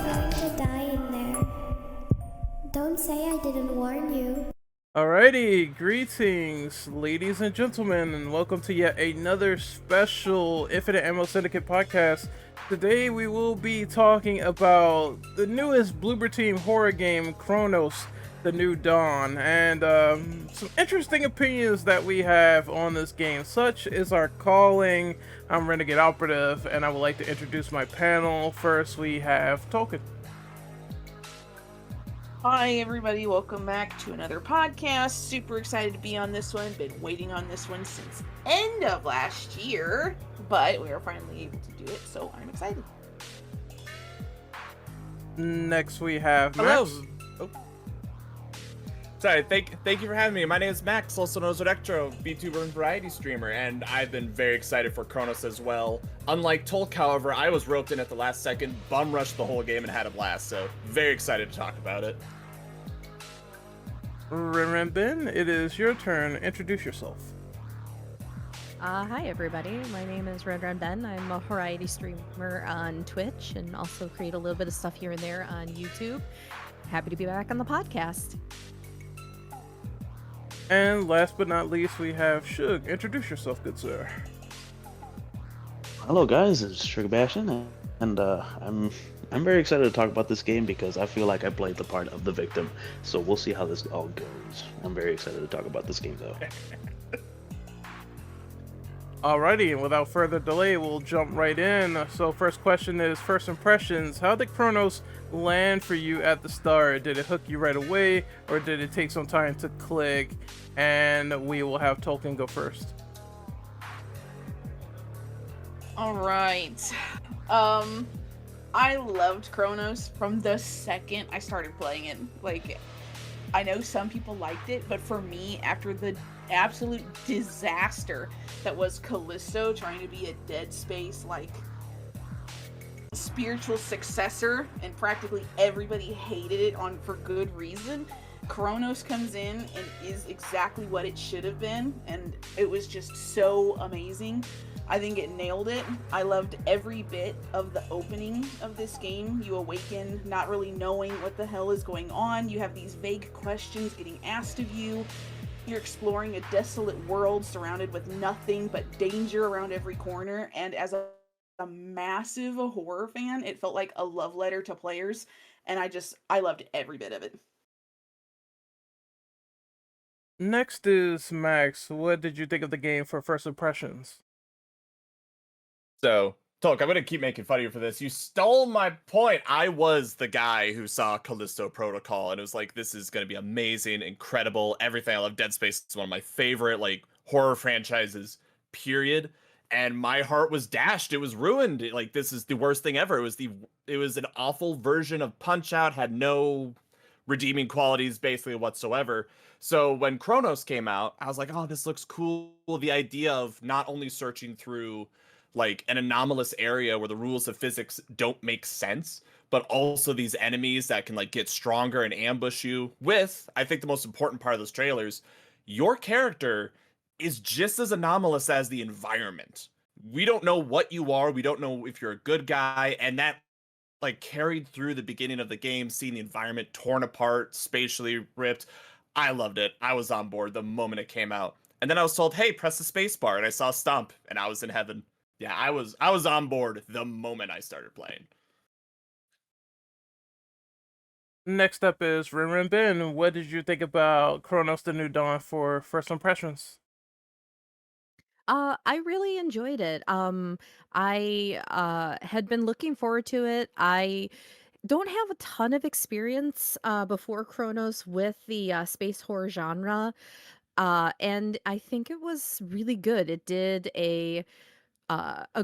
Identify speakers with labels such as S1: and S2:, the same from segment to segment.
S1: going to die in there. Don't say I didn't warn you.
S2: Alrighty, greetings, ladies and gentlemen, and welcome to yet another special Infinite Ammo Syndicate podcast. Today we will be talking about the newest Bloober Team horror game, Cronos, The New Dawn, and some interesting opinions that we have on this game. Such is our calling. I'm Renegade Operative, and I would like to introduce my panel. First, we have Tolkien.
S3: Hi everybody, welcome back to another podcast. Super excited to be on this one. Been waiting on this one since end of last year, but we are finally able to do it, so I'm excited.
S2: Next, we have
S4: Hello.
S2: Max.
S4: Oh. Sorry, thank you for having me. My name is Max, also known as Electro, VTuber and variety streamer, and I've been very excited for Cronos as well. Unlike Tolk, however, I was roped in at the last second, bum rushed the whole game, and had a blast, so very excited to talk about it.
S2: Ben, it is your turn. Introduce yourself.
S5: Hi everybody, my name is Ben. I'm a variety streamer on Twitch and also create a little bit of stuff here and there on YouTube. Happy to be back on the podcast.
S2: And last but not least, we have Shug. Introduce yourself, good sir.
S6: Hello guys, it's Sugar Bastion, and I'm very excited to talk about this game because I feel like I played the part of the victim, so we'll see how this all goes. I'm very excited to talk about this game though.
S2: Alrighty, and without further delay, we'll jump right in. So first question is, first impressions. How did Cronos land for you at the start? Did it hook you right away, or did it take some time to click? And we will have Tolkien go first.
S3: Alright. I loved Cronos from the second I started playing it. Like, I know some people liked it, but for me, after the absolute disaster that was Callisto trying to be a Dead Space, like, spiritual successor, and practically everybody hated it for good reason, Cronos comes in and is exactly what it should have been, and it was just so amazing. I think it nailed it. I loved every bit of the opening of this game. You awaken not really knowing what the hell is going on. You have these vague questions getting asked of you. You're exploring a desolate world surrounded with nothing but danger around every corner. And as a massive horror fan, it felt like a love letter to players. And I loved every bit of it.
S2: Next is Max. What did you think of the game for first impressions?
S4: So, Tolk, I'm gonna keep making fun of you for this. You stole my point. I was the guy who saw Callisto Protocol, and it was like, this is gonna be amazing, incredible, everything. I love Dead Space. It's one of my favorite, like, horror franchises, period. And my heart was dashed. It was ruined. Like, this is the worst thing ever. It was an awful version of Punch-Out, had no redeeming qualities basically whatsoever. So when Cronos came out, I was like, oh, this looks cool. The idea of not only searching through like an anomalous area where the rules of physics don't make sense, but also these enemies that can like get stronger and ambush you with, I think the most important part of those trailers, your character is just as anomalous as the environment. We don't know what you are. We don't know if you're a good guy. And that like carried through the beginning of the game, seeing the environment torn apart, spatially ripped. I loved it. I was on board the moment it came out. And then I was told, hey, press the space bar, and I saw Stump, and I was in heaven. Yeah, I was on board the moment I started playing.
S2: Next up is Ben. What did you think about Cronos The New Dawn for first impressions?
S5: I really enjoyed it. I had been looking forward to it. I don't have a ton of experience before Kronos with the space horror genre. And I think it was really good. It did a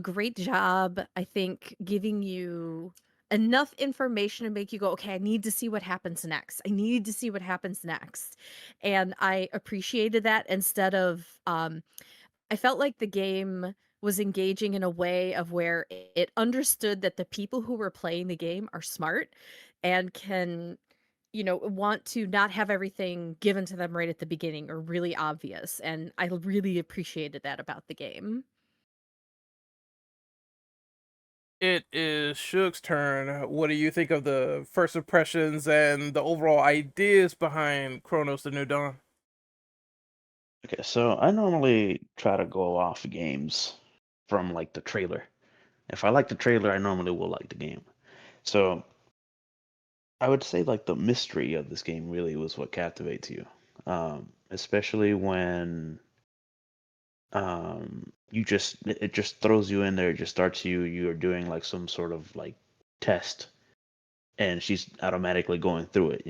S5: great job, I think, giving you enough information to make you go, okay, I need to see what happens next. I need to see what happens next. And I appreciated that instead of I felt like the game was engaging in a way of where it understood that the people who were playing the game are smart and can, want to not have everything given to them right at the beginning or really obvious. And I really appreciated that about the game.
S2: It is Shug's turn. What do you think of the first impressions and the overall ideas behind Chronos: The New Dawn?
S6: Okay, so I normally try to go off games from like the trailer. If I like the trailer, I normally will like the game. So I would say like the mystery of this game really was what captivates you, especially when you just it just throws you in there. It just starts you're doing like some sort of like test, and she's automatically going through it,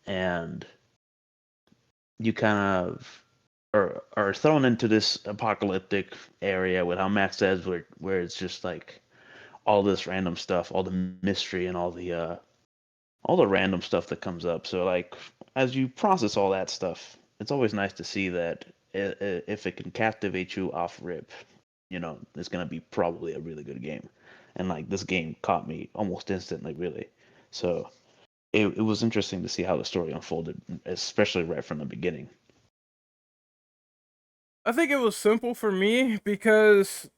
S6: and you kind of are thrown into this apocalyptic area with how Max says where it's just like all this random stuff, all the mystery and all the random stuff that comes up. So like as you process all that stuff, it's always nice to see that if it can captivate you off rip, it's gonna be probably a really good game. And like this game caught me almost instantly, really. So it was interesting to see how the story unfolded, especially right from the beginning.
S2: I think it was simple for me because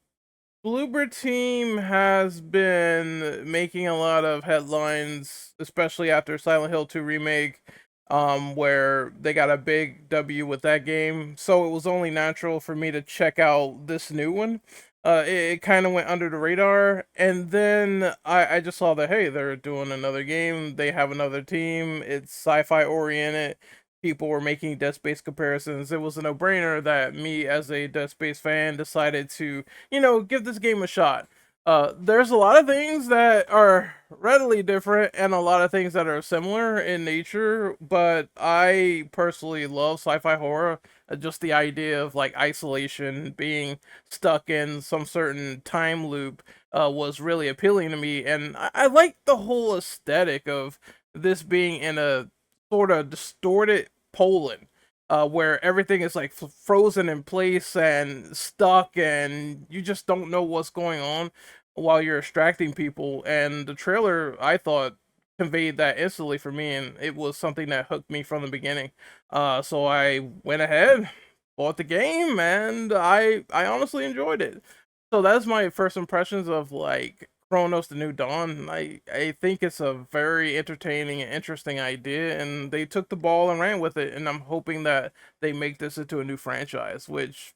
S2: Bloober Team has been making a lot of headlines, especially after Silent Hill 2 remake, where they got a big W with that game. So it was only natural for me to check out this new one. It kind of went under the radar, and then I just saw that hey, they're doing another game. They have another team. It's sci-fi oriented. People were making Dead Space comparisons. It was a no-brainer that me, as a Dead Space fan, decided to give this game a shot. There's a lot of things that are readily different and a lot of things that are similar in nature, but I personally love sci-fi horror. Just the idea of like isolation, being stuck in some certain time loop, was really appealing to me, and I like the whole aesthetic of this being in a sort of distorted Poland, where everything is like frozen in place and stuck, and you just don't know what's going on while you're extracting people. And the trailer, I thought, conveyed that instantly for me, and it was something that hooked me from the beginning. So I went ahead, bought the game, and I honestly enjoyed it. So that's my first impressions of like Chronos: The New Dawn. I think it's a very entertaining and interesting idea, and they took the ball and ran with it. And I'm hoping that they make this into a new franchise, which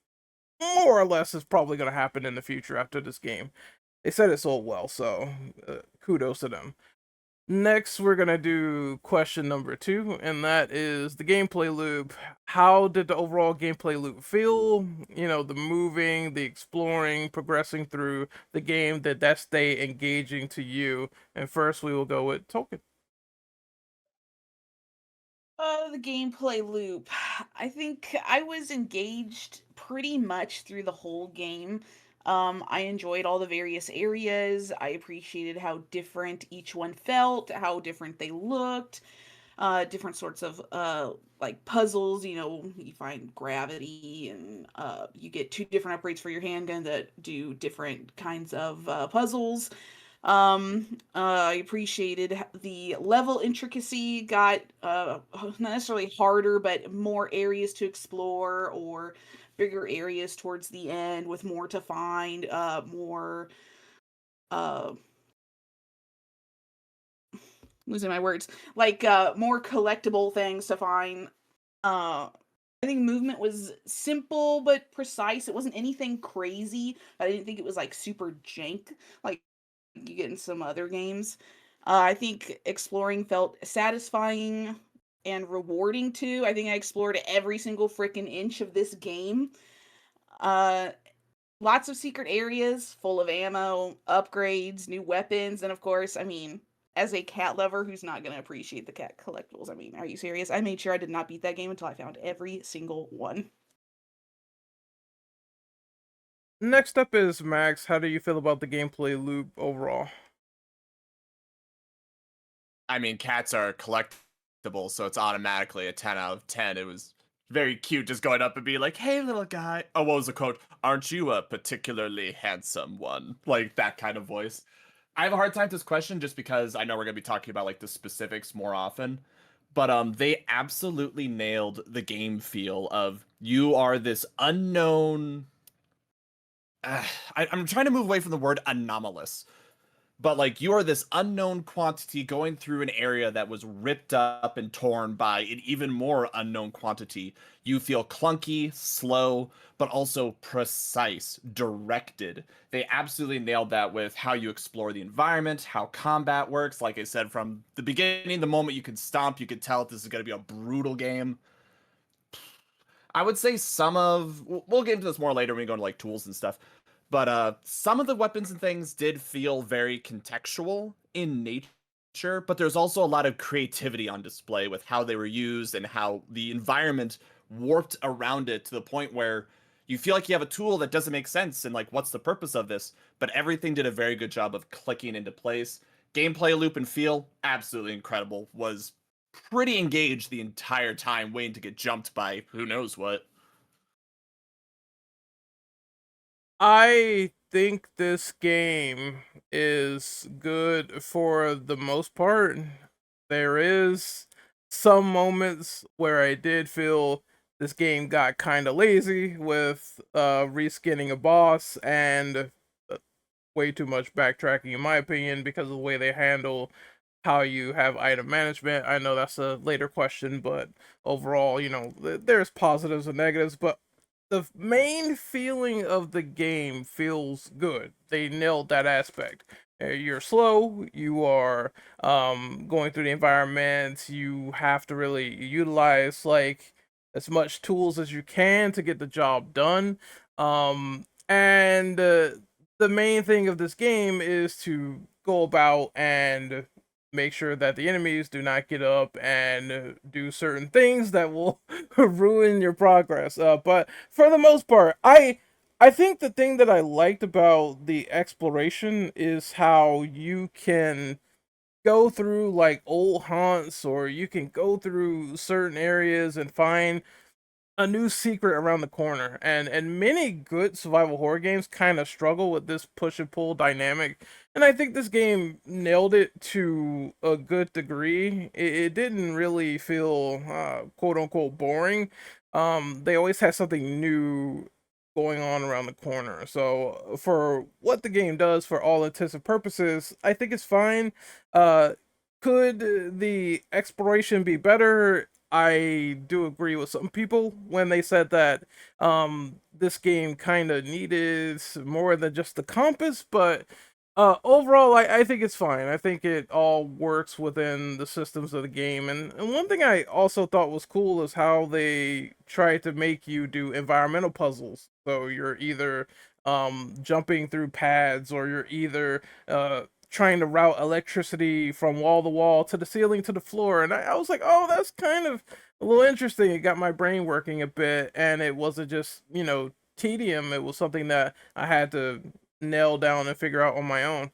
S2: more or less is probably going to happen in the future after this game. They said it sold well, so kudos to them. Next, we're gonna do question number 2, and that is the gameplay loop. How did the overall gameplay loop feel? The moving, the exploring, progressing through the game. Did that stay engaging to you? And first, we will go with Token.
S3: The gameplay loop. I think I was engaged pretty much through the whole game. I enjoyed all the various areas. I appreciated how different each one felt, how different they looked, different sorts of like puzzles. You find gravity, and you get two different upgrades for your handgun that do different kinds of puzzles. I appreciated the level intricacy got not necessarily harder, but more areas to explore, or bigger areas towards the end with more to find, more uh losing my words, like more collectible things to find. I think movement was simple but precise. It wasn't anything crazy. I didn't think it was like super jank like you get in some other games. I think exploring felt satisfying and rewarding too. I think I explored every single freaking inch of this game. Uh, Lots of secret areas full of ammo, upgrades, new weapons, and of course, as a cat lover who's not going to appreciate the cat collectibles, are you serious? I made sure I did not beat that game until I found every single one.
S2: Next up is Max. How do you feel about the gameplay loop overall?
S4: I mean, cats are collectible, so it's automatically a 10 out of 10. It was very cute just going up and being like, hey, little guy. Oh, what was the quote? Aren't you a particularly handsome one? Like that kind of voice. I have a hard time with this question just because I know we're going to be talking about like the specifics more often. But they absolutely nailed the game feel of you are this unknown I'm trying to move away from the word anomalous, but like you are this unknown quantity going through an area that was ripped up and torn by an even more unknown quantity. You feel clunky, slow, but also precise, directed. They absolutely nailed that with how you explore the environment, how combat works. Like I said, from the beginning, the moment you could stomp, you could tell this is going to be a brutal game. I would say we'll get into this more later when we go into like tools and stuff. But some of the weapons and things did feel very contextual in nature, but there's also a lot of creativity on display with how they were used and how the environment warped around it to the point where you feel like you have a tool that doesn't make sense and like what's the purpose of this? But everything did a very good job of clicking into place. Gameplay loop and feel absolutely incredible. Was pretty engaged the entire time waiting to get jumped by who knows what.
S2: I think this game is good for the most part. There is some moments where I did feel this game got kind of lazy with reskinning a boss and way too much backtracking in my opinion because of the way they handle how you have item management. I know that's a later question, but overall, there's positives and negatives, but the main feeling of the game feels good. They nailed that aspect. You're slow, you are going through the environment, you have to really utilize like as much tools as you can to get the job done. And the main thing of this game is to go about and make sure that the enemies do not get up and do certain things that will ruin your progress. But for the most part, I think the thing that I liked about the exploration is how you can go through like old haunts, or you can go through certain areas and find a new secret around the corner. And many good survival horror games kind of struggle with this push and pull dynamic, and I think this game nailed it to a good degree. It didn't really feel quote unquote boring. They always had something new going on around the corner, so for what the game does, for all intents and purposes, I think it's fine. Could the exploration be better? I do agree with some people when they said that this game kind of needed more than just the compass, but overall, I think it's fine. I think it all works within the systems of the game. And one thing I also thought was cool is how they try to make you do environmental puzzles. So you're either jumping through pads, or you're either trying to route electricity from wall to wall to the ceiling to the floor. And I was like, oh, that's kind of a little interesting. It got my brain working a bit, and it wasn't just, tedium. It was something that I had to nail down and figure out on my own.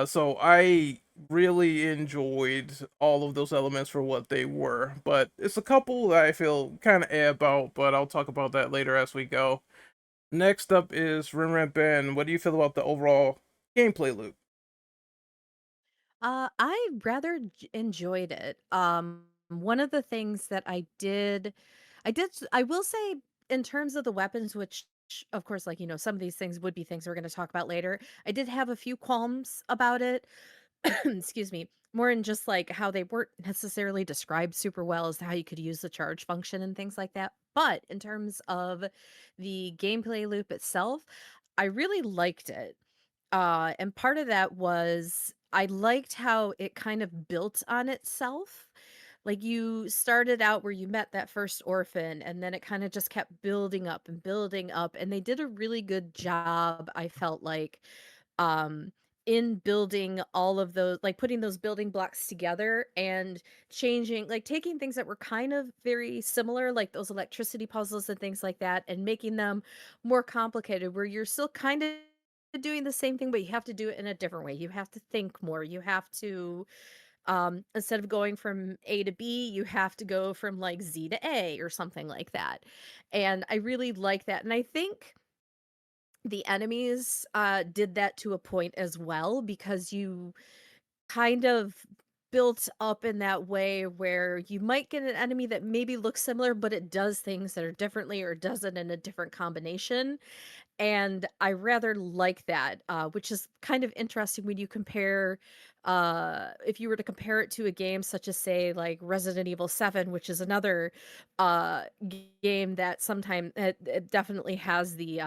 S2: So I really enjoyed all of those elements for what they were, but it's a couple that I feel kind of about, but I'll talk about that later as we go. Next up is Rimrant Ben. What do you feel about the overall gameplay loop?
S5: I rather enjoyed it. One of the things that I will say in terms of the weapons, which of course, like, some of these things would be things we're going to talk about later. I did have a few qualms about it. Excuse me. More in just like how they weren't necessarily described super well as to how you could use the charge function and things like that. But in terms of the gameplay loop itself, I really liked it. And part of that was I liked how it kind of built on itself. Like you started out where you met that first orphan, and then it kind of just kept building up and building up. And they did a really good job, I felt like, um, in building all of those, like putting those building blocks together and changing, like taking things that were kind of very similar, like those electricity puzzles and things like that, and making them more complicated, where you're still kind of doing the same thing, but you have to do it in a different way. You have to think more. You have to, instead of going from A to B, you have to go from like Z to A or something like that. And I really like that. And I think the enemies did that to a point as well, because you kind of built up in that way where you might get an enemy that maybe looks similar, but it does things that are differently or does it in a different combination. And I rather like that, which is kind of interesting when you compare, if you were to compare it to a game such as, say, like Resident Evil 7, which is another game that sometimes it definitely has the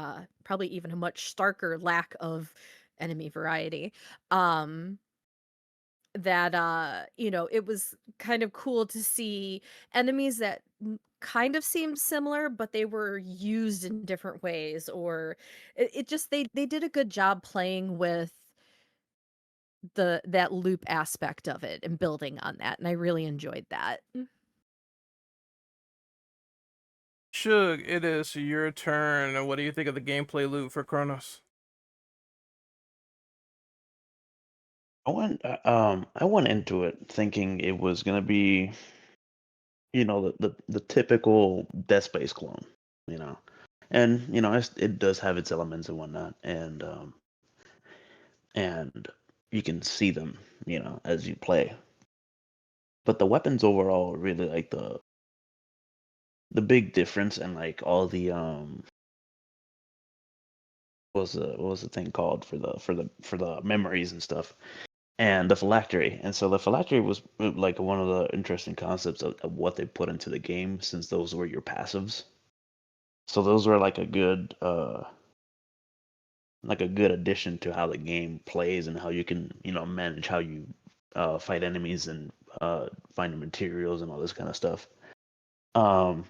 S5: probably even a much starker lack of enemy variety. Um, that it was kind of cool to see enemies that kind of seemed similar, but they were used in different ways, or it just they did a good job playing with that loop aspect of it and building on that, and I really enjoyed that.
S2: Shug, it is your turn. And what do you think of the gameplay loop for Kronos?
S6: I went into it thinking it was gonna be, the typical Dead Space clone, you know, and it does have its elements and whatnot, and you can see them, as you play. But the weapons overall are really like the big difference, and like all the what was the thing called for the memories and stuff, and the phylactery. And so the phylactery was like one of the interesting concepts of what they put into the game, since those were your passives. So those were like a good addition to how the game plays and how you can manage how you fight enemies and find materials and all this kind of stuff. Um,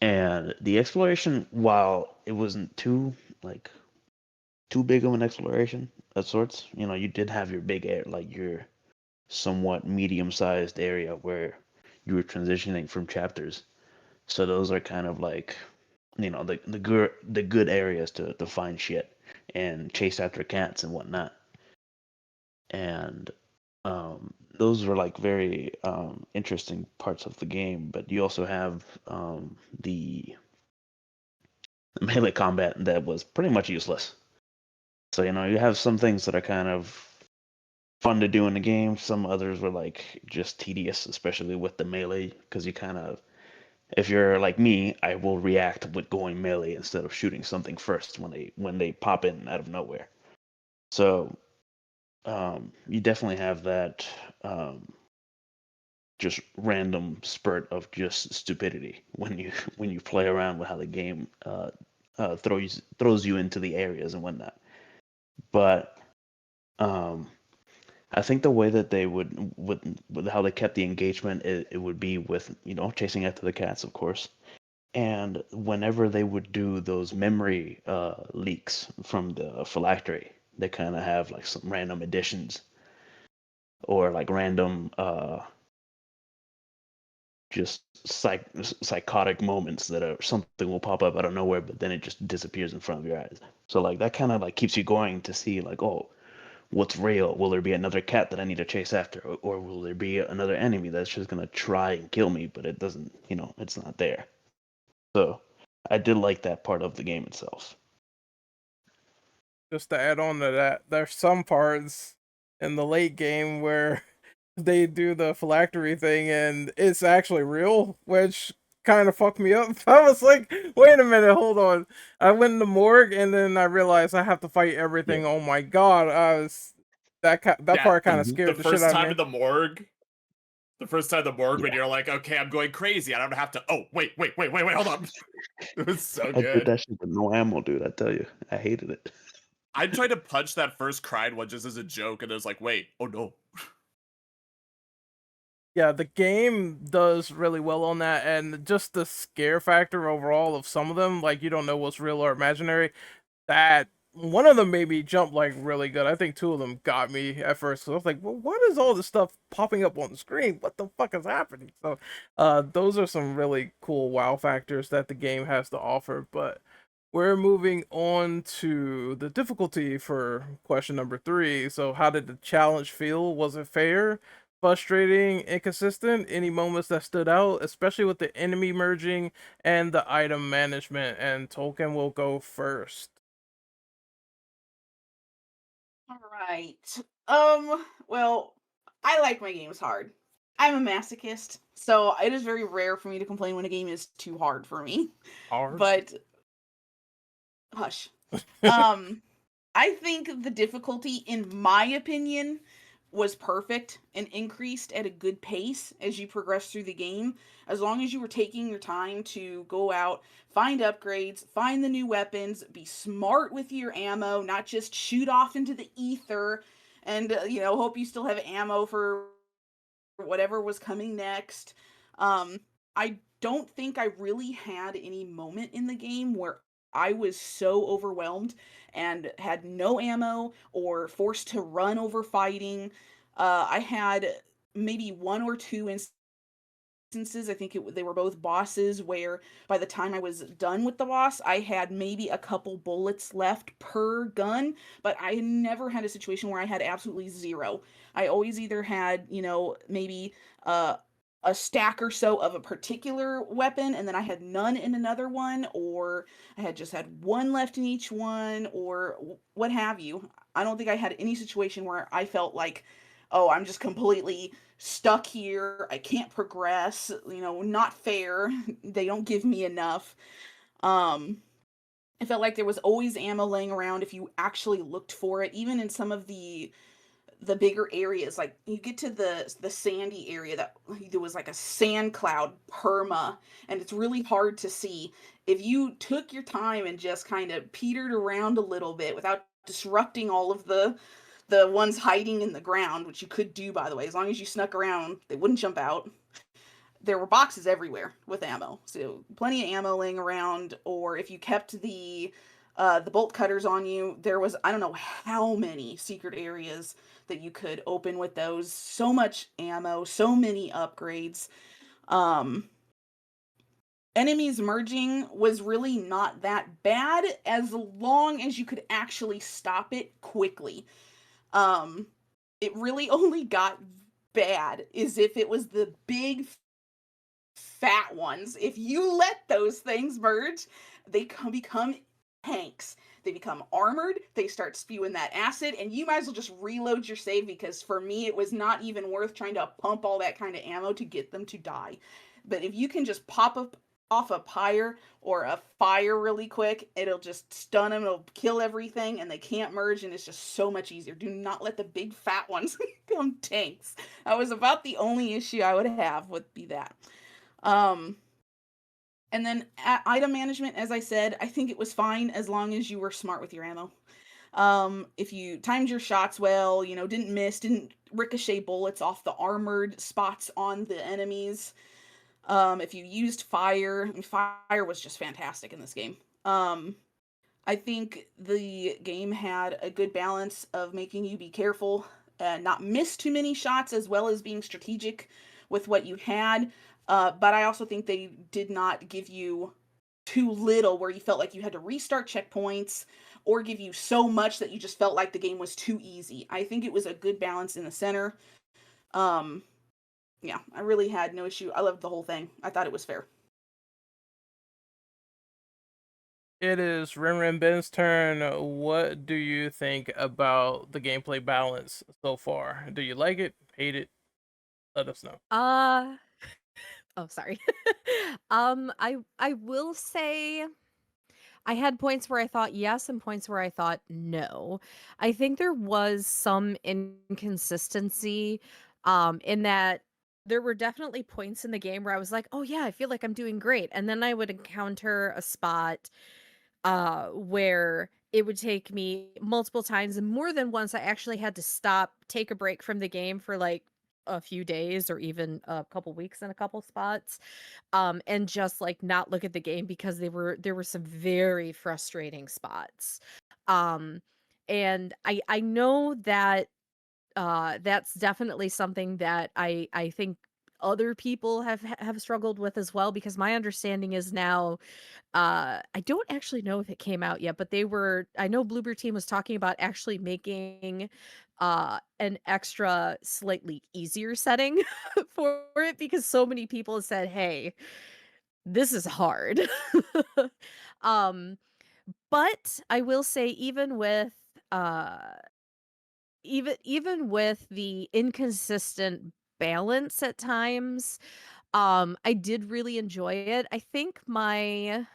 S6: and the exploration, while it wasn't too big of an exploration of sorts, you did have your big air, like your somewhat medium-sized area where you were transitioning from chapters. So those are kind of like, the good areas to find shit and chase after cats and whatnot. And those were like very interesting parts of the game. But you also have the melee combat that was pretty much useless. So you have some things that are kind of fun to do in the game. Some others were like just tedious, especially with the melee, because you kind of, if you're like me, I will react with going melee instead of shooting something first when they pop in out of nowhere. So you definitely have that just random spurt of just stupidity when you play around with how the game throws you into the areas and whatnot. But I think the way that they with how they kept the engagement, it would be with chasing after the cats, of course. And whenever they would do those memory leaks from the phylactery, they kind of have like some random additions or like random just psychotic moments that are something will pop up out of nowhere, but then it just disappears in front of your eyes. So like that kind of like keeps you going to see like, oh, what's real? Will there be another cat that I need to chase after, or will there be another enemy that's just gonna try and kill me, but it doesn't, it's not there. So I did like that part of the game itself.
S2: Just to add on to that, there's some parts in the late game where they do the phylactery thing and it's actually real, which kind of fucked me up. I was like, wait a minute, hold on. I went in the morgue and then I realized I have to fight everything.
S6: Yeah.
S2: Oh my god, that
S4: Yeah,
S2: part kind of
S6: Mhm.
S2: scared
S4: the
S2: the shit
S4: first
S2: out of
S4: time
S2: me.
S4: in the morgue. The first time in the morgue when
S6: Yeah.
S4: you're like, okay, I'm going crazy. I don't have to. Oh, wait, hold up. It was so
S6: I did
S4: good.
S6: that shit with no ammo, dude. I tell you, I hated it.
S4: I tried to punch that first cried one just as a joke, and it was like, wait, oh no.
S2: Yeah, the game does really well on that, and just the scare factor overall of some of them, like you don't know what's real or imaginary. That one of them made me jump like really good. I think two of them got me at first. So I was like, well, what is all this stuff popping up on the screen? What the fuck is happening? So those are some really cool wow factors that the game has to offer. But we're moving on to the difficulty for question number 3. So how did the challenge feel? Was it fair? Frustrating, inconsistent? Any moments that stood out, especially with the enemy merging and the item management? And Tolkien will go first.
S3: All right. Well, I like my games hard. I'm a masochist, so it is very rare for me to complain when a game is too hard for me.
S2: Hard.
S3: But hush. I think the difficulty, in my opinion, was perfect and increased at a good pace as you progress through the game. As long as you were taking your time to go out, find upgrades, find the new weapons, be smart with your ammo, not just shoot off into the ether and, hope you still have ammo for whatever was coming next. I don't think I really had any moment in the game where I was so overwhelmed and had no ammo or forced to run over fighting. I had maybe one or two instances. I think they were both bosses where by the time I was done with the boss, I had maybe a couple bullets left per gun, but I never had a situation where I had absolutely zero. I always either had, maybe a stack or so of a particular weapon, and then I had none in another one, or I had just had one left in each one, or what have you. I don't think I had any situation where I felt like, oh, I'm just completely stuck here. I can't progress. Not fair. They don't give me enough. Um, I felt like there was always ammo laying around if you actually looked for it, even in some of the bigger areas. Like you get to the sandy area that there was like a sand cloud perma, and it's really hard to see. If you took your time and just kind of petered around a little bit without disrupting all of the ones hiding in the ground, which you could do, by the way, as long as you snuck around, they wouldn't jump out. There were boxes everywhere with ammo, so plenty of ammo laying around. Or if you kept the bolt cutters on you, there was, I don't know how many secret areas that you could open with those. So much ammo, so many upgrades. Um, Enemies merging was really not that bad as long as you could actually stop it quickly. Um, it really only got bad is if it was the big fat ones. If you let those things merge, they become tanks. They become armored, they start spewing that acid, and you might as well just reload your save, because for me it was not even worth trying to pump all that kind of ammo to get them to die. But if you can just pop up off a pyre or a fire really quick, it'll just stun them, it'll kill everything, and they can't merge, and it's just so much easier. Do not let the big fat ones become tanks. That was about the only issue I would have, would be that. And then item management, as I said, I think it was fine as long as you were smart with your ammo. If you timed your shots well, didn't miss, didn't ricochet bullets off the armored spots on the enemies. If you used fire, fire was just fantastic in this game. I think the game had a good balance of making you be careful and not miss too many shots, as well as being strategic with what you had. But I also think they did not give you too little where you felt like you had to restart checkpoints, or give you so much that you just felt like the game was too easy. I think it was a good balance in the center. Um, yeah, I really had no issue. I loved the whole thing. I thought it was fair.
S2: It is Ren Ben's turn. What do you think about the gameplay balance so far? Do you like it? Hate it? Let us know.
S5: Uh oh, sorry. I will say I had points where I thought yes and points where I thought no. I think there was some inconsistency in that there were definitely points in the game where I was like, "Oh yeah, I feel like I'm doing great." And then I would encounter a spot where it would take me multiple times, and more than once I actually had to stop, take a break from the game for like a few days or even a couple weeks in a couple spots, and just like not look at the game because there were some very frustrating spots. Um and I know that that's definitely something that I think other people have struggled with as well, because my understanding is now I don't actually know if it came out yet, but I know Bloober Team was talking about actually making an extra slightly easier setting for it, because so many people have said, "Hey, this is hard." um but I will say, even with uh even with the inconsistent balance at times, I did really enjoy it. I think my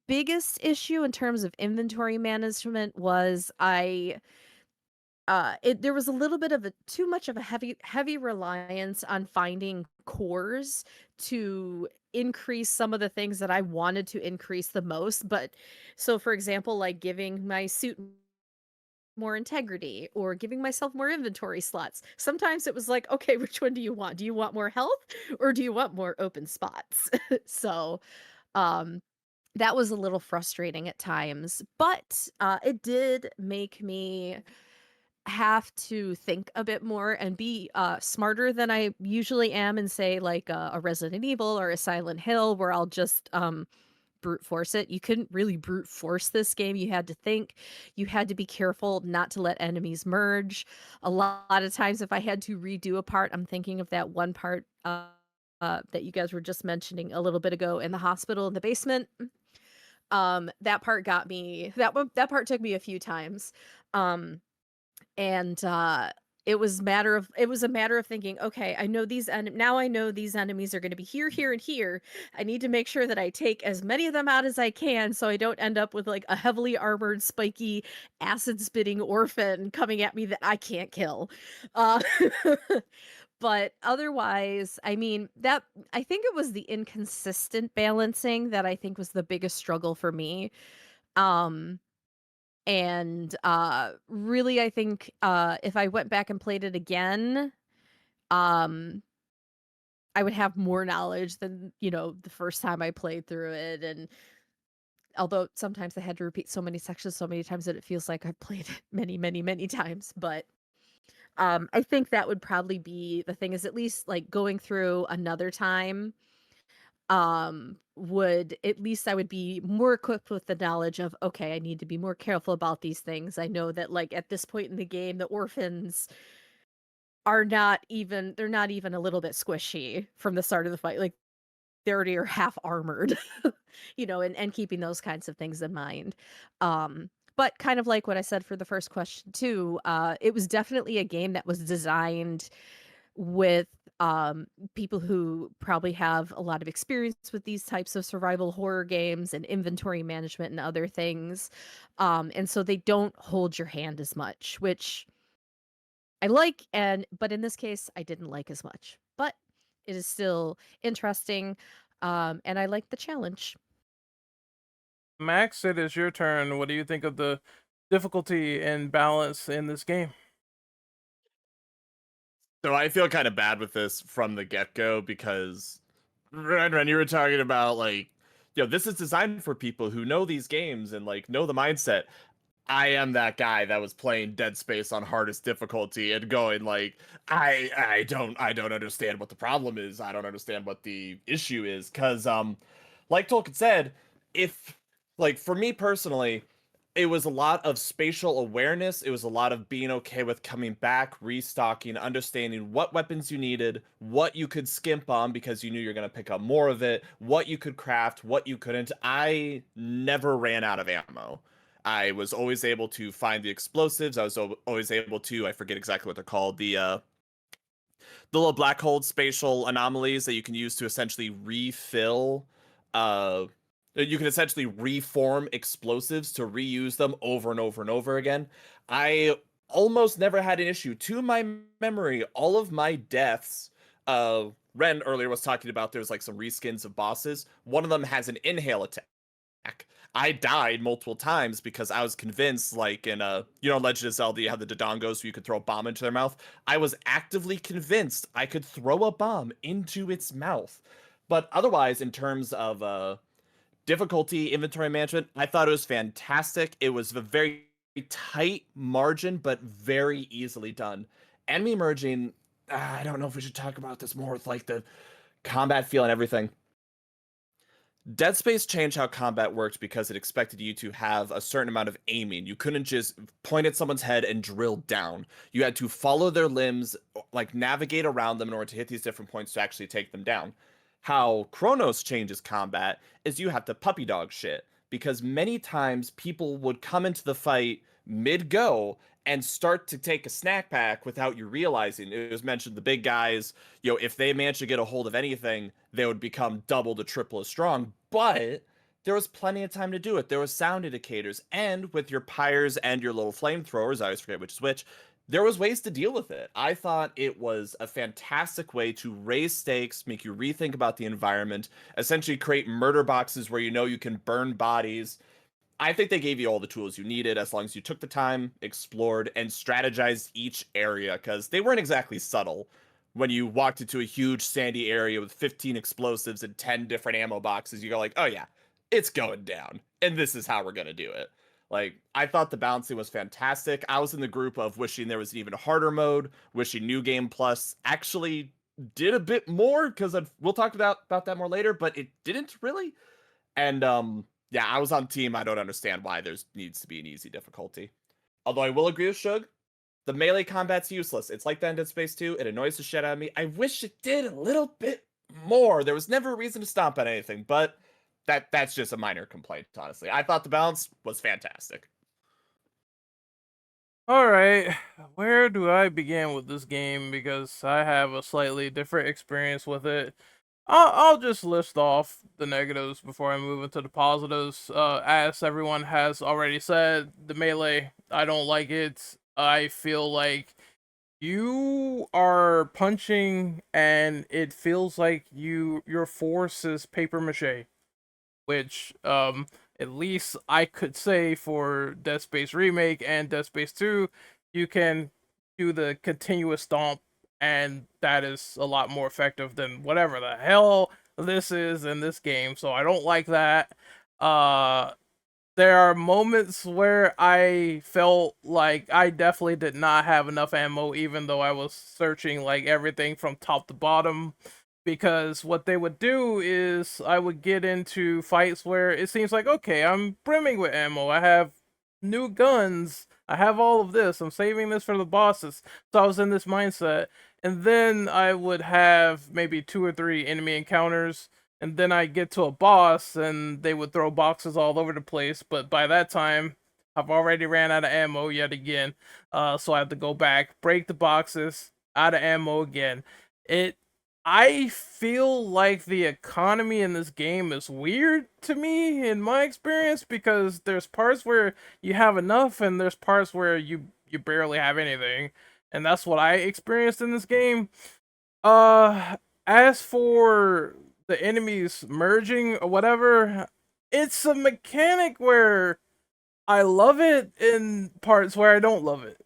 S5: biggest issue in terms of inventory management was there was a little bit of a too much of a heavy reliance on finding cores to increase some of the things that I wanted to increase the most. But so for example, like giving my suit more integrity or giving myself more inventory slots. Sometimes it was like, okay, which one do you want? Do you want more health or do you want more open spots? So, um that was a little frustrating at times, but it did make me have to think a bit more and be smarter than I usually am and say like a Resident Evil or a Silent Hill where I'll just brute force it. You couldn't really brute force this game. You had to think, you had to be careful not to let enemies merge. A lot of times if I had to redo a part, I'm thinking of that one part that you guys were just mentioning a little bit ago in the hospital in the basement. That part got me, that part took me a few times. Um and it was a matter of thinking, okay, I know now I know these enemies are going to be here, here, and here. I need to make sure that I take as many of them out as I can so I don't end up with like a heavily armored spiky acid spitting orphan coming at me that I can't kill. uh but otherwise, I mean, that I think it was the inconsistent balancing that I think was the biggest struggle for me. um and, really, I think, if I went back and played it again, um, I would have more knowledge than, the first time I played through it, and although sometimes I had to repeat so many sections so many times that it feels like I've played it many, many, many times, but, I think that would probably be the thing is at least, like, going through another time would at least I would be more equipped with the knowledge of, okay, I need to be more careful about these things. I know that like at this point in the game the orphans they're not even a little bit squishy from the start of the fight. Like they already are half armored. And keeping those kinds of things in mind. But kind of like what I said for the first question too, it was definitely a game that was designed with people who probably have a lot of experience with these types of survival horror games and inventory management and other things. And so they don't hold your hand as much, which I like, but in this case I didn't like as much. But it is still interesting, and I like the challenge.
S2: Max, it is your turn. What do you think of the difficulty and balance in this game?
S4: So I feel kind of bad with this from the get-go because Ren, you were talking about like, this is designed for people who know these games and like know the mindset. I am that guy that was playing Dead Space on hardest difficulty and going like, I don't understand what the problem is. I don't understand what the issue is. Cause like Tolkien said, if like for me personally, it was a lot of spatial awareness. It was a lot of being okay with coming back, restocking, understanding what weapons you needed, what you could skimp on because you knew you're going to pick up more of it, what you could craft, what you couldn't. I never ran out of ammo. I was always able to find the explosives. I was always able to, I forget exactly what they're called, the little black hole spatial anomalies that you can use to essentially refill you can essentially reform explosives to reuse them over and over and over again. I almost never had an issue. To my memory, all of my deaths, Ren earlier was talking about there's like some reskins of bosses. One of them has an inhale attack. I died multiple times because I was convinced, like in Legend of Zelda, you have the Dodongos so you could throw a bomb into their mouth. I was actively convinced I could throw a bomb into its mouth. But otherwise, in terms of difficulty, inventory management, I thought it was fantastic. It was a very tight margin, but very easily done. Enemy merging, I don't know if we should talk about this more with like the combat feel and everything. Dead Space changed how combat worked because it expected you to have a certain amount of aiming. You couldn't just point at someone's head and drill down. You had to follow their limbs, like navigate around them in order to hit these different points to actually take them down. How Cronos changes combat is you have to puppy dog shit because many times people would come into the fight mid-go and start to take a snack pack without you realizing. It was mentioned the big guys, if they managed to get a hold of anything, they would become double to triple as strong. But there was plenty of time to do it. There was sound indicators, and with your pyres and your little flamethrowers, I always forget which is which, there was ways to deal with it. I thought it was a fantastic way to raise stakes, make you rethink about the environment, essentially create murder boxes where you can burn bodies. I think they gave you all the tools you needed as long as you took the time, explored, and strategized each area, because they weren't exactly subtle. When you walked into a huge sandy area with 15 explosives and 10 different ammo boxes, you go like, oh yeah, it's going down, and this is how we're going to do it. Like, I thought the balancing was fantastic. I was in the group of wishing there was an even harder mode, wishing New Game Plus actually did a bit more, because we'll talk about that more later, but it didn't really. And yeah, I was on team. I don't understand why there needs to be an easy difficulty. Although I will agree with Shug, the melee combat's useless. It's like that in Dead Space 2. It annoys the shit out of me. I wish it did a little bit more. There was never a reason to stomp on anything, but that's just a minor complaint, honestly. I thought the balance was fantastic.
S2: Alright, where do I begin with this game? Because I have a slightly different experience with it. I'll just list off the negatives before I move into the positives. As everyone has already said, the melee, I don't like it. I feel like you are punching and it feels like your force is paper mache, which at least I could say for Dead Space Remake and Dead Space 2, you can do the continuous stomp, and that is a lot more effective than whatever the hell this is in this game. So I don't like that. There are moments where I felt like I definitely did not have enough ammo, even though I was searching like everything from top to bottom. Because what they would do is I would get into fights where it seems like, okay, I'm brimming with ammo. I have new guns. I have all of this. I'm saving this for the bosses. So I was in this mindset. And then I would have maybe 2 or 3 enemy encounters. And then I get to a boss and they would throw boxes all over the place. But by that time, I've already ran out of ammo yet again. So I have to go back, break the boxes, out of ammo again. I feel like the economy in this game is weird to me in my experience, because there's parts where you have enough and there's parts where you barely have anything. And that's what I experienced in this game. As for the enemies merging or whatever, it's a mechanic where I love it in parts where I don't love it.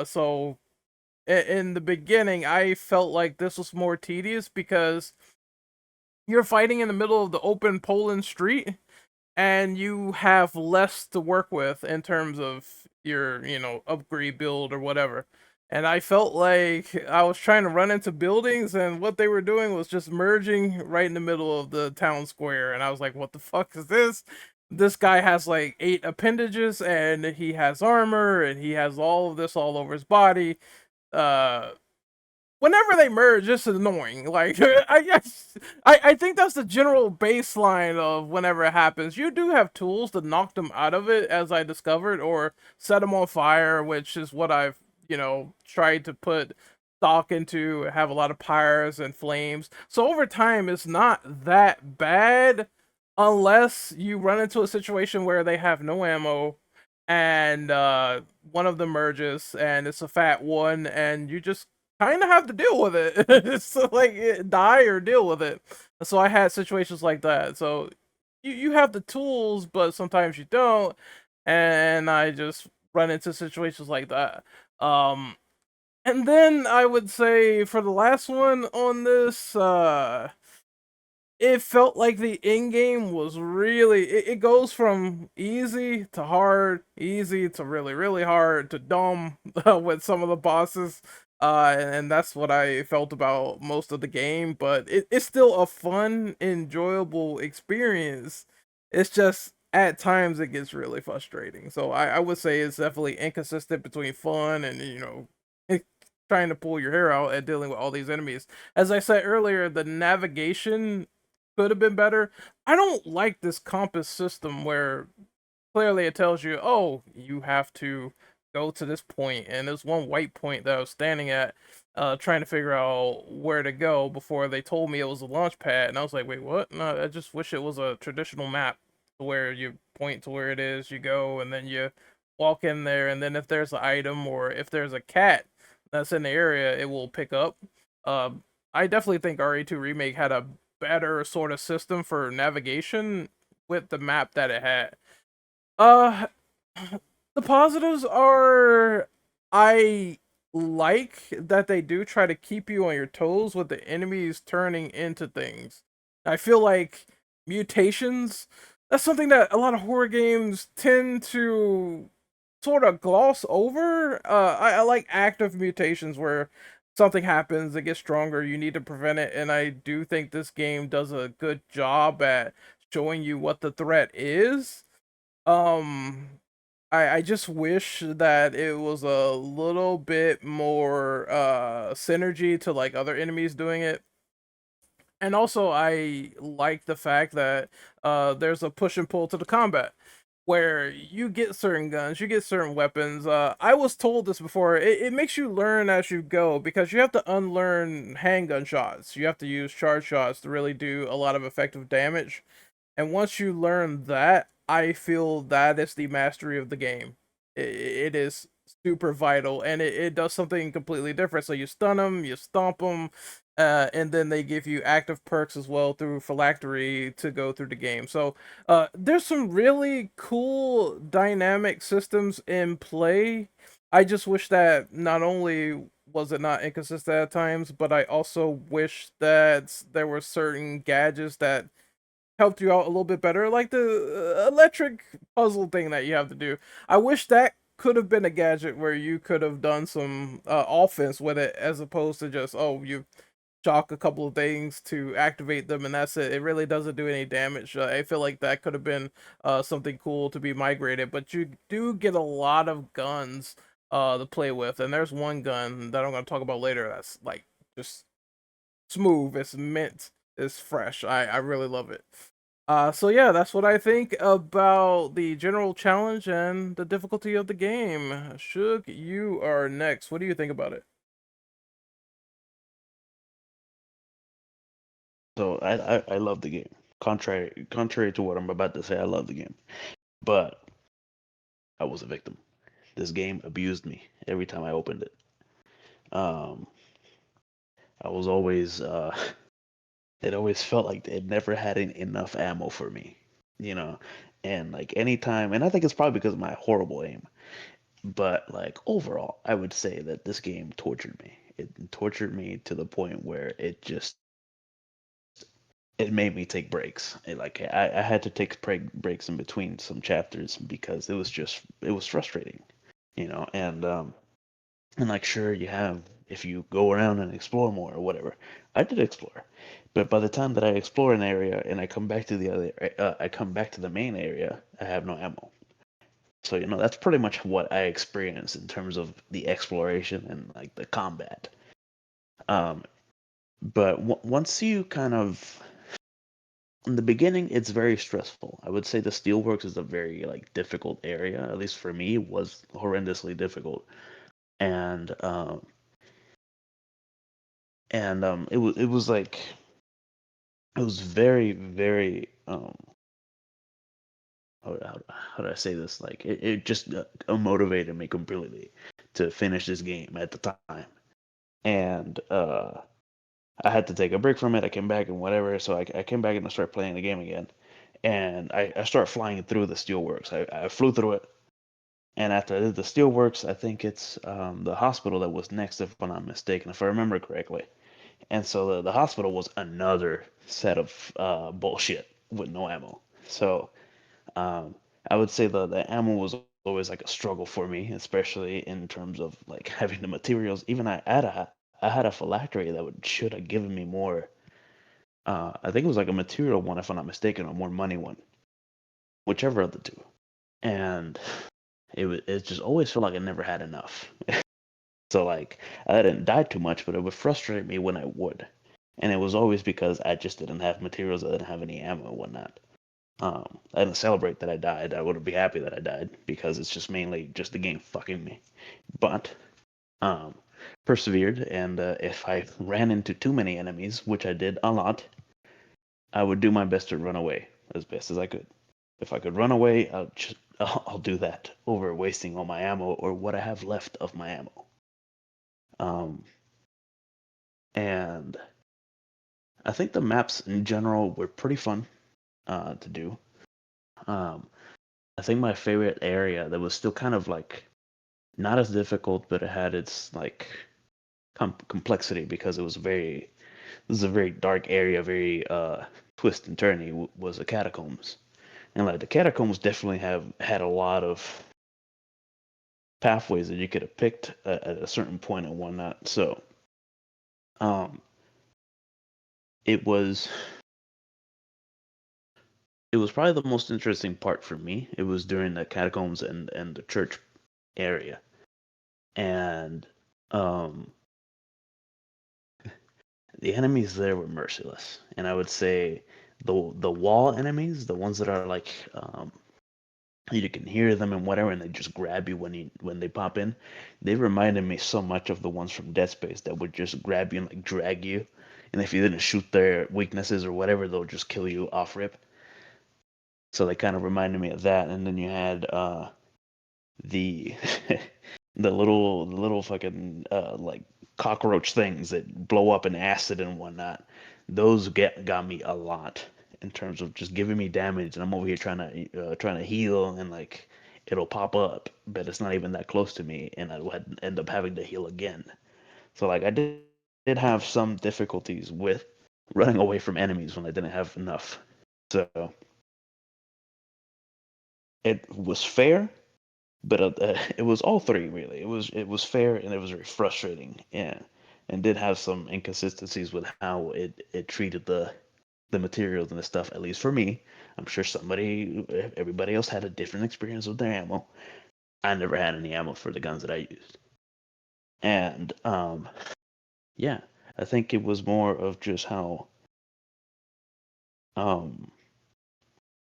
S2: So in the beginning, I felt like this was more tedious because you're fighting in the middle of the open Poland street and you have less to work with in terms of your, upgrade build or whatever. And I felt like I was trying to run into buildings and what they were doing was just merging right in the middle of the town square. And I was like, what the fuck is this? This guy has like 8 appendages and he has armor and he has all of this all over his body. uh Whenever they merge, it's annoying. Like, I guess I think that's the general baseline of whenever it happens. You do have tools to knock them out of it, as I discovered, or set them on fire, which is what I've tried to put stock into. Have a lot of pyres and flames, so over time it's not that bad, unless you run into a situation where they have no ammo and one of them merges and it's a fat one and you just kind of have to deal with it. It's like die or deal with it. So I had situations like that. So you have the tools, but sometimes you don't, and I just run into situations like that. And then I would say for the last one on this, it felt like the in game was really it goes from easy to hard, easy to really really hard to dumb with some of the bosses. And that's what I felt about most of the game, but it's still a fun, enjoyable experience. It's just at times it gets really frustrating. So I would say it's definitely inconsistent between fun and trying to pull your hair out and dealing with all these enemies. As I said earlier, the navigation could have been better. I don't like this compass system where clearly it tells you, oh, you have to go to this point, and there's one white point that I was standing at, trying to figure out where to go before they told me it was a launch pad, and I was like, wait, what? No, I just wish it was a traditional map where you point to where it is, you go, and then you walk in there, and then if there's an item or if there's a cat that's in the area, it will pick up. Uh, I definitely think RE2 Remake had a better sort of system for navigation with the map that it had. Uh, the positives are I like that they do try to keep you on your toes with the enemies turning into things. I feel like mutations, that's something that a lot of horror games tend to sort of gloss over. I like active mutations where something happens, it gets stronger, you need to prevent it, and I do think this game does a good job at showing you what the threat is. Um, I just wish that it was a little bit more synergy to like other enemies doing it. And also I like the fact that there's a push and pull to the combat where you get certain guns, you get certain weapons. I was told this before, it makes you learn as you go because you have to unlearn handgun shots. You have to use charge shots to really do a lot of effective damage. And once you learn that, I feel that is the mastery of the game. It is super vital, and it does something completely different. So you stun them, you stomp them, and then they give you active perks as well through phylactery to go through the game. So there's some really cool dynamic systems in play. I just wish that not only was it not inconsistent at times, but I also wish that there were certain gadgets that helped you out a little bit better, like the electric puzzle thing that you have to do. I wish that could have been a gadget where you could have done some offense with it, as opposed to just, oh, you shock a couple of things to activate them and that's it. It really doesn't do any damage. I feel like that could have been something cool to be migrated, but you do get a lot of guns to play with, and there's one gun that I'm going to talk about later that's like just smooth. It's mint. It's fresh. I really love it. So yeah, that's what I think about the general challenge and the difficulty of the game. Shug, you are next. What do you think about it?
S6: So I love the game. Contrary to what I'm about to say, I love the game. But I was a victim. This game abused me every time I opened it. Um, I was always it always felt like it never had enough ammo for me, you know. And like anytime, and I think it's probably because of my horrible aim. But like overall, I would say that this game tortured me. It tortured me to the point where it made me take breaks. I had to take breaks in between some chapters because it was frustrating, you know. And like sure you have if you go around and explore more or whatever. I did explore, but by the time that I explore an area and I come back to I come back to the main area, I have no ammo. So you know that's pretty much what I experienced in terms of the exploration and like the combat. Um, but once you kind of in the beginning, it's very stressful. I would say the steelworks is a very like difficult area. At least for me, was horrendously difficult, and it was like it was very how do I say this? Like it just motivated me completely to finish this game at the time, and I had to take a break from it. I came back and whatever, so I came back and I started playing the game again, and I started flying through the steelworks. I flew through it, and after I did the steelworks, I think it's the hospital that was next, if I'm not mistaken, if I remember correctly. And so the hospital was another set of bullshit with no ammo. So um, I would say the ammo was always like a struggle for me, especially in terms of like having the materials. Even I had a phylactery that should have given me more. I think it was like a material one, if I'm not mistaken, or more money one, whichever of the two. And it just always felt like I never had enough. So like I didn't die too much, but it would frustrate me when I would. And it was always because I just didn't have materials, I didn't have any ammo and whatnot. I didn't celebrate that I died. I would be happy that I died because it's just mainly just the game fucking me. But um, persevered, and if I ran into too many enemies, which I did a lot, I would do my best to run away as best as I could. If I could run away, I'll do that over wasting all my ammo or what I have left of my ammo. And I think the maps in general were pretty fun to do. Um, I think my favorite area that was still kind of like not as difficult, but it had its like complexity because this is a very dark area, very twist and turny, was the catacombs. And like the catacombs definitely have had a lot of pathways that you could have picked at a certain point and whatnot. So um, it was probably the most interesting part for me. It was during the catacombs and the church area, and the enemies there were merciless. And I would say the wall enemies, the ones that are like you can hear them and whatever, and they just grab you when they pop in. They reminded me so much of the ones from Dead Space that would just grab you and like drag you, and if you didn't shoot their weaknesses or whatever, they'll just kill you off rip. So they kind of reminded me of that. And then you had the the little fucking like cockroach things that blow up in acid and whatnot. Those got me a lot in terms of just giving me damage, and I'm over here trying to heal, and like it'll pop up, but it's not even that close to me, and I would end up having to heal again. So like I did have some difficulties with running away from enemies when I didn't have enough. So it was fair, but it was all three really. It was fair and it was very frustrating, and did have some inconsistencies with how it treated the materials and the stuff. At least for me, I'm sure everybody else had a different experience with their ammo. I never had any ammo for the guns that I used, and yeah, I think it was more of just um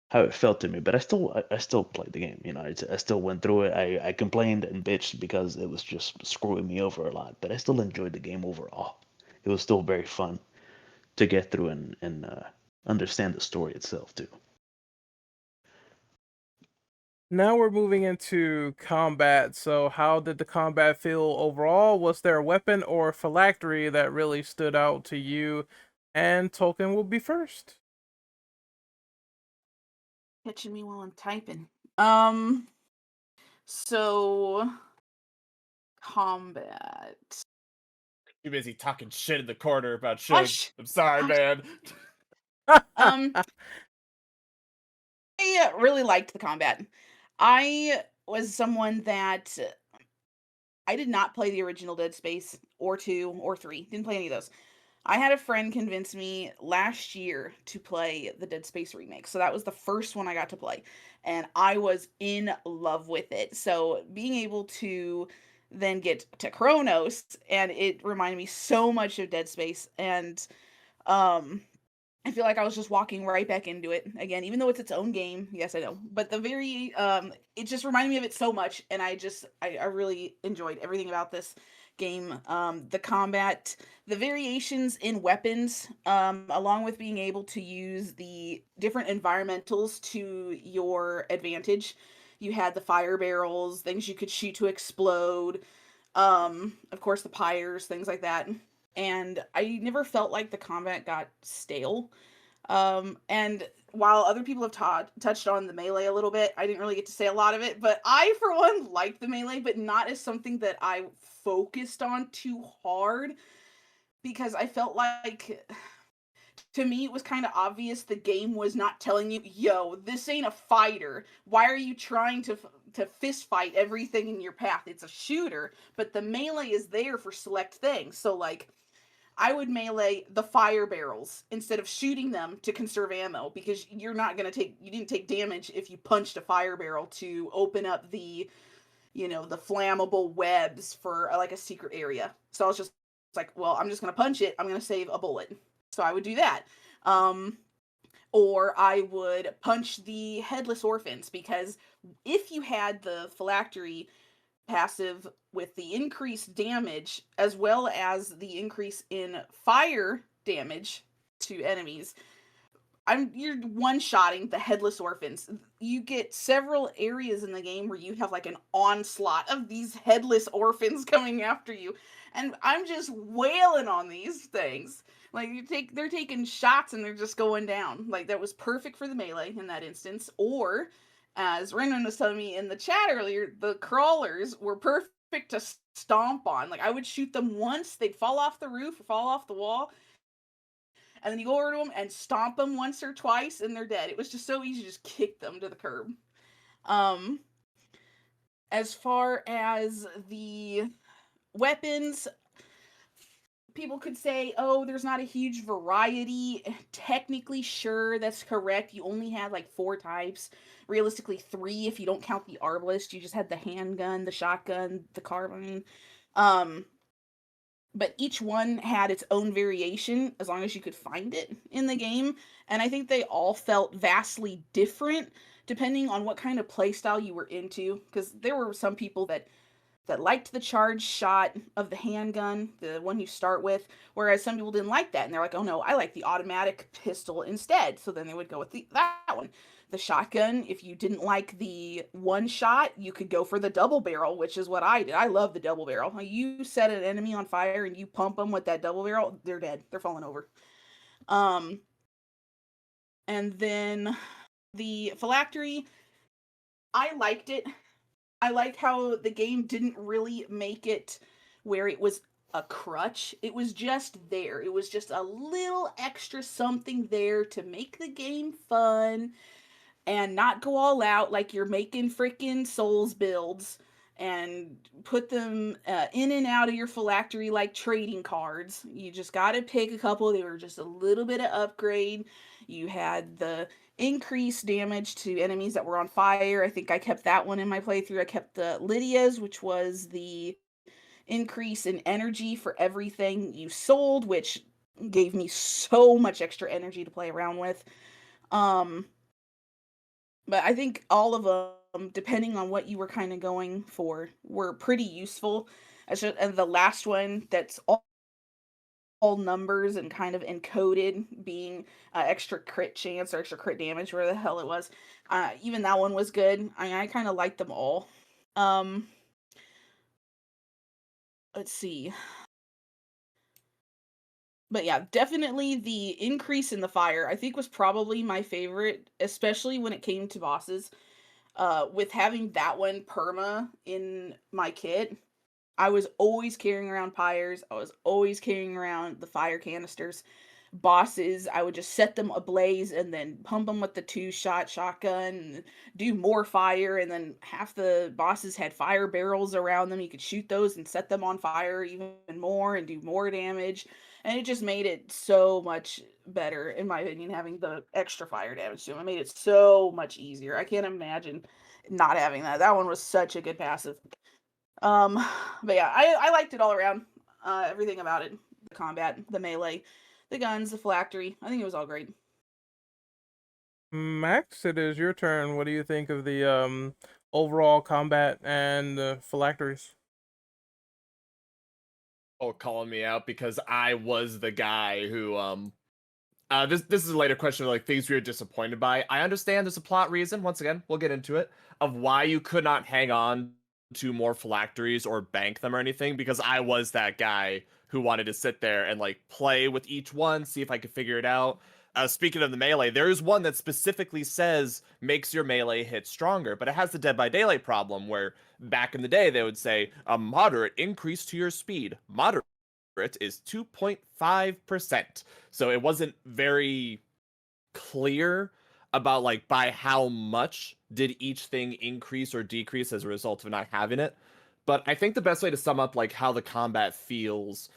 S6: how it felt to me. But I still played the game. I still went through it. I complained and bitched because it was just screwing me over a lot. But I still enjoyed the game overall. It was still very fun to get through and understand the story itself too.
S2: Now we're moving into combat. So, how did the combat feel overall? Was there a weapon or phylactery that really stood out to you? And Tolkien will be first.
S3: Catching me while I'm typing. So combat.
S4: Too busy talking shit in the corner about Shug.
S3: Hush!
S4: I'm sorry,
S3: Hush.
S4: man.
S3: Um, I really liked the combat. I was someone that I did not play the original Dead Space or 2 or 3. Didn't play any of those. I had a friend convince me last year to play the Dead Space remake. So that was the first one I got to play. And I was in love with it. So being able to then get to Cronos, and it reminded me so much of Dead Space. And um I feel like I was just walking right back into it again, even though it's its own game. Yes, I know, but it just reminded me of it so much, and I really enjoyed everything about this game. The combat, the variations in weapons, along with being able to use the different environmentals to your advantage. You had the fire barrels, things you could shoot to explode. Of course, the pyres, things like that. And I never felt like the combat got stale. And while other people have touched on the melee a little bit, I didn't really get to say a lot of it, but I, for one, liked the melee, but not as something that I focused on too hard, because I felt like, to me, it was kind of obvious the game was not telling you, yo, this ain't a fighter. Why are you trying to fist fight everything in your path? It's a shooter, but the melee is there for select things. So, like, I would melee the fire barrels instead of shooting them to conserve ammo, because you didn't take damage if you punched a fire barrel to open up the flammable webs for like a secret area. So I was just like, well, I'm just going to punch it. I'm going to save a bullet. So I would do that. or I would punch the headless orphans, because if you had the phylactery passive with the increased damage as well as the increase in fire damage to enemies, you're one-shotting the headless orphans. You get several areas in the game where you have like an onslaught of these headless orphans coming after you, and I'm just wailing on these things. Like they're taking shots and they're just going down. Like that was perfect for the melee in that instance. Or, as Renan was telling me in the chat earlier, the crawlers were perfect to stomp on. Like I would shoot them once, they'd fall off the roof or fall off the wall, and then you go over to them and stomp them once or twice and they're dead. It was just so easy to just kick them to the curb. As far as the weapons, people could say, oh, there's not a huge variety. Technically, sure, that's correct. You only had like 4 types. Realistically, 3 if you don't count the arbalist. You just had the handgun, the shotgun, the carbine. But each one had its own variation as long as you could find it in the game. And I think they all felt vastly different depending on what kind of playstyle you were into. Because there were some people that liked the charge shot of the handgun, the one you start with, whereas some people didn't like that. And they're like, oh no, I like the automatic pistol instead. So then they would go with that one. The shotgun, if you didn't like the one shot, you could go for the double barrel, which is what I did. I love the double barrel. You set an enemy on fire and you pump them with that double barrel, they're dead. They're falling over. And then the phylactery, I liked it. I liked how the game didn't really make it where it was a crutch. It was just there. It was just a little extra something there to make the game fun and not go all out like you're making freaking Souls builds and put them in and out of your phylactery like trading cards. You just got to pick a couple. They were just a little bit of upgrade. You had the increased damage to enemies that were on fire. I think I kept that one in my playthrough. I kept the Lydia's, which was the increase in energy for everything you sold, which gave me so much extra energy to play around with. But I think all of them, depending on what you were kind of going for, were pretty useful. And the last one that's all numbers and kind of encoded, being extra crit chance or extra crit damage, where the hell it was. Even that one was good. I kind of liked them all. Let's see. But yeah, definitely the increase in the fire, I think, was probably my favorite, especially when it came to bosses. With having that one perma in my kit, I was always carrying around pyres. I was always carrying around the fire canisters. Bosses, I would just set them ablaze and then pump them with the 2-shot shotgun and do more fire. And then half the bosses had fire barrels around them. You could shoot those and set them on fire even more and do more damage. And it just made it so much better, in my opinion, having the extra fire damage to them. It made it so much easier. I can't imagine not having that. That one was such a good passive. But yeah, I liked it all around. Everything about it. The combat, the melee, the guns, the phylactery. I think it was all great.
S2: Max, it is your turn. What do you think of the overall combat and the phylacteries?
S4: Calling me out because I was the guy who this is a later question of like things we were disappointed by. I understand there's a plot reason, once again, we'll get into it, of why you could not hang on to more phylacteries or bank them or anything, because I was that guy who wanted to sit there and like play with each one, see if I could figure it out. Speaking of the melee, there is one that specifically says makes your melee hit stronger, but it has the Dead by Daylight problem where back in the day they would say a moderate increase to your speed. Moderate is 2.5%. So it wasn't very clear about like by how much did each thing increase or decrease as a result of not having it. But I think the best way to sum up like how the combat feels,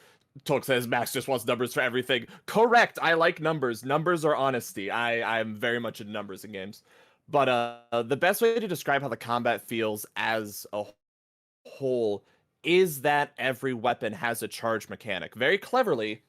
S4: Tolk says Max just wants numbers for everything. Correct. I like numbers. Numbers are honesty. I'm very much into numbers in games. But the best way to describe how the combat feels as a whole is that every weapon has a charge mechanic. Very cleverly,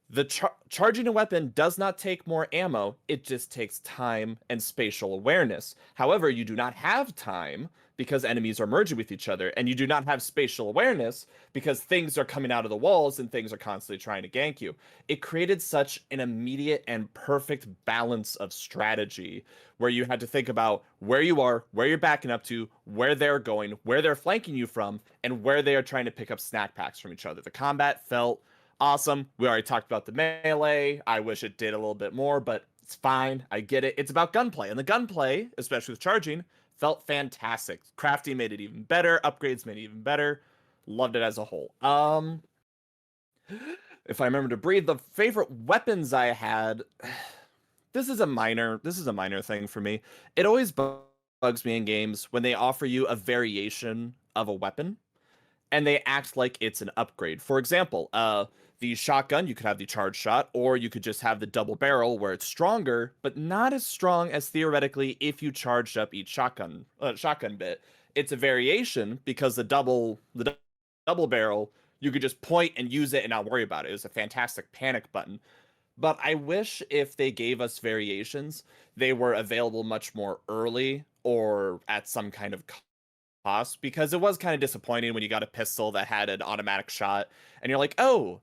S4: The charging a weapon does not take more ammo, it just takes time and spatial awareness. However, you do not have time because enemies are merging with each other, and you do not have spatial awareness because things are coming out of the walls and things are constantly trying to gank you. It created such an immediate and perfect balance of strategy where you had to think about where you are, where you're backing up to, where they're going, where they're flanking you from, and where they are trying to pick up snack packs from each other. The combat felt awesome. We already talked about the melee. I wish it did a little bit more, but it's fine. I get it. It's about gunplay, and the gunplay, especially with charging, felt fantastic. Crafting made it even better. Upgrades made it even better. Loved it as a whole. If I remember to breathe, the favorite weapons I had. This is a minor thing for me. It always bugs me in games when they offer you a variation of a weapon and they act like it's an upgrade. For example, the shotgun, you could have the charge shot, or you could just have the double barrel where it's stronger, but not as strong as theoretically if you charged up each shotgun bit. It's a variation because double barrel, you could just point and use it and not worry about it. It was a fantastic panic button. But I wish if they gave us variations, they were available much more early or at some kind of cost, because it was kind of disappointing when you got a pistol that had an automatic shot and you're like, oh,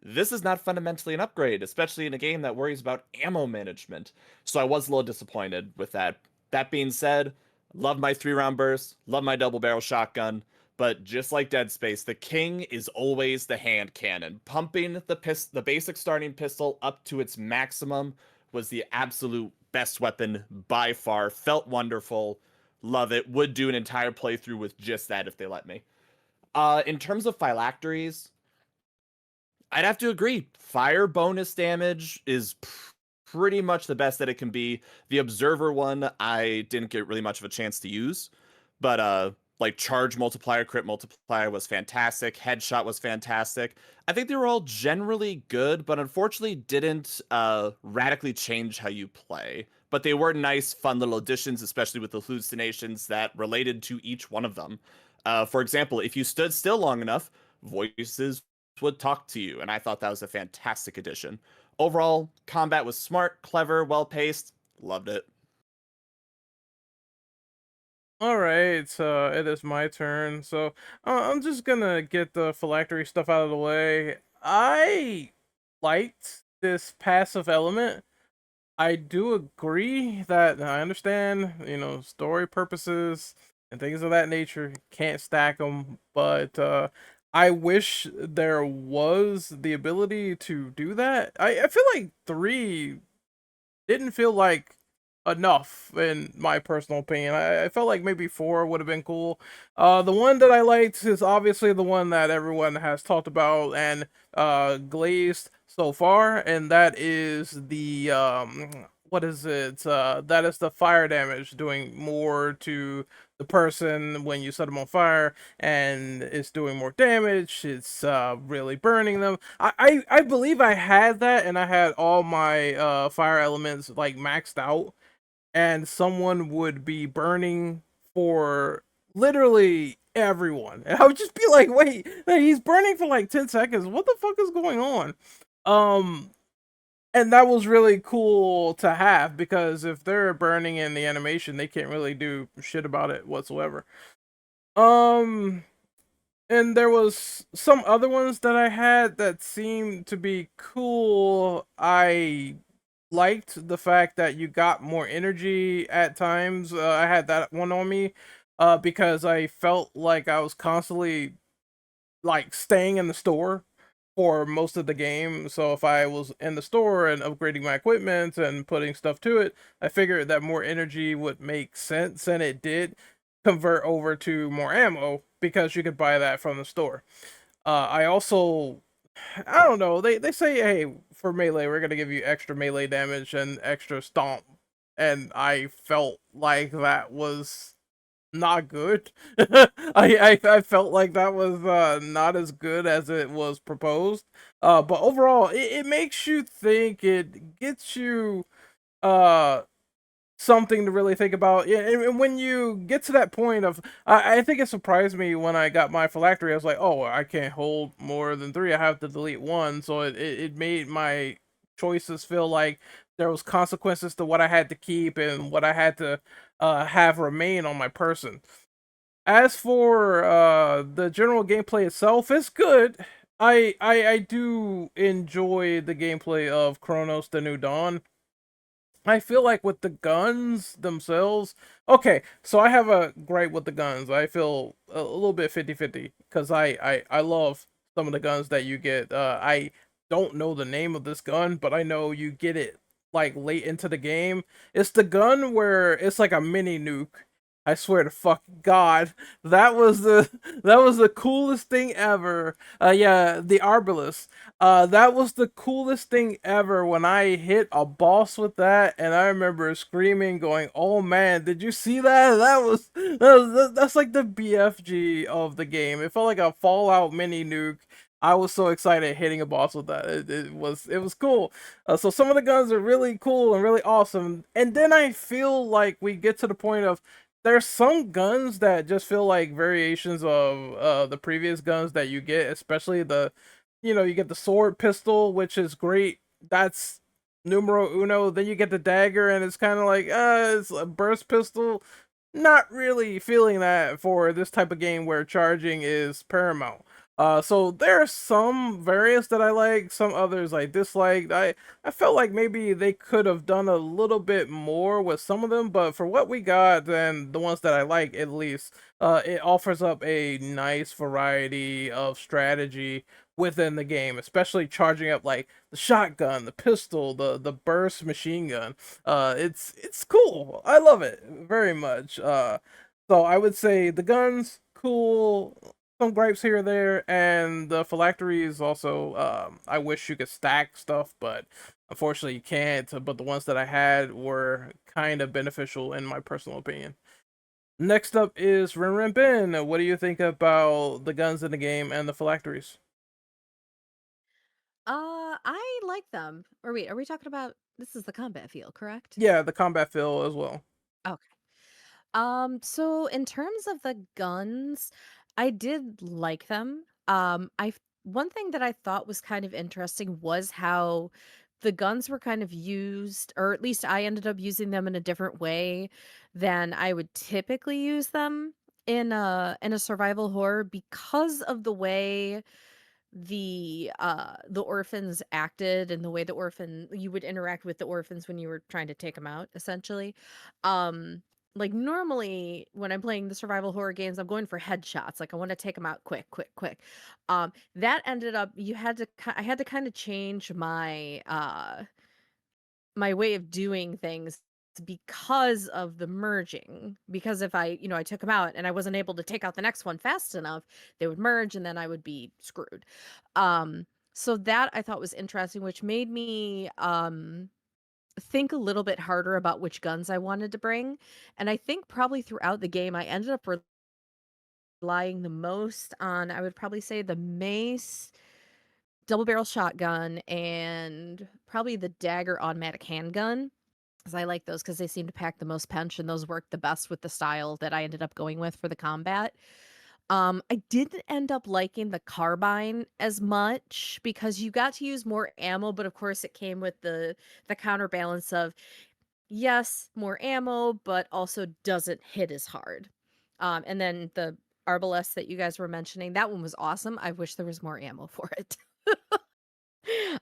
S4: this is not fundamentally an upgrade, especially in a game that worries about ammo management. So I was a little disappointed with that. That being said, love my 3-round burst, love my double barrel shotgun, but just like Dead Space, the king is always the hand cannon. Pumping the basic starting pistol up to its maximum was the absolute best weapon by far. Felt wonderful. Love it. Would do an entire playthrough with just that if they let me. In terms of phylacteries, I'd have to agree. Fire bonus damage is pretty much the best that it can be. The observer one, I didn't get really much of a chance to use, but like charge multiplier, crit multiplier was fantastic. Headshot was fantastic. I think they were all generally good, but unfortunately didn't radically change how you play. But they were nice, fun little additions, especially with the hallucinations that related to each one of them. For example, if you stood still long enough, voices would talk to you, and I thought that was a fantastic addition. Overall, combat was smart, clever, well-paced. Loved it.
S2: All right, it is my turn. So I'm just gonna get the phylactery stuff out of the way. I liked this passive element. I do agree that I understand, story purposes and things of that nature. Can't stack them, but I wish there was the ability to do that. I feel like 3 didn't feel like enough in my personal opinion. I felt like maybe 4 would have been cool. The one that I liked is obviously the one that everyone has talked about and glazed so far, and that is the what is it? That is the fire damage, doing more to the person when you set them on fire, and it's doing more damage. It's really burning them. I believe I had that, and I had all my fire elements like maxed out, and someone would be burning for literally everyone, and I would just be like, wait, he's burning for like 10 seconds, what the fuck is going on? And that was really cool to have, because if they're burning in the animation, they can't really do shit about it whatsoever. um and there was some other ones that I had that seemed to be cool. I liked the fact that you got more energy at times. I had that one on me because I felt like I was constantly like staying in the store for most of the game. So if I was in the store and upgrading my equipment and putting stuff to it, I figured that more energy would make sense, and it did convert over to more ammo because you could buy that from the store. I also, I don't know, they say, hey, for melee, we're gonna give you extra melee damage and extra stomp, and I felt like that was not good. I felt like that was not as good as it was proposed. But overall, it makes you think. It gets you uh something to really think about. Yeah, and when you get to that point of, I think it surprised me when I got my phylactery. I was like, oh, I can't hold more than three. I have to delete one. So it made my choices feel like there was consequences to what I had to keep and what I had to have remain on my person. As for the general gameplay itself, it's good. I do enjoy the gameplay of Chronos: The New Dawn. I feel like with the guns themselves, okay, so I have a gripe with the guns. I feel a little bit 50-50 because I love some of the guns that you get. I don't know the name of this gun, but I know you get it like late into the game. It's the gun where it's like a mini nuke. I swear to fuck God, that was the that was the coolest thing ever. Yeah, the Arbalest. That was the coolest thing ever when I hit a boss with that, and I remember screaming, going, "Oh man, did you see that? That's like the BFG of the game. It felt like a Fallout mini nuke. I was so excited hitting a boss with that. It was cool. So some of the guns are really cool and really awesome, and then I feel like we get to the point of there's some guns that just feel like variations of the previous guns that you get, especially you get the sword pistol, which is great. That's numero uno. Then you get the dagger, and it's kind of like, it's a burst pistol. Not really feeling that for this type of game where charging is paramount. So there are some variants that I like, some others I disliked. I felt like maybe they could have done a little bit more with some of them, but for what we got, and the ones that I like at least, it offers up a nice variety of strategy within the game, especially charging up like the shotgun, the pistol, the burst machine gun. It's cool. I love it very much. So I would say the guns cool. Some gripes here or there, and the phylactery is also. I wish you could stack stuff, but unfortunately you can't. But the ones that I had were kind of beneficial in my personal opinion. Next up is Rin Rin Bin. What do you think about the guns in the game and the phylacteries?
S5: I like them. Or wait, are we talking about this is the combat field, correct?
S2: Yeah, the combat feel as well.
S5: Okay. So in terms of the guns, I did like them. One thing that I thought was kind of interesting was how the guns were kind of used, or at least I ended up using them in a different way than I would typically use them in a survival horror because of the way the orphans acted and the way the orphan you would interact with the orphans when you were trying to take them out essentially. um like normally when I'm playing the survival horror games, I'm going for headshots, like I want to take them out quick quick quick. That ended up I had to kind of change my way of doing things because of the merging. Because if I took them out and I wasn't able to take out the next one fast enough, they would merge and then I would be screwed. So that I thought was interesting, which made me think a little bit harder about which guns I wanted to bring. And I think probably throughout the game I ended up relying the most on, I would probably say, the mace, double barrel shotgun, and probably the dagger automatic handgun. 'Cause I like those because they seem to pack the most punch, and those work the best with the style that I ended up going with for the combat. I didn't end up liking the carbine as much because you got to use more ammo, but of course it came with the counterbalance of, yes, more ammo, but also doesn't hit as hard. And then the arbalest that you guys were mentioning, that one was awesome. I wish there was more ammo for it.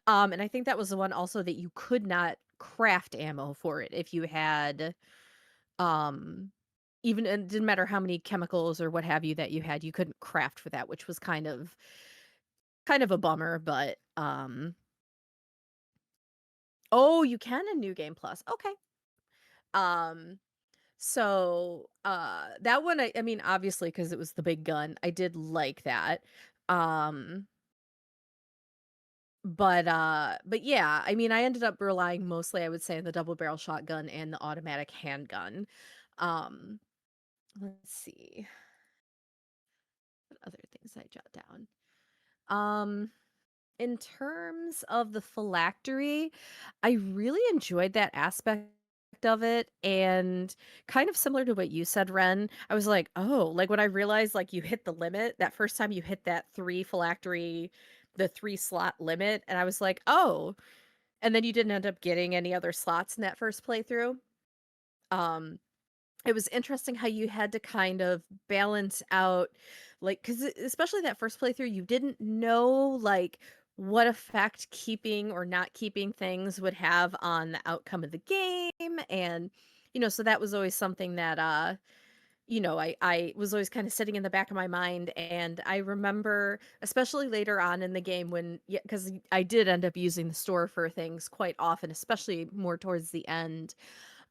S5: And I think that was the one also that you could not craft ammo for it if you had, um, even it didn't matter how many chemicals or what have you that you had, you couldn't craft for that, which was kind of a bummer, but, oh, you can in New Game Plus, okay. Um, that one, I mean, obviously, because it was the big gun, I did like that. Um but yeah, I mean, I ended up relying mostly, I would say, on the double barrel shotgun and the automatic handgun. Um, let's see. What other things I jot down? Um, in terms of the phylactery, I really enjoyed that aspect of it, and kind of similar to what you said, Ren, I was like, "Oh," like, when I realized, like, you hit the limit, that first time you hit that 3 phylactery the 3-slot limit, and I was like, "Oh," and then you didn't end up getting any other slots in that first playthrough. Um, it was interesting how you had to kind of balance out, like, because especially that first playthrough, you didn't know, like, what effect keeping or not keeping things would have on the outcome of the game, and, so that was always something that, I was always kinda sitting in the back of my mind, and I remember, especially later on in the game when, because I did end up using the store for things quite often, especially more towards the end,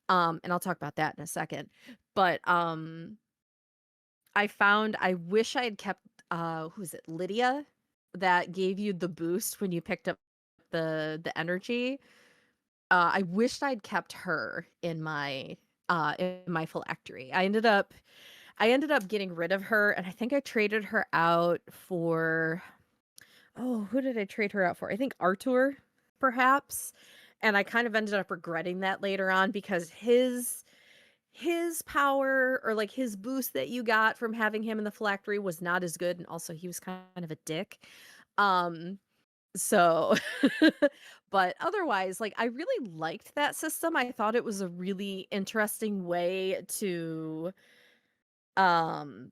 S5: and I'll talk about that in a second. But, I wish I had kept, who is it, Lydia? That gave you the boost when you picked up the energy. I wished I'd kept her in my phylactery. I ended up getting rid of her, and I think I traded her out for, oh, who did I trade her out for? I think Artur, perhaps. And I kind of ended up regretting that later on because his power, or like his boost that you got from having him in the phylactery, was not as good, and also he was kind of a dick. Um so but otherwise, like, I really liked that system. I thought it was a really interesting way to um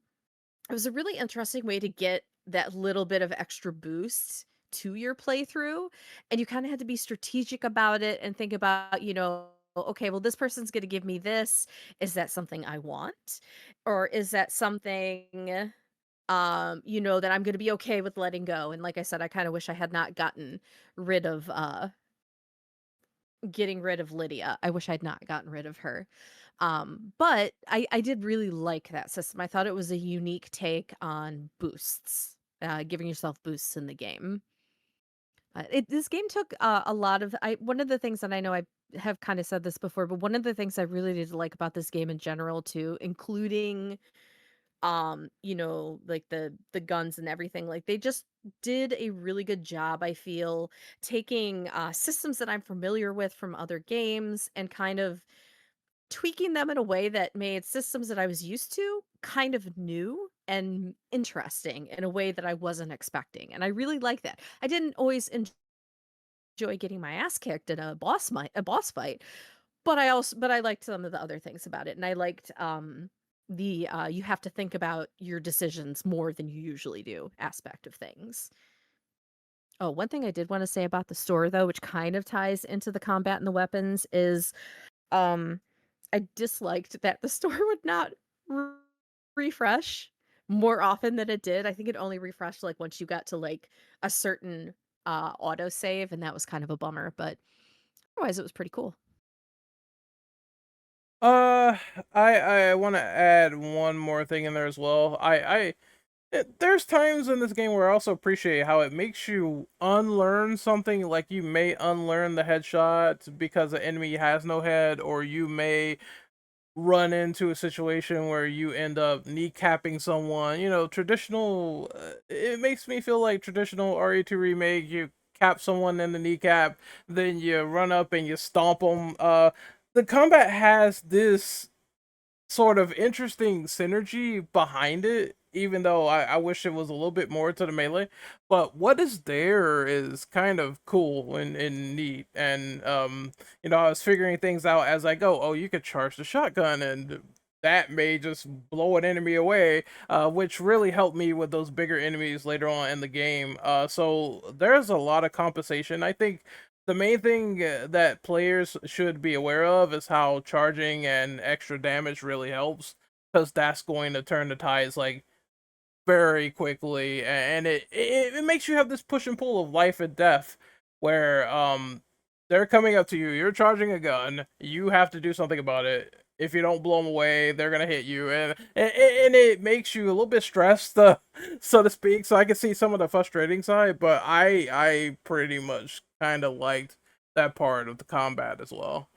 S5: it was a really interesting way to get that little bit of extra boost to your playthrough, and you kinda had to be strategic about it and think about, "Okay, well, this person's gonna give me this. Is that something I want? Or is that something, that I'm gonna be okay with letting go?" And like I said, I kinda wish I had not rid of, uh getting rid of Lydia. I wish I'd not gotten rid of her. But I did really like that system. I thought it was a unique take on boosts, giving yourself boosts in the game. This game took a lot of. One of the things that I know I have kind of said this before, but one of the things I really did like about this game in general too, including like the guns and everything, like they just did a really good job, I feel, taking systems that I'm familiar with from other games and kind of tweaking them in a way that made systems that I was used to kind of new and interesting in a way that I wasn't expecting. And I really like that. I didn't always enjoy getting my ass kicked in a boss fight, but I liked some of the other things about it. And I liked the you have to think about your decisions more than you usually do aspect of things. Oh, one thing I did want to say about the store though, which kind of ties into the combat and the weapons, is um I disliked that the store would not re refresh more often than it did. I think it only refreshed, like, once you got to, like, a certain, autosave, and that was kind of a bummer, but otherwise, it was pretty cool.
S2: Uh, I want to add one more thing in there as well. There's times in this game where I also appreciate how it makes you unlearn something. Like you may unlearn the headshot because the enemy has no head, or you may run into a situation where you end up kneecapping someone. Traditional. It makes me feel like traditional RE2 remake. You cap someone in the kneecap, then you run up and you stomp them. The combat has this sort of interesting synergy behind it, even though I wish it was a little bit more to the melee. But what is there is kind of cool and neat. And I was figuring things out as I go. Oh, you could charge the shotgun and that may just blow an enemy away, which really helped me with those bigger enemies later on in the game. So there's a lot of compensation. I think the main thing that players should be aware of is how charging and extra damage really helps, because that's going to turn the tides like very quickly, and it makes you have this push and pull of life and death, where they're coming up to you, you're charging a gun, you have to do something about it. If you don't blow them away, they're gonna hit you, and it makes you a little bit stressed, so to speak. So I can see some of the frustrating side, but I pretty much kind of liked that part of the combat as well.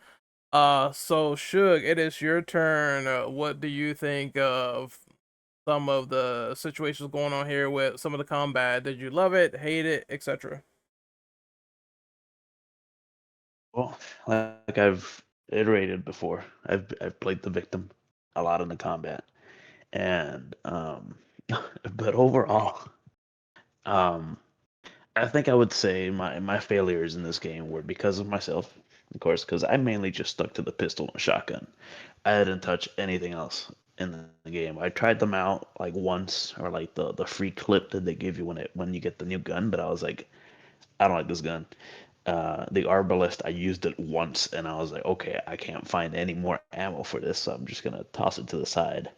S2: So Shug, it is your turn. What do you think of some of the situations going on here with some of the combat? Did you love it, hate it, etc.?
S6: Well, like I've iterated before. I've played the victim a lot in the combat, and but overall, um, I think I would say my failures in this game were because of myself, of course, because I mainly just stuck to the pistol and shotgun. I didn't touch anything else in the game. I tried them out like once, or like the free clip that they give you when you get the new gun, but I was like, I don't like this gun. The arbalist, I used it once, and I was like, okay, I can't find any more ammo for this, so I'm just gonna toss it to the side.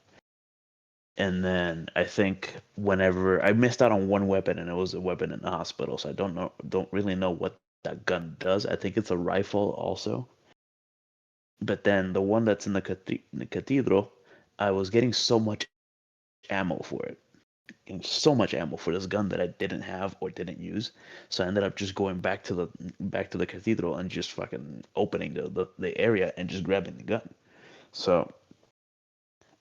S6: And then I think whenever I missed out on one weapon, and it was a weapon in the hospital, so I don't really know what that gun does. I think it's a rifle also. But then the one that's in the cathedral, I was getting so much ammo for it, getting so much ammo for this gun that I didn't have or didn't use. So I ended up just going back to the cathedral and just fucking opening the area and just grabbing the gun. So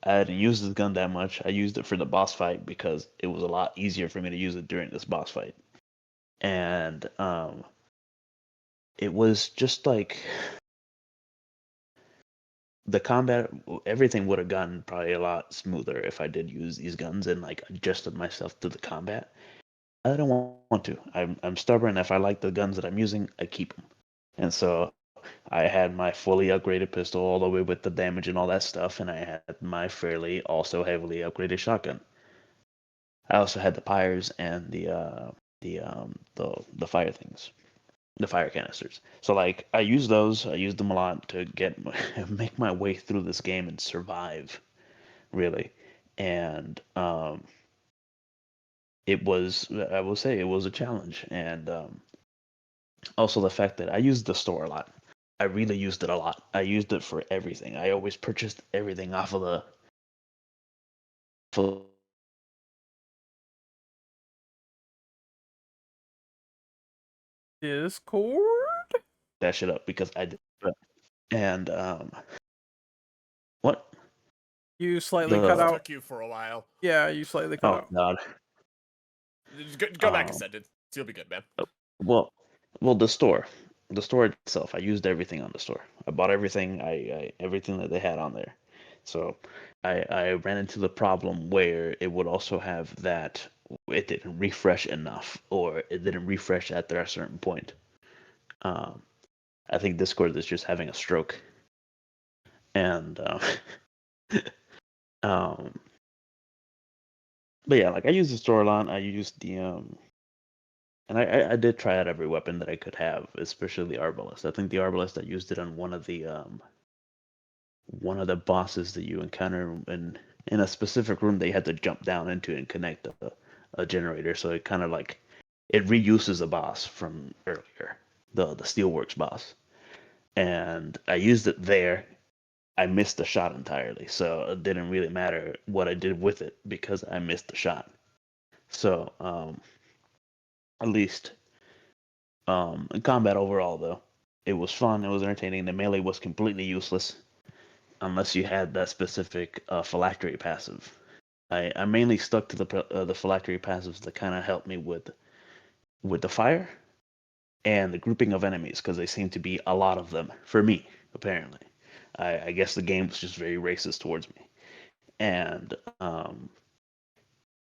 S6: I didn't use this gun that much. I used it for the boss fight because it was a lot easier for me to use it during this boss fight. And it was just like the combat, everything would have gotten probably a lot smoother if I did use these guns and like adjusted myself to the combat. I don't want to. I'm stubborn. If I like the guns that I'm using, I keep them. And so I had my fully upgraded pistol all the way with the damage and all that stuff, and I had my fairly also heavily upgraded shotgun. I also had the pyres and the fire things, the fire canisters. So like I used those. I used them a lot to make my way through this game and survive, really. And it was, I will say, it was a challenge. And also the fact that I used the store a lot. I really used it a lot. I used it for everything. I always purchased everything off of the for
S2: Discord?
S6: that shit up because I did. And what
S2: You slightly
S6: the
S2: cut out.
S4: Took you for a while.
S2: Yeah, you slightly cut
S6: oh
S2: out.
S6: god.
S4: Just go back a sentence. You'll be good, man.
S6: Well, the store itself. I used everything on the store. I bought everything. I everything that they had on there. So I ran into the problem where it would also have that it didn't refresh enough, or it didn't refresh after a certain point. Um, I think Discord is just having a stroke, and um, but yeah, like I used the store a lot. I used the and I did try out every weapon that I could have, especially the arbalist. I think the arbalist, I used it on one of the bosses that you encounter in a specific room that you had to jump down into and connect a generator. So it kind of like it reuses a boss from earlier, the Steelworks boss. And I used it there. I missed the shot entirely, so it didn't really matter what I did with it because I missed the shot. So at least in combat overall, though, it was fun. It was entertaining. The melee was completely useless unless you had that specific phylactery passive. I mainly stuck to the phylactery passives that kind of helped me with the fire and the grouping of enemies because they seem to be a lot of them for me. Apparently, I guess the game was just very racist towards me, and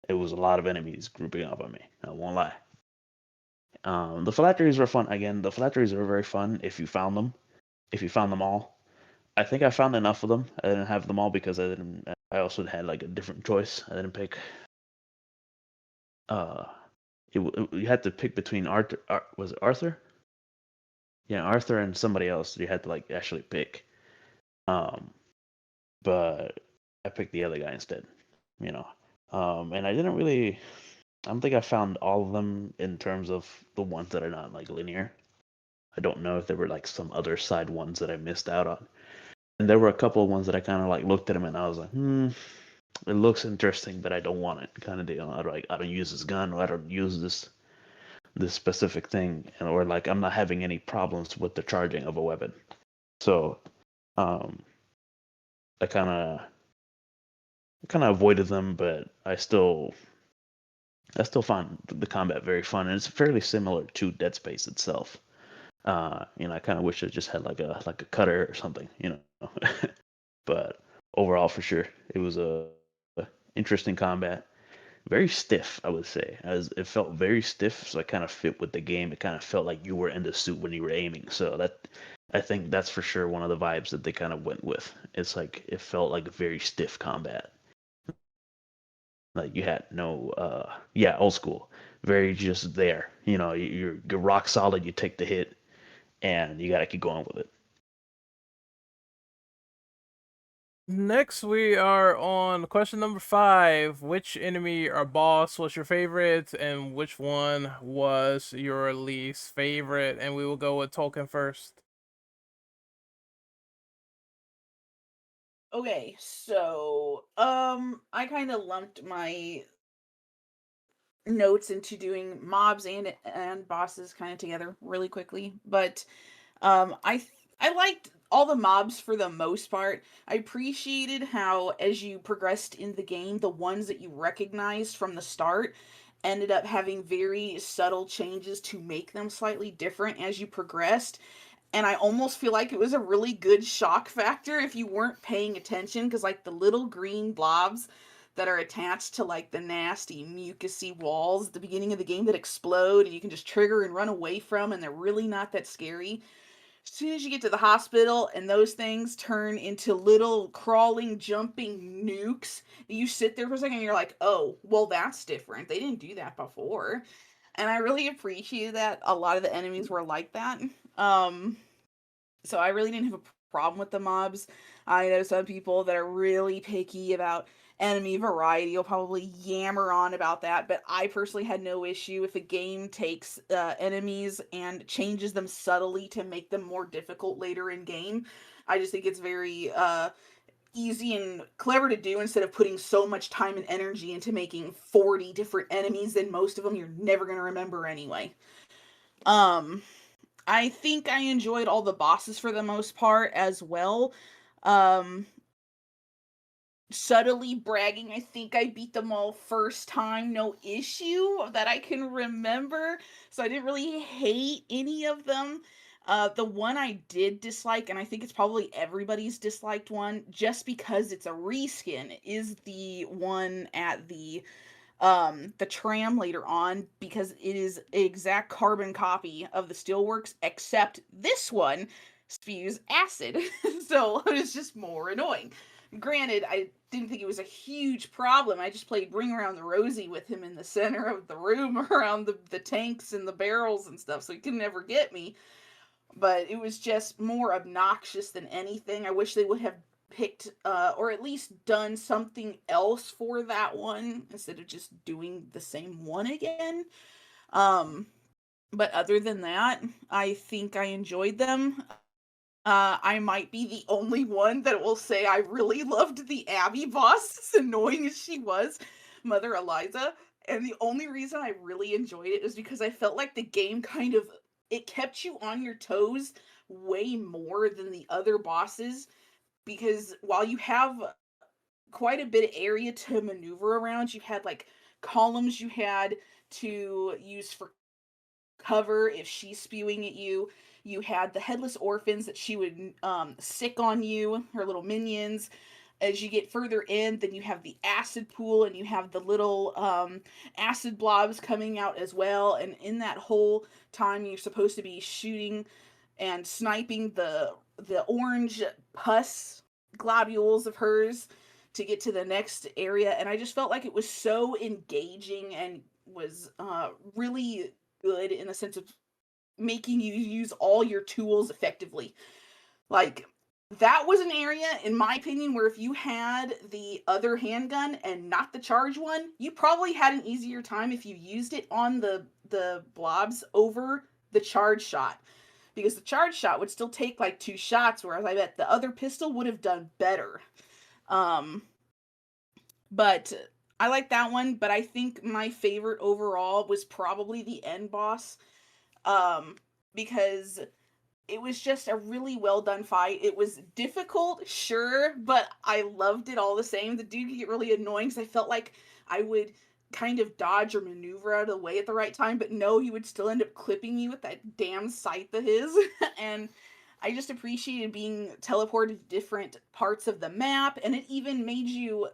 S6: it was a lot of enemies grouping up on me. I won't lie. The phylacteries were fun. Again, the phylacteries were very fun if you found them. If you found them all, I think I found enough of them. I didn't have them all because I didn't. I also had like a different choice. I didn't pick. Uh, you had to pick between Arthur. Was it Arthur? Yeah, Arthur and somebody else. You had to like actually pick. But I picked the other guy instead. You know. And I didn't really. I don't think I found all of them in terms of the ones that are not like linear. I don't know if there were like some other side ones that I missed out on. And there were a couple of ones that I kind of like looked at them and I was like, it looks interesting, but I don't want it, kind of deal. I don't use this gun, or I don't use this specific thing, and or like I'm not having any problems with the charging of a weapon. So, I kind of avoided them, but I still find the combat very fun, and it's fairly similar to Dead Space itself. I kind of wish I just had like a cutter or something, But overall, for sure, it was a interesting combat. Very stiff, I would say, as it felt very stiff, so it kind of fit with the game. It kind of felt like you were in the suit when you were aiming. So I think that's for sure one of the vibes that they kind of went with. It's like it felt like a very stiff combat. Like you had no, yeah, old school, very just there. You're rock solid. You take the hit, and you gotta keep going with it.
S2: Next, we are on question number 5. Which enemy or boss was your favorite, and which one was your least favorite? And we will go with Tolkien first.
S3: Okay, so I kind of lumped my notes into doing mobs and bosses kind of together really quickly, but I liked all the mobs for the most part. I appreciated how as you progressed in the game, the ones that you recognized from the start ended up having very subtle changes to make them slightly different as you progressed. And I almost feel like it was a really good shock factor if you weren't paying attention, because like the little green blobs that are attached to like the nasty mucousy walls at the beginning of the game that explode and you can just trigger and run away from, and they're really not that scary. As soon as you get to the hospital and those things turn into little crawling, jumping nukes, you sit there for a second and you're like, oh, well, that's different. They didn't do that before. And I really appreciated that a lot of the enemies were like that. Um, so I really didn't have a problem with the mobs. I know some people that are really picky about enemy variety will probably yammer on about that, but I personally had no issue if a game takes enemies and changes them subtly to make them more difficult later in game. I just think it's very easy and clever to do instead of putting so much time and energy into making 40 different enemies, and most of them you're never going to remember anyway. Um, I think I enjoyed all the bosses for the most part as well. Um, Subtly bragging, I think I beat them all first time, no issue that I can remember. So I didn't really hate any of them. The one I did dislike, and I think it's probably everybody's disliked one, just because it's a reskin, is the one at the tram later on, because it is an exact carbon copy of the Steelworks, except this one spews acid. So it's just more annoying. Granted, I didn't think it was a huge problem. I just played Bring Around the Rosie with him in the center of the room around the tanks and the barrels and stuff, so he could never get me. But it was just more obnoxious than anything. I wish they would have picked or at least done something else for that one instead of just doing the same one again. Um, but other than that, I think I enjoyed them. I might be the only one that will say I really loved the Abby boss, as annoying as she was, Mother Eliza. And the only reason I really enjoyed it is because I felt like the game kind of, it kept you on your toes way more than the other bosses, because while you have quite a bit of area to maneuver around, you had like columns you had to use for cover if she's spewing at you. You had the headless orphans that she would sick on you, her little minions. As you get further in, then you have the acid pool and you have the little acid blobs coming out as well. And in that whole time, you're supposed to be shooting and sniping the orange pus globules of hers to get to the next area. And I just felt like it was so engaging and was really good in the sense of making you use all your tools effectively. Like, that was an area, in my opinion, where if you had the other handgun and not the charge one, you probably had an easier time if you used it on the blobs over the charge shot. Because the charge shot would still take like 2 shots, whereas I bet the other pistol would have done better. Um, but I like that one, but I think my favorite overall was probably the end boss. Um, because it was just a really well done fight. It was difficult, sure, but I loved it all the same. The dude could get really annoying because I felt like I would kind of dodge or maneuver out of the way at the right time, but no, he would still end up clipping you with that damn scythe of his. And I just appreciated being teleported to different parts of the map, and it even made you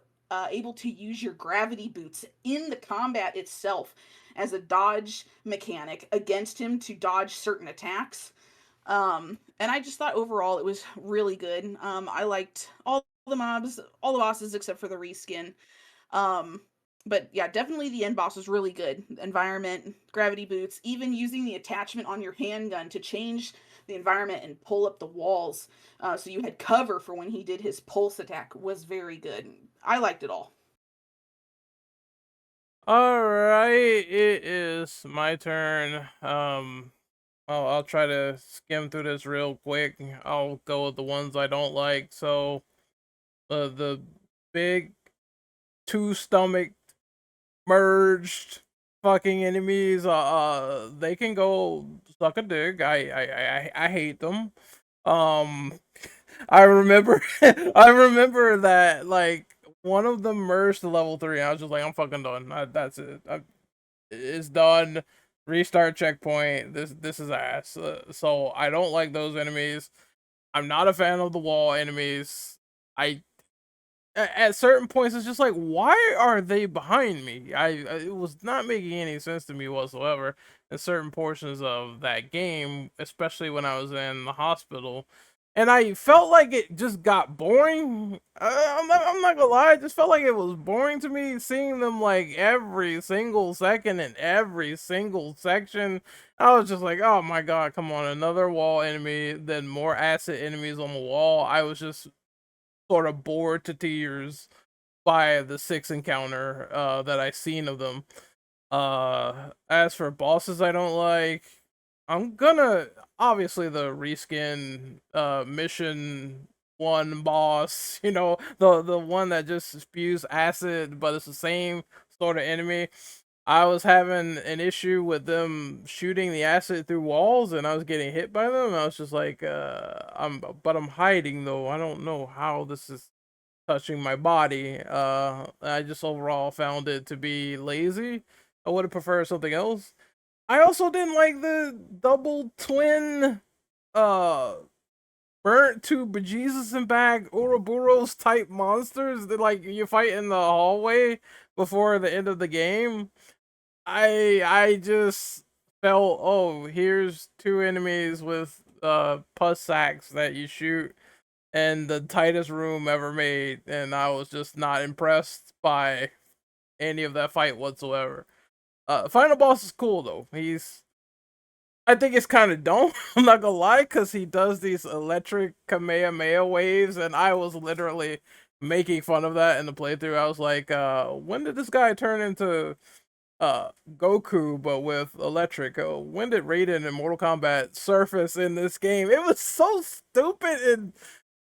S3: able to use your gravity boots in the combat itself as a dodge mechanic against him to dodge certain attacks. And I just thought overall it was really good. I liked all the mobs, all the bosses except for the reskin. Um, but yeah, definitely the end boss was really good. Environment, gravity boots, even using the attachment on your handgun to change the environment and pull up the walls, so you had cover for when he did his pulse attack, was very good. I liked it all.
S2: All right, it is my turn. I'll try to skim through this real quick. I'll go with the ones I don't like. So, the big two stomach merged fucking enemies, they can go suck a dick. I hate them. Um, I remember I remember that like one of them merged to level 3. And I was just like, I'm fucking done. That's it. It's done. Restart checkpoint. This is ass. So I don't like those enemies. I'm not a fan of the wall enemies. I at certain points it's just like, why are they behind me? It was not making any sense to me whatsoever in certain portions of that game, especially when I was in the hospital, and I felt like it just got boring. I'm not gonna lie, it just felt like it was boring to me seeing them like every single second in every single section. I was just like, oh my god, come on, another wall enemy, then more acid enemies on the wall. I was just sort of bored to tears by the 6 encounter that I seen of them. As for bosses I don't like, I'm gonna obviously the reskin mission 1 boss, the one that just spews acid, but it's the same sort of enemy. I was having an issue with them shooting the acid through walls, and I was getting hit by them. I was just like, I'm hiding though. I don't know how this is touching my body. I just overall found it to be lazy. I would have preferred something else. I also didn't like the double twin, uh, burnt to bejesus and back Ouroboros type monsters that like you fight in the hallway before the end of the game. I just felt, oh, here's 2 enemies with pus sacks that you shoot in the tightest room ever made, and I was just not impressed by any of that fight whatsoever. Final boss is cool though. I think it's kind of dumb. I'm not gonna lie, because he does these electric Kamehameha waves, and I was literally making fun of that in the playthrough. I was like, when did this guy turn into Goku but with electric? When did Raiden in Mortal Kombat surface in this game? It was so stupid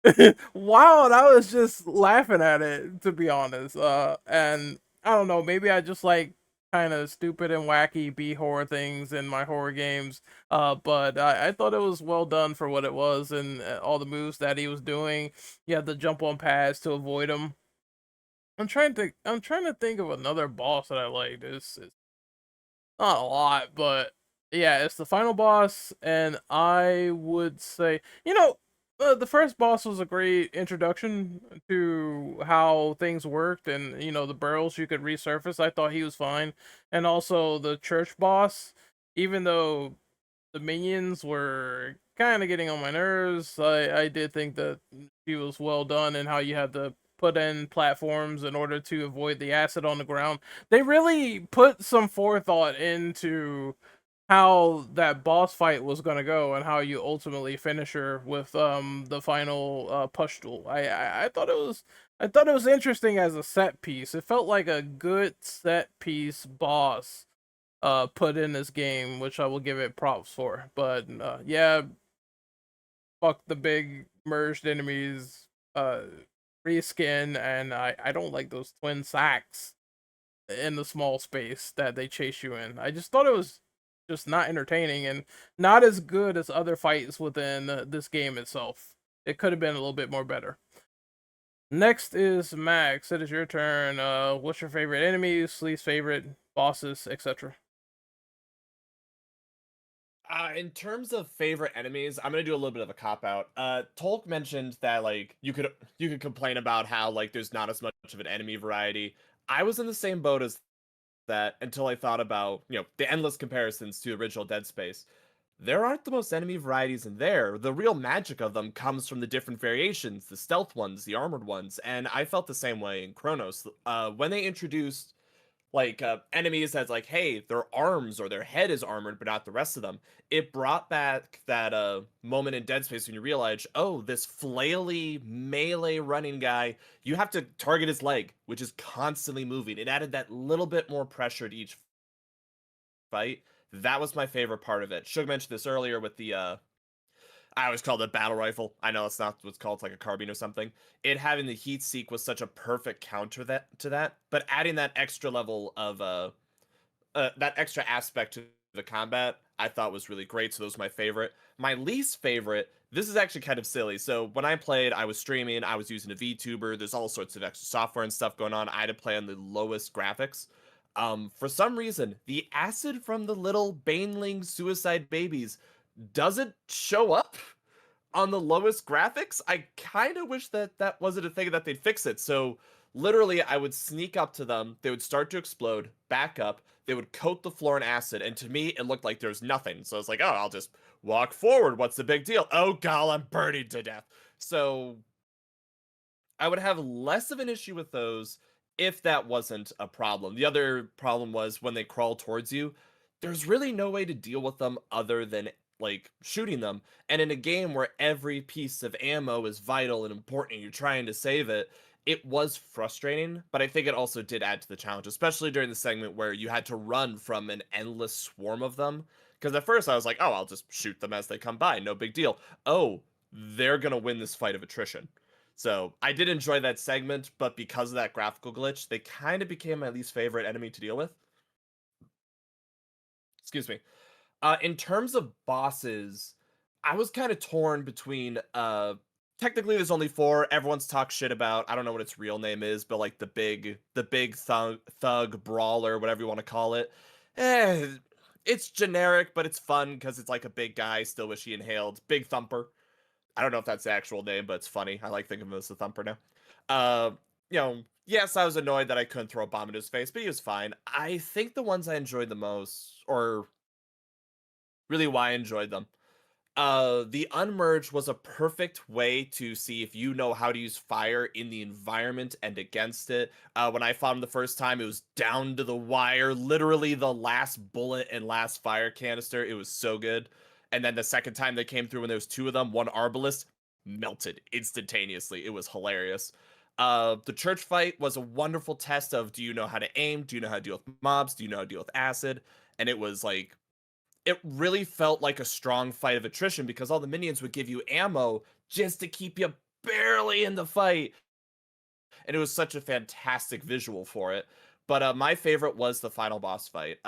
S2: and wild. I was just laughing at it, to be honest. And I don't know, maybe I just like kind of stupid and wacky B horror things in my horror games. But I thought it was well done for what it was, and all the moves that he was doing. You had to jump on pads to avoid them. I'm trying to think of another boss that I liked. It's not a lot, but yeah, it's the final boss, and I would say, the first boss was a great introduction to how things worked, and the barrels you could resurface. I thought he was fine, and also the church boss, even though the minions were kind of getting on my nerves, I did think that she was well done, and how you had to put in platforms in order to avoid the acid on the ground. They really put some forethought into how that boss fight was gonna go, and how you ultimately finish her with the final pustule. I thought it was interesting as a set piece. It felt like a good set piece boss put in this game, which I will give it props for. But yeah, fuck the big merged enemies, reskin, and I don't like those twin sacks in the small space that they chase you in. I just thought it was just not entertaining, and not as good as other fights within this game itself. It could have been a little bit more better. Next is Max. It is your turn. What's your favorite enemies, least favorite bosses, etc.?
S4: In terms of favorite enemies, I'm gonna do a little bit of a cop out. Tolk mentioned that like you could complain about how like there's not as much of an enemy variety. I was in the same boat as that until I thought about the endless comparisons to original Dead Space. There aren't the most enemy varieties in there. The real magic of them comes from the different variations, the stealth ones, the armored ones, and I felt the same way in Chronos. When they introduced like enemies that's like, hey, their arms or their head is armored, but not the rest of them. It brought back that moment in Dead Space when you realize, oh, this flaily melee running guy, you have to target his leg, which is constantly moving. It added that little bit more pressure to each fight. That was my favorite part of it. Shug mentioned this earlier with the I always called it battle rifle. I know it's not what's called, it's like a carbine or something. It having the heat seek was such a perfect counter to that, but adding that extra level of that extra aspect to the combat, I thought was really great. So those are my favorite. My least favorite. This is actually kind of silly. So when I played, I was streaming. I was using a VTuber. There's all sorts of extra software and stuff going on. I had to play on the lowest graphics. For some reason, the acid from the little baneling suicide babies doesn't show up on the lowest graphics. I kind of wish that that wasn't a thing, that they'd fix it. So literally, I would sneak up to them, they would start to explode, back up, they would coat the floor in acid, and to me, it looked like there was nothing. So I was like, oh, I'll just walk forward. What's the big deal? Oh, God, I'm burning to death. So I would have less of an issue with those if that wasn't a problem. The other problem was when they crawl towards you, there's really no way to deal with them other than like shooting them. And in a game where every piece of ammo is vital and important and you're trying to save it, it was frustrating, but I think it also did add to the challenge, especially during the segment where you had to run from an endless swarm of them. Because at first I was like, oh, I'll just shoot them as they come by, no big deal. Oh, they're gonna win this fight of attrition. So I did enjoy that segment, but because of that graphical glitch, they kind of became my least favorite enemy to deal with. Excuse me. In terms of bosses, I was kind of torn between technically there's only four. Everyone's talked shit about. I don't know what its real name is, but like the big thug brawler, whatever you want to call it. Eh, it's generic, but it's fun because it's like a big guy. Still wish he inhaled. Big Thumper. I don't know if that's the actual name, but it's funny. I like thinking of him as the Thumper now. Uh, yes, I was annoyed that I couldn't throw a bomb in his face, but he was fine. I think the ones I enjoyed the most, or really why I enjoyed them, the Unmerged was a perfect way to see if you know how to use fire in the environment and against it. When I fought him the first time, it was down to the wire, literally the last bullet and last fire canister. It was so good. And then the second time they came through when there was two of them, one Arbalist melted instantaneously. It was hilarious. The church fight was a wonderful test of, do you know how to aim? Do you know how to deal with mobs? Do you know how to deal with acid? And it was like, it really felt like a strong fight of attrition because all the minions would give you ammo just to keep you barely in the fight. And it was such a fantastic visual for it. But my favorite was the final boss fight.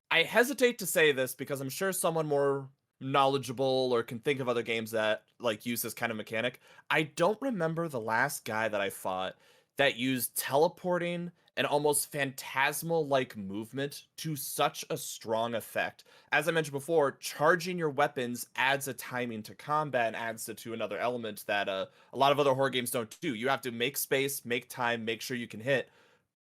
S4: I hesitate to say this because I'm sure someone more knowledgeable or can think of other games that like use this kind of mechanic. I don't remember the last guy that I fought that used teleporting and almost phantasmal like movement to such a strong effect. As I mentioned before, charging your weapons adds a timing to combat and adds to another element that a lot of other horror games don't do. You have to make space, make time, make sure you can hit.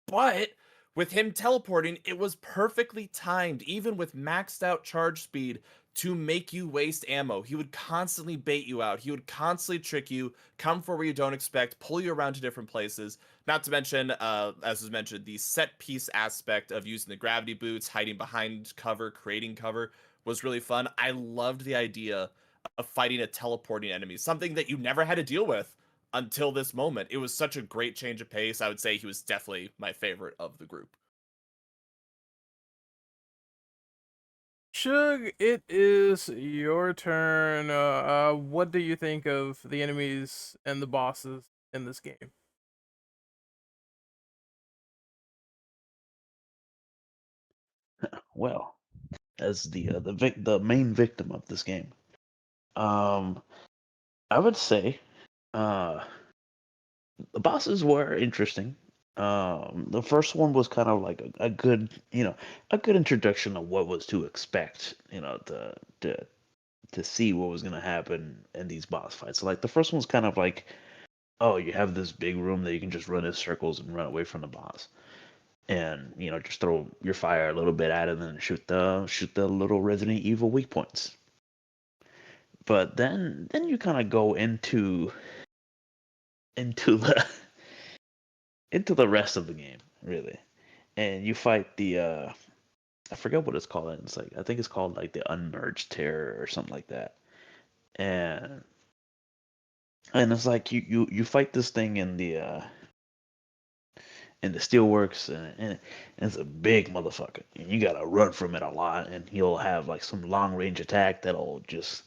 S4: But with him teleporting, it was perfectly timed, even with maxed out charge speed, to make you waste ammo. He would constantly bait you out. He would constantly trick you, come for where you don't expect, pull you around to different places. Not to mention, as was mentioned, the set piece aspect of using the gravity boots, hiding behind cover, creating cover was really fun. I loved the idea of fighting a teleporting enemy, something that you never had to deal with until this moment. It was such a great change of pace. I would say he was definitely my favorite of the group.
S2: Shug, it is your turn. What do you think of the enemies and the bosses in this game?
S6: Well, as the main victim of this game, I would say Uh, the bosses were interesting. The first one was kind of like a good, a good introduction of what was to expect, to to see what was gonna happen in these boss fights. So like the first one's kind of like, oh, you have this big room that you can just run in circles and run away from the boss, and just throw your fire a little bit at it and then shoot the little Resident Evil weak points. But then you kind of go into the into the rest of the game, really, and you fight the I forget what it's called. It's like I think it's called like the Unmerged Terror or something like that, and it's like you fight this thing in the steelworks, and it's a big motherfucker, and you gotta run from it a lot, and he'll have like some long range attack that'll just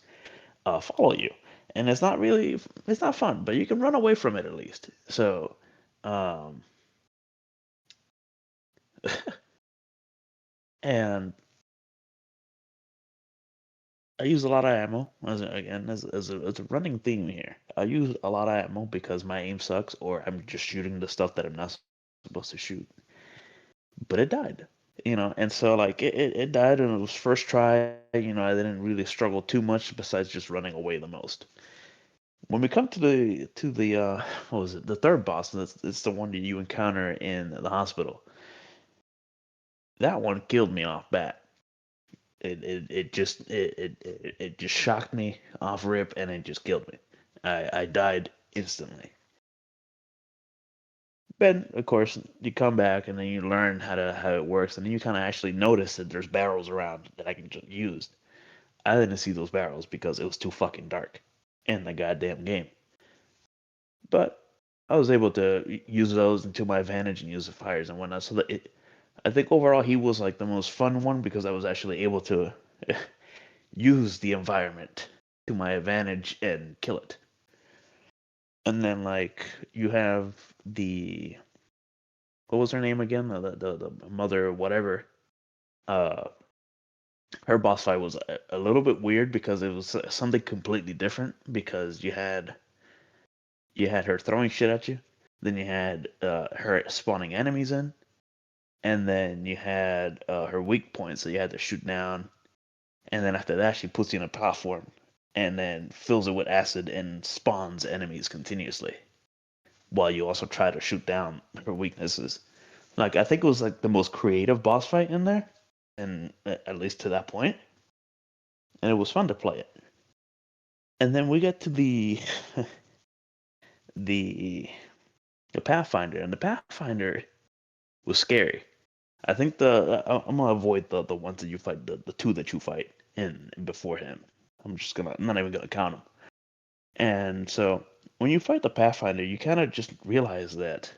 S6: follow you, and it's not fun, but you can run away from it at least. So, um, and I use a lot of ammo as a running theme here. I use a lot of ammo because my aim sucks, or I'm just shooting the stuff that I'm not supposed to shoot. But it died, and so like it died, and it was first try. I didn't really struggle too much besides just running away the most. When we come to the what was it, the third boss? It's the one that you encounter in the hospital. That one killed me off bat. It just shocked me off rip, and it just killed me. I died instantly. Then of course you come back and then you learn how it works, and then you kind of actually notice that there's barrels around that I can just use. I didn't see those barrels because it was too fucking dark in the goddamn game. But I was able to use those to my advantage and use the fires and whatnot. So I think overall he was like the most fun one because I was actually able to use the environment to my advantage and kill it. And then like you have the what was her name again? The mother whatever. Uh, her boss fight was a little bit weird because it was something completely different because you had her throwing shit at you, then you had her spawning enemies in, and then you had her weak points that you had to shoot down, and then after that she puts you in a platform and then fills it with acid and spawns enemies continuously while you also try to shoot down her weaknesses. Like I think it was like the most creative boss fight in there, and at least to that point, and it was fun to play it. And then we get to the the Pathfinder, and the Pathfinder was scary. I think I'm gonna avoid the ones that you fight, the two that you fight in before him. I'm not even gonna count them. And so when you fight the Pathfinder, you kind of just realize that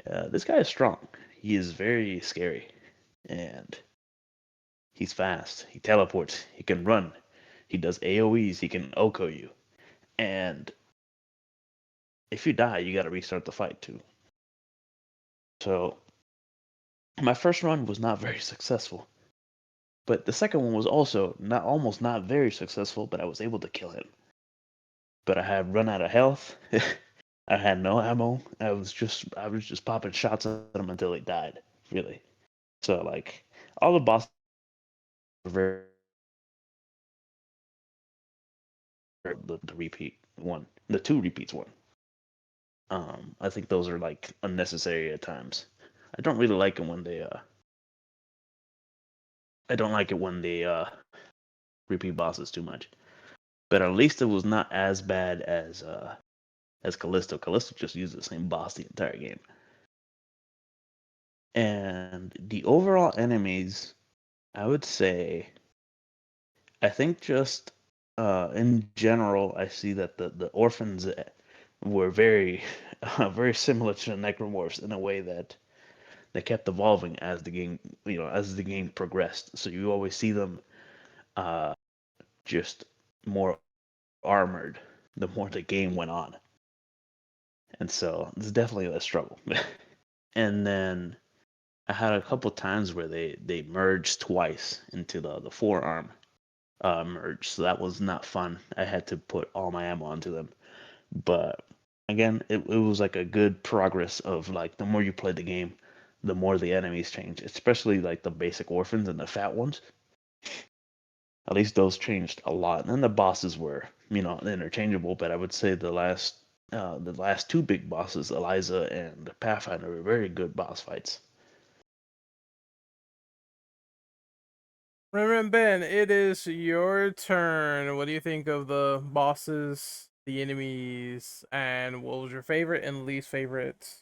S6: this guy is strong. He is very scary, and he's fast. He teleports. He can run. He does AOE's. He can OHKO you. And if you die, you got to restart the fight too. So my first run was not very successful, but the second one was also almost not very successful. But I was able to kill him. But I had run out of health. I had no ammo. I was just popping shots at him until he died. Really. So like all the bosses were the repeat one, the two repeats one. I think those are like unnecessary at times. I don't really like it when they I don't like it when they repeat bosses too much. But at least it was not as bad as Callisto. Callisto just used the same boss the entire game. And the overall enemies, I would say, I think just in general, I see that the orphans were very, very similar to the necromorphs in a way that they kept evolving as the game, as the game progressed. So you always see them uh, just more armored the more the game went on, and so it's definitely a struggle. And then I had a couple times where they merged twice into the forearm merge, so that was not fun. I had to put all my ammo onto them. But again, it was like a good progress of like the more you play the game, the more the enemies change, especially like the basic orphans and the fat ones. At least those changed a lot. And the bosses were, interchangeable, but I would say the last two big bosses, Eliza and Pathfinder, were very good boss fights.
S2: Reverend Ben, it is your turn. What do you think of the bosses, the enemies, and what was your favorite and least favorite?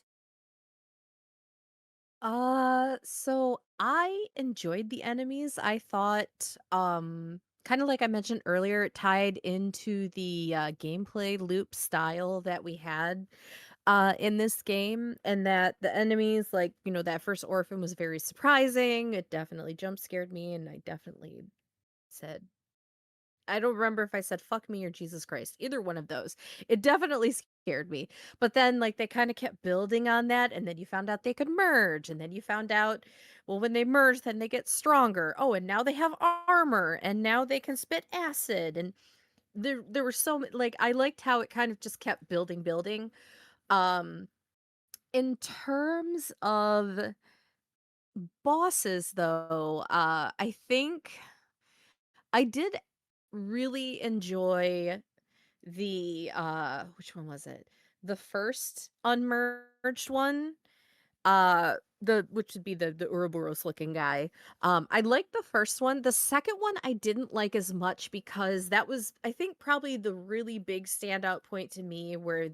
S5: So I enjoyed the enemies. I thought, kind of like I mentioned earlier, it tied into the gameplay loop style that we had in this game, and that the enemies, like, that first orphan was very surprising. It definitely jump scared me, and I definitely said, I don't remember if I said "fuck me" or "Jesus Christ." Either one of those. It definitely scared me. But then, like, they kind of kept building on that, and then you found out they could merge, and then you found out, well, when they merge, then they get stronger. Oh, and now they have armor, and now they can spit acid, and there were like, I liked how it kind of just kept building. Um, in terms of bosses, though, I think I did really enjoy the, which one was it? The first unmerged one, the which would be the Ouroboros looking guy. I liked the first one. The second one I didn't like as much because that was, I think, probably the really big standout point to me where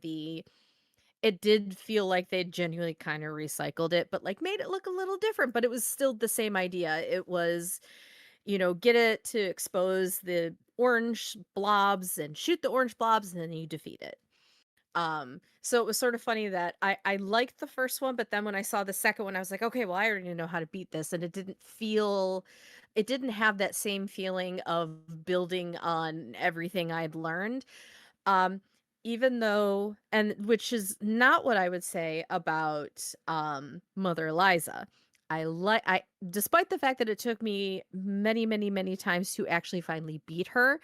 S5: it did feel like they genuinely kind of recycled it, but like made it look a little different, but it was still the same idea. It was, get it to expose the orange blobs and shoot the orange blobs, and then you defeat it. So it was sort of funny that I liked the first one, but then when I saw the second one, I was like, okay, well, I already know how to beat this, and it didn't have that same feeling of building on everything I'd learned. Um, Even though, and which is not what I would say about Mother Eliza. I despite the fact that it took me many, many, many times to actually finally beat her,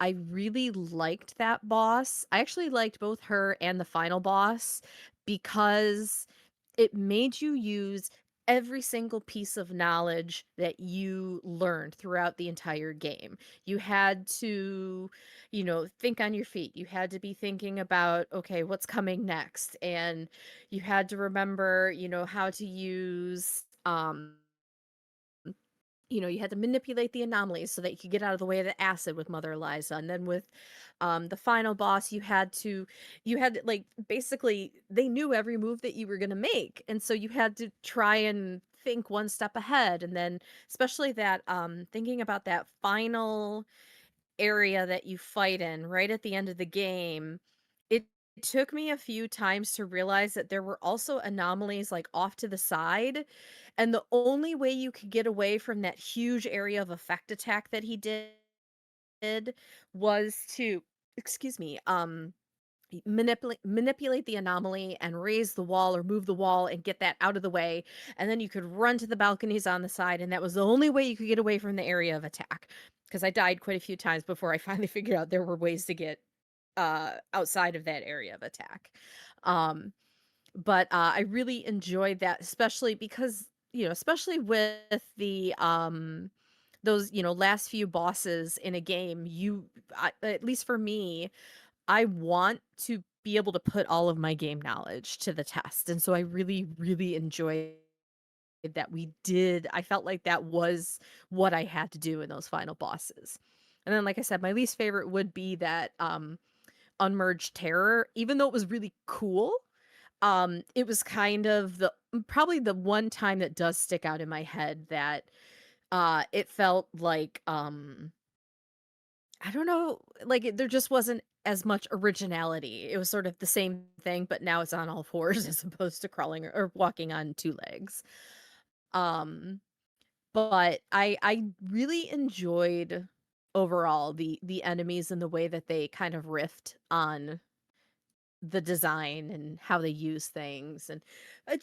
S5: I really liked that boss. I actually liked both her and the final boss because it made you use every single piece of knowledge that you learned throughout the entire game. You had to, think on your feet. You had to be thinking about, okay, what's coming next? And you had to remember, how to use you had to manipulate the anomalies so that you could get out of the way of the acid with Mother Eliza. And then with the final boss, you had to, like, basically they knew every move that you were going to make. And so you had to try and think one step ahead. And then especially that thinking about that final area that you fight in right at the end of the game, it took me a few times to realize that there were also anomalies like off to the side. And the only way you could get away from that huge area of effect attack that he did was to, excuse me, manipulate the anomaly and raise the wall or move the wall and get that out of the way, and then you could run to the balconies on the side, and that was the only way you could get away from the area of attack. Because I died quite a few times before I finally figured out there were ways to get outside of that area of attack. um but I really enjoyed that, especially because, especially with the those, last few bosses in a game, at least for me, I want to be able to put all of my game knowledge to the test. And so I really, really enjoyed that we did. I felt like that was what I had to do in those final bosses. And then, like I said, my least favorite would be that unmerged terror, even though it was really cool. It was kind of probably the one time that does stick out in my head that it felt like I don't know, like, there just wasn't as much originality. It was sort of the same thing, but now it's on all fours as opposed to crawling or walking on two legs. Um, but I really enjoyed overall the enemies and the way that they kind of riffed on the design and how they use things. And I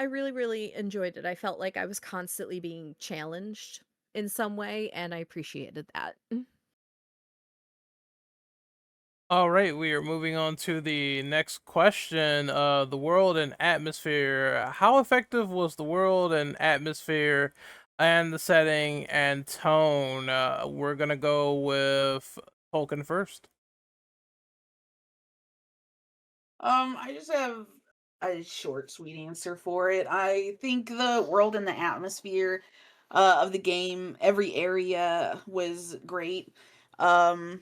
S5: really, really enjoyed it. I felt like I was constantly being challenged in some way, and I appreciated that.
S2: All right, we are moving on to the next question. The world and atmosphere. How effective was the world and atmosphere and the setting and tone? We're gonna go with Tolkien first.
S3: I just have a short, sweet answer for it. I think the world and the atmosphere of the game, every area was great. Um,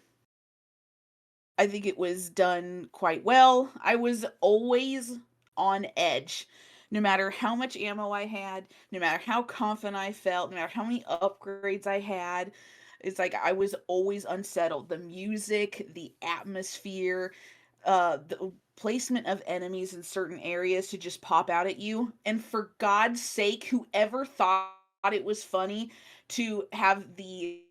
S3: I think it was done quite well. I was always on edge. No matter how much ammo I had, no matter how confident I felt, no matter how many upgrades I had, it's like I was always unsettled. The music, the atmosphere, the placement of enemies in certain areas to just pop out at you. And for God's sake, whoever thought it was funny to have the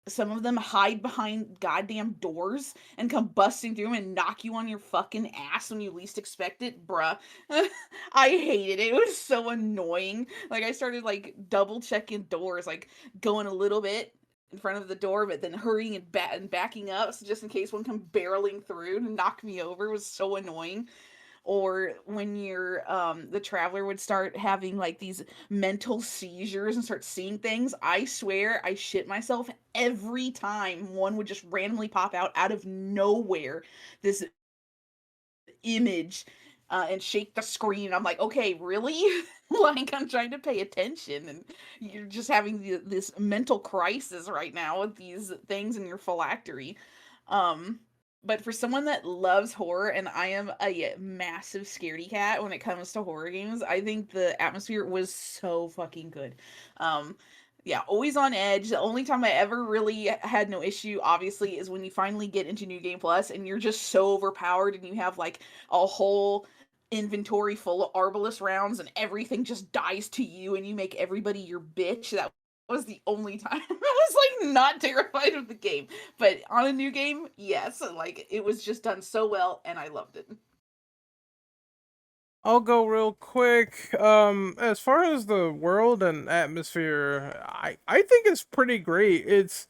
S3: some of them hide behind goddamn doors and come busting through and knock you on your fucking ass when you least expect it, bruh. I hated it. It was so annoying. Like I started like double checking doors, like going a little bit in front of the door, but then hurrying and backing up so just in case one come barreling through and knock me over. It was so annoying. Or when the traveler would start having like these mental seizures and start seeing things, I swear I shit myself every time one would just randomly pop out of nowhere, this image, and shake the screen. I'm like, okay, really? Like I'm trying to pay attention and you're just having this mental crisis right now with these things in your phylactery. um but for someone that loves horror, and I am a massive scaredy cat when it comes to horror games, I think the atmosphere was so fucking good. Um, yeah, always on edge. The only time I ever really had no issue, obviously, is when you finally get into New Game Plus and you're just so overpowered and you have like a whole inventory full of Arbalest rounds and everything just dies to you and you make everybody your bitch. That was the only time I was like not terrified of the game. But on a new game, yes, like it was just done so well and I loved it.
S2: I'll go real quick. As far as the world and atmosphere, I think it's pretty great. It's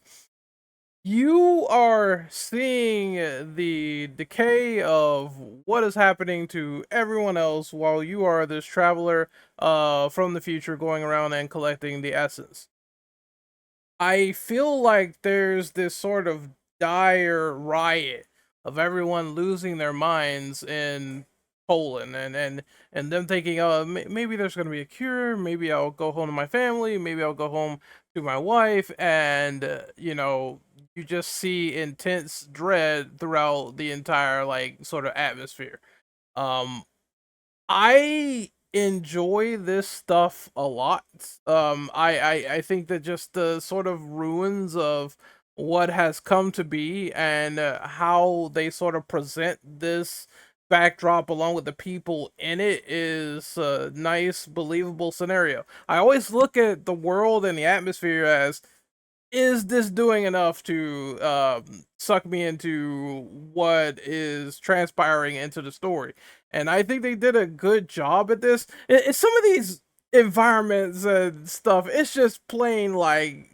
S2: you are seeing the decay of what is happening to everyone else while you are this traveler from the future going around and collecting the essence. I feel like there's this sort of dire riot of everyone losing their minds in Poland, and them thinking, oh, maybe there's gonna be a cure. Maybe I'll go home to my family. Maybe I'll go home to my wife, and you just see intense dread throughout the entire like sort of atmosphere. Um, I enjoy this stuff a lot. I think that just the sort of ruins of what has come to be and how they sort of present this backdrop along with the people in it is a nice, believable scenario. I always look at the world and the atmosphere as, is this doing enough to suck me into what is transpiring into the story? And I think they did a good job at this. Some of these environments and stuff, it's just plain like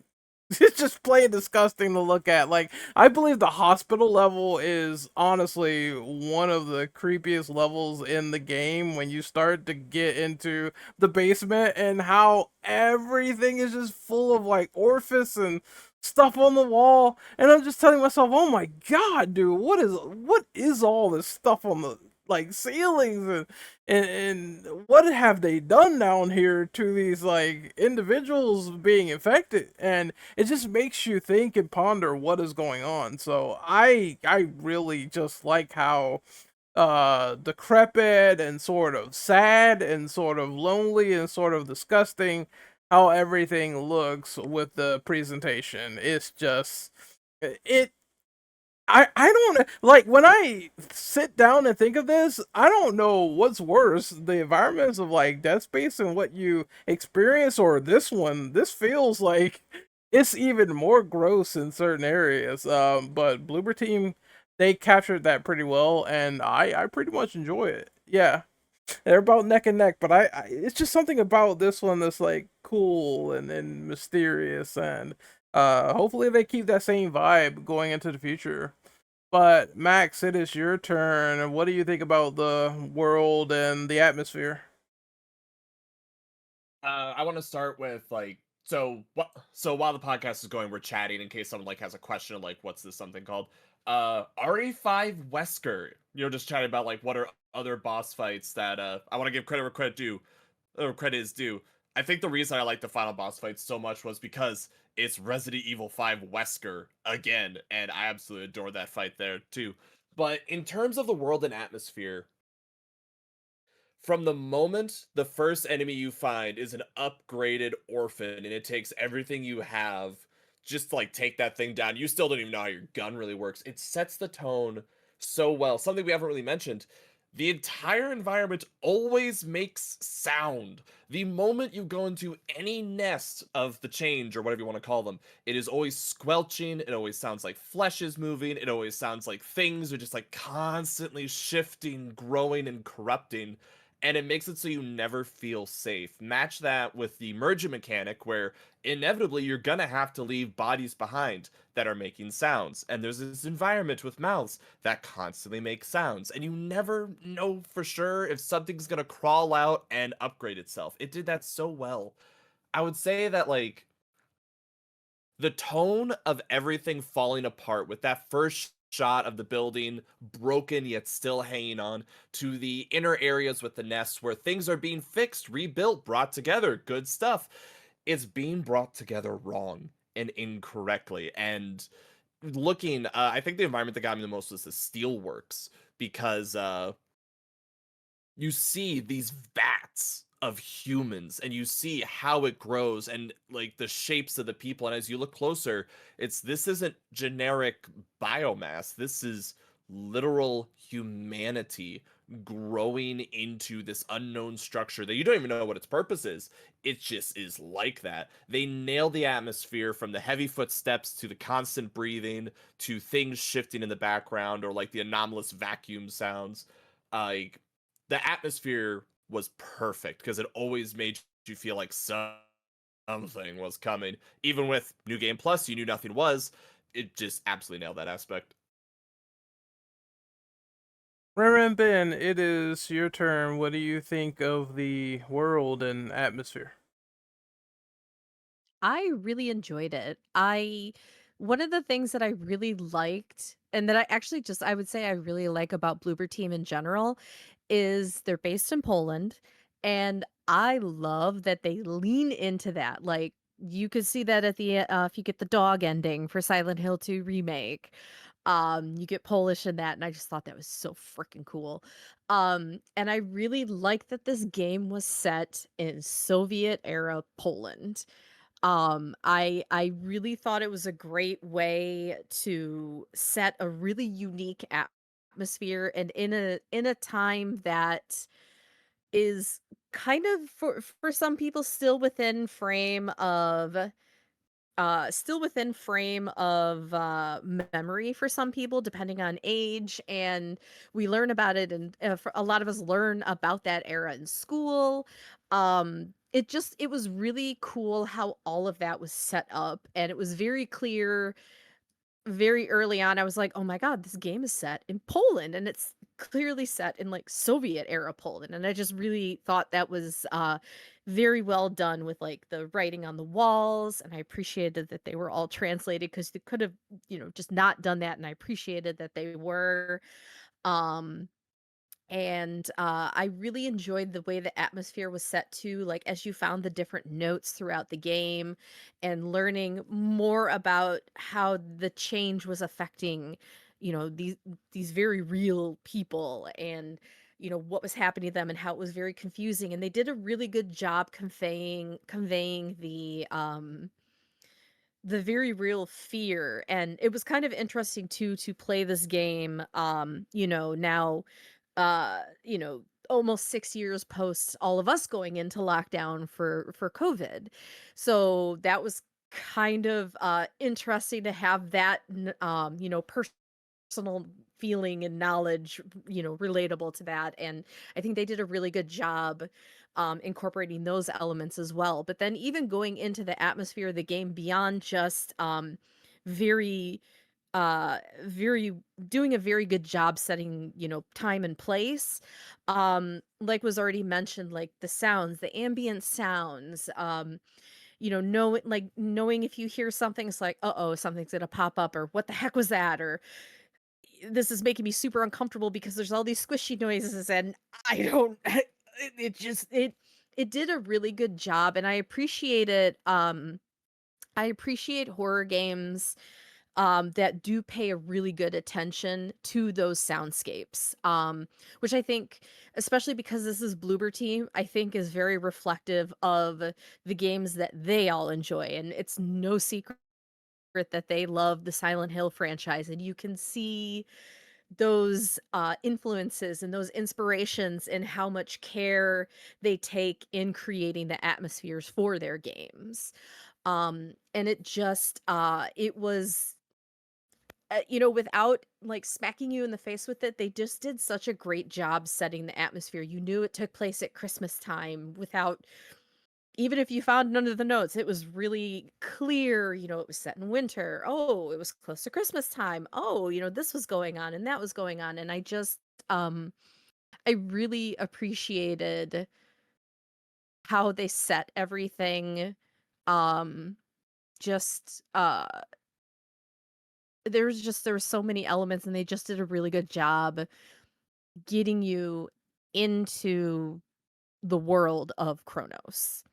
S2: it's just plain disgusting to look at. Like, I believe the hospital level is honestly one of the creepiest levels in the game when you start to get into the basement and how everything is just full of like orifice and stuff on the wall. And I'm just telling myself, oh my god, dude, what is all this stuff on the like ceilings, and what have they done down here to these like individuals being infected? And it just makes you think and ponder what is going on. So I really just like how decrepit and sort of sad and sort of lonely and sort of disgusting how everything looks with the presentation. It's just it I don't like when I sit down and think of this, I don't know what's worse, the environments of like Dead Space and what you experience, or this one. This feels like it's even more gross in certain areas. But Bloober Team, they captured that pretty well, and I pretty much enjoy it. Yeah, they're about neck and neck, but I it's just something about this one that's like cool and mysterious, and hopefully they keep that same vibe going into the future. But Max, it is your turn. What do you think about the world and the atmosphere?
S4: I want to start with like so what so while the podcast is going, we're chatting in case someone like has a question of like what's this something called. RE5 Wesker. Just chatting about like what are other boss fights that I want to give credit where credit due or credit is due. I think the reason I like the final boss fight so much was because it's Resident Evil 5 Wesker again, and I absolutely adore that fight there too. But in terms of the world and atmosphere, from the moment the first enemy you find is an upgraded orphan and it takes everything you have just to like take that thing down, you still don't even know how your gun really works. It sets the tone so well. Something we haven't really mentioned. The entire environment always makes sound. The moment you go into any nest of the change or whatever you want to call them, it is always squelching. It always sounds like flesh is moving. It always sounds like things are just like constantly shifting, growing, and corrupting, and it makes it so you never feel safe. Match that with the merging mechanic where inevitably you're gonna have to leave bodies behind that are making sounds, and there's this environment with mouths that constantly make sounds, and you never know for sure if something's gonna crawl out and upgrade itself. It did that so well. I would say that like the tone of everything falling apart with that first shot of the building broken yet still hanging on, to the inner areas with the nests where things are being fixed, rebuilt, brought together, good stuff. It's being brought together wrong and incorrectly. And looking, I think the environment that got me the most was the steelworks, because you see these vats of humans and you see how it grows and like the shapes of the people, and as you look closer, this isn't generic biomass. This is literal humanity growing into this unknown structure that you don't even know what its purpose is. It just is like that. They nail the atmosphere from the heavy footsteps to the constant breathing to things shifting in the background or like the anomalous vacuum sounds. Like the atmosphere was perfect because it always made you feel like something was coming. Even with New Game Plus, you knew nothing was. It just absolutely nailed that aspect.
S2: Reverend Ben, it is your turn. What do you think of the world and atmosphere?
S5: I really enjoyed it. I One of the things that I really liked and that I actually just I would say I really like about Bloober Team in general is they're based in Poland, and I love that they lean into that. Like you could see that at the if you get the dog ending for Silent Hill 2 remake. You get Polish in that, and I just thought that was so freaking cool. And I really like that this game was set in Soviet era Poland. I really thought it was a great way to set a really unique atmosphere, and in a time that is kind of for some people still within frame of memory for some people depending on age, and we learn about it, and for a lot of us learn about that era in school. It was really cool how all of that was set up, and it was very clear very early on. I was like, "Oh my god, this game is set in Poland, and it's clearly set in, like, Soviet era Poland," and I just really thought that was, very well done with, like, the writing on the walls, and I appreciated that they were all translated because they could have, just not done that, and I appreciated that they were. Um and I really enjoyed the way the atmosphere was set too, like as you found the different notes throughout the game and learning more about how the change was affecting, these very real people, and what was happening to them and how it was very confusing. And they did a really good job conveying the very real fear. And it was kind of interesting too to play this game now, almost 6 years post all of us going into lockdown for COVID. So that was kind of interesting to have that personal feeling and knowledge, relatable to that. And I think they did a really good job incorporating those elements as well. But then even going into the atmosphere of the game beyond just very very doing a very good job setting, time and place. Like was already mentioned, like the sounds, the ambient sounds, knowing if you hear something, it's like, uh-oh, something's gonna pop up, or what the heck was that? Or this is making me super uncomfortable because there's all these squishy noises and I don't it did a really good job, and I appreciate it. I appreciate horror games that do pay a really good attention to those soundscapes, which I think, especially because this is Bloober Team, I think is very reflective of the games that they all enjoy. And it's no secret that they love the Silent Hill franchise, and you can see those influences and those inspirations and how much care they take in creating the atmospheres for their games. And it just it was without like smacking you in the face with it, they just did such a great job setting the atmosphere. You knew it took place at Christmas time without, even if you found none of the notes, it was really clear, it was set in winter. Oh, it was close to Christmas time. Oh, this was going on and that was going on. And um, I really appreciated how they set everything. Um, just, there were so many elements, and they just did a really good job getting you into the world of Cronos.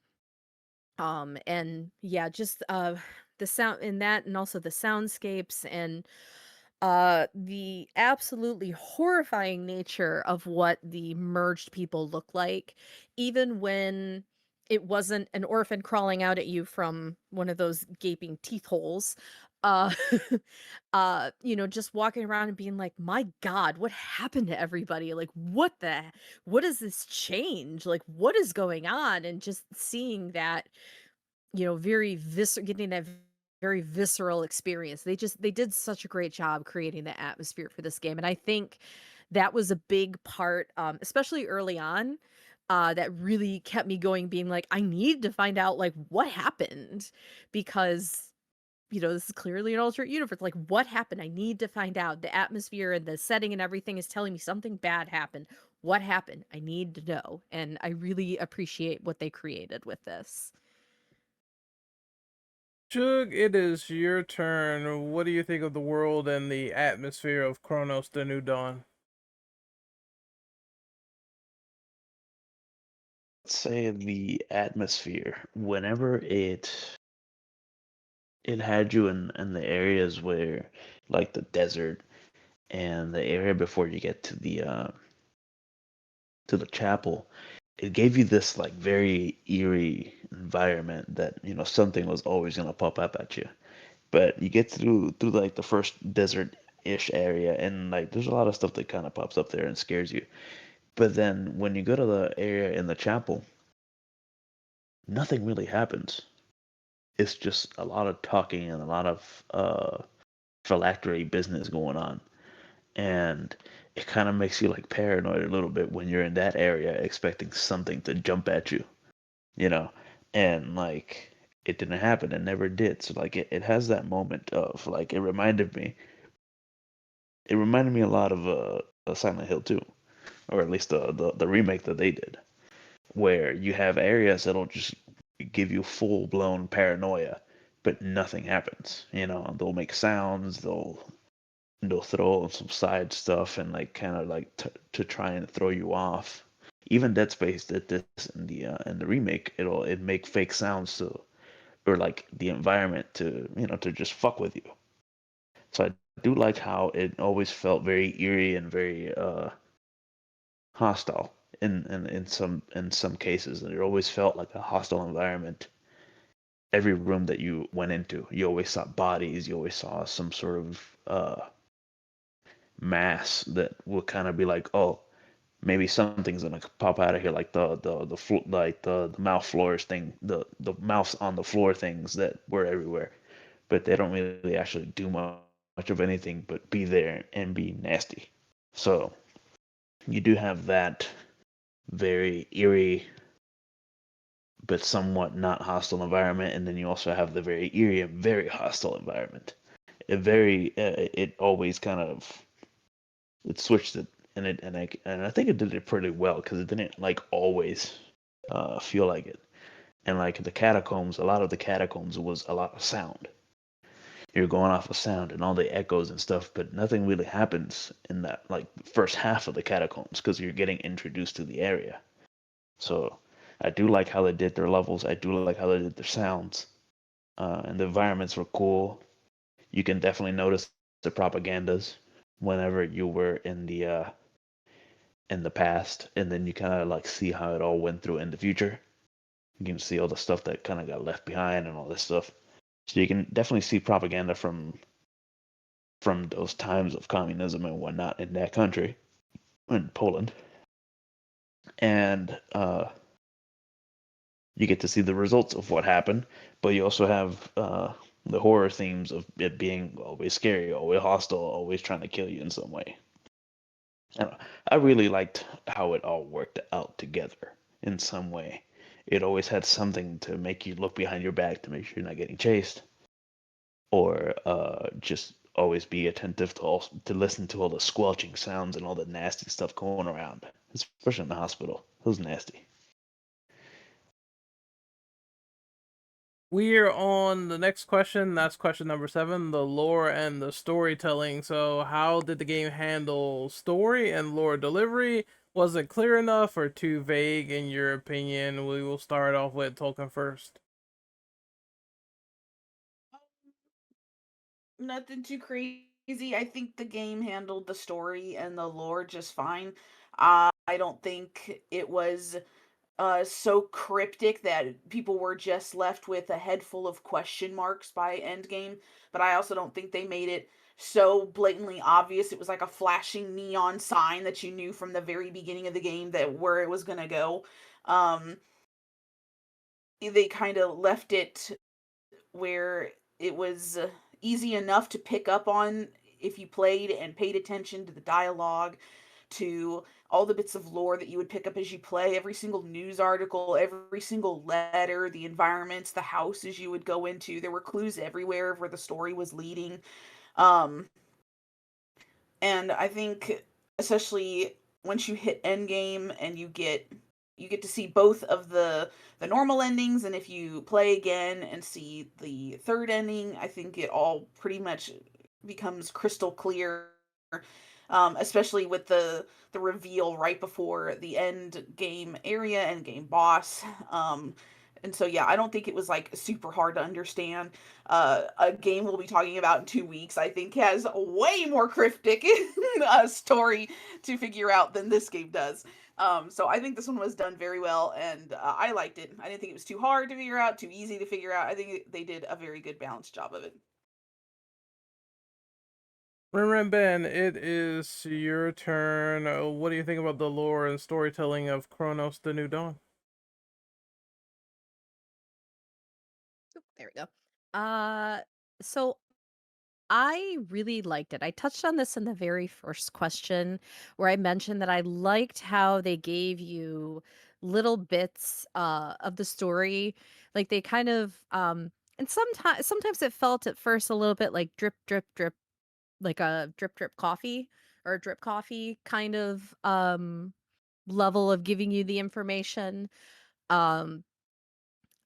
S5: And yeah, just the sound in that, and also the soundscapes, and the absolutely horrifying nature of what the merged people look like, even when it wasn't an orphan crawling out at you from one of those gaping teeth holes. uh just walking around and being like, my god, what happened to everybody? Like, what is this change? Like, what is going on? And just seeing that, getting that very visceral experience. They did such a great job creating the atmosphere for this game, and I think that was a big part, especially early on, that really kept me going, being like, I need to find out like what happened, because this is clearly an alternate universe. Like, what happened? I need to find out. The atmosphere and the setting and everything is telling me something bad happened. What happened? I need to know, and I really appreciate what they created with this.
S2: Jug, it is your turn. What do you think of the world and the atmosphere of Kronos: The New Dawn?
S6: Let's say the atmosphere, whenever it had you in the areas where, like the desert and the area before you get to the chapel, it gave you this like very eerie environment that something was always gonna pop up at you. But you get through like the first desert ish area, and like there's a lot of stuff that kind of pops up there and scares you. But then when you go to the area in the chapel, nothing really happens. It's just a lot of talking and a lot of phylactery business going on, and it kind of makes you like paranoid a little bit when you're in that area expecting something to jump at you, you know, and like it didn't happen. It never did. So like it has that moment of like it reminded me a lot of Silent Hill 2, or at least the remake that they did, where you have areas that'll just give you full blown paranoia, but nothing happens. They'll make sounds, they'll throw some side stuff and like kind of like to try and throw you off. Even Dead Space did this in the remake. It make fake sounds to, or like the environment to to just fuck with you. So I do like how it always felt very eerie and very hostile in some cases, and it always felt like a hostile environment. Every room that you went into, you always saw bodies, you always saw some sort of mass that would kind of be like, oh, maybe something's gonna pop out of here, like the mouth floors thing, the mouths on the floor things that were everywhere, but they don't really actually do much of anything but be there and be nasty. So you do have that very eerie but somewhat not hostile environment, and then you also have the very eerie and very hostile environment. it always kind of it switched it, and I think it did it pretty well because it didn't like always feel like it. And like the catacombs, a lot of the catacombs was a lot of sound. You're going off of sound and all the echoes and stuff, but nothing really happens in that like first half of the catacombs because you're getting introduced to the area. So I do like how they did their levels. I do like how they did their sounds, and the environments were cool. You can definitely notice the propagandas whenever you were in the past, and then you kind of like see how it all went through in the future. You can see all the stuff that kind of got left behind and all this stuff. So you can definitely see propaganda from those times of communism and whatnot in that country, in Poland, and you get to see the results of what happened. But you also have the horror themes of it being always scary, always hostile, always trying to kill you in some way. I really liked how it all worked out together in some way. It always had something to make you look behind your back to make sure you're not getting chased, or just always be attentive to listen to all the squelching sounds and all the nasty stuff going around, especially in the hospital. It was nasty.
S2: We're on the next question. That's question number 7, the lore and the storytelling. So, how did the game handle story and lore delivery? Was it clear enough or too vague in your opinion? We will start off with Tolkien first.
S3: Nothing too crazy. I think the game handled the story and the lore just fine. I don't think it was so cryptic that people were just left with a head full of question marks by endgame. But I also don't think they made it so blatantly obvious. It was like a flashing neon sign that you knew from the very beginning of the game that where it was gonna go. Um, they kind of left it where it was easy enough to pick up on if you played and paid attention to the dialogue, to all the bits of lore that you would pick up as you play, every single news article, every single letter, the environments, the houses you would go into. There were clues everywhere of where the story was leading. Um, and I think especially once you hit endgame and you get to see both of the normal endings, and if you play again and see the third ending, I think it all pretty much becomes crystal clear, especially with the reveal right before the end game area and game boss. And so yeah, I don't think it was like super hard to understand. A game we'll be talking about in 2 weeks, I think, has a way more cryptic story to figure out than this game does. So I think this one was done very well, and I liked it. I didn't think it was too hard to figure out, too easy to figure out. I think they did a very good balanced job of it.
S2: Rin Ben, it is your turn. What do you think about the lore and storytelling of Kronos: The New Dawn?
S5: Oop, there we go. Uh, so I really liked it. I touched on this in the very first question where I mentioned that I liked how they gave you little bits of the story. Like they kind of and sometimes it felt at first a little bit like drip drip drip, like a drip drip coffee or a drip coffee kind of level of giving you the information. Um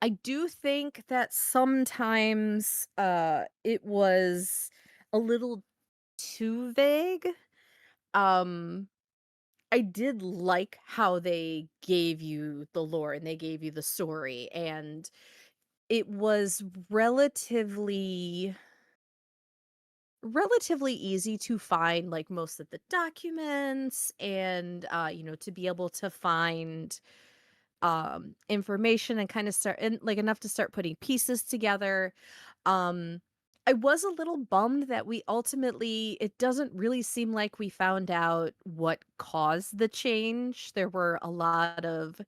S5: I do think that sometimes it was a little too vague. Um, I did like how they gave you the lore and they gave you the story, and it was relatively easy to find like most of the documents and to be able to find information and kind of start and like enough to start putting pieces together. um I was a little bummed that we ultimately it doesn't really seem like we found out what caused the change. There were a lot of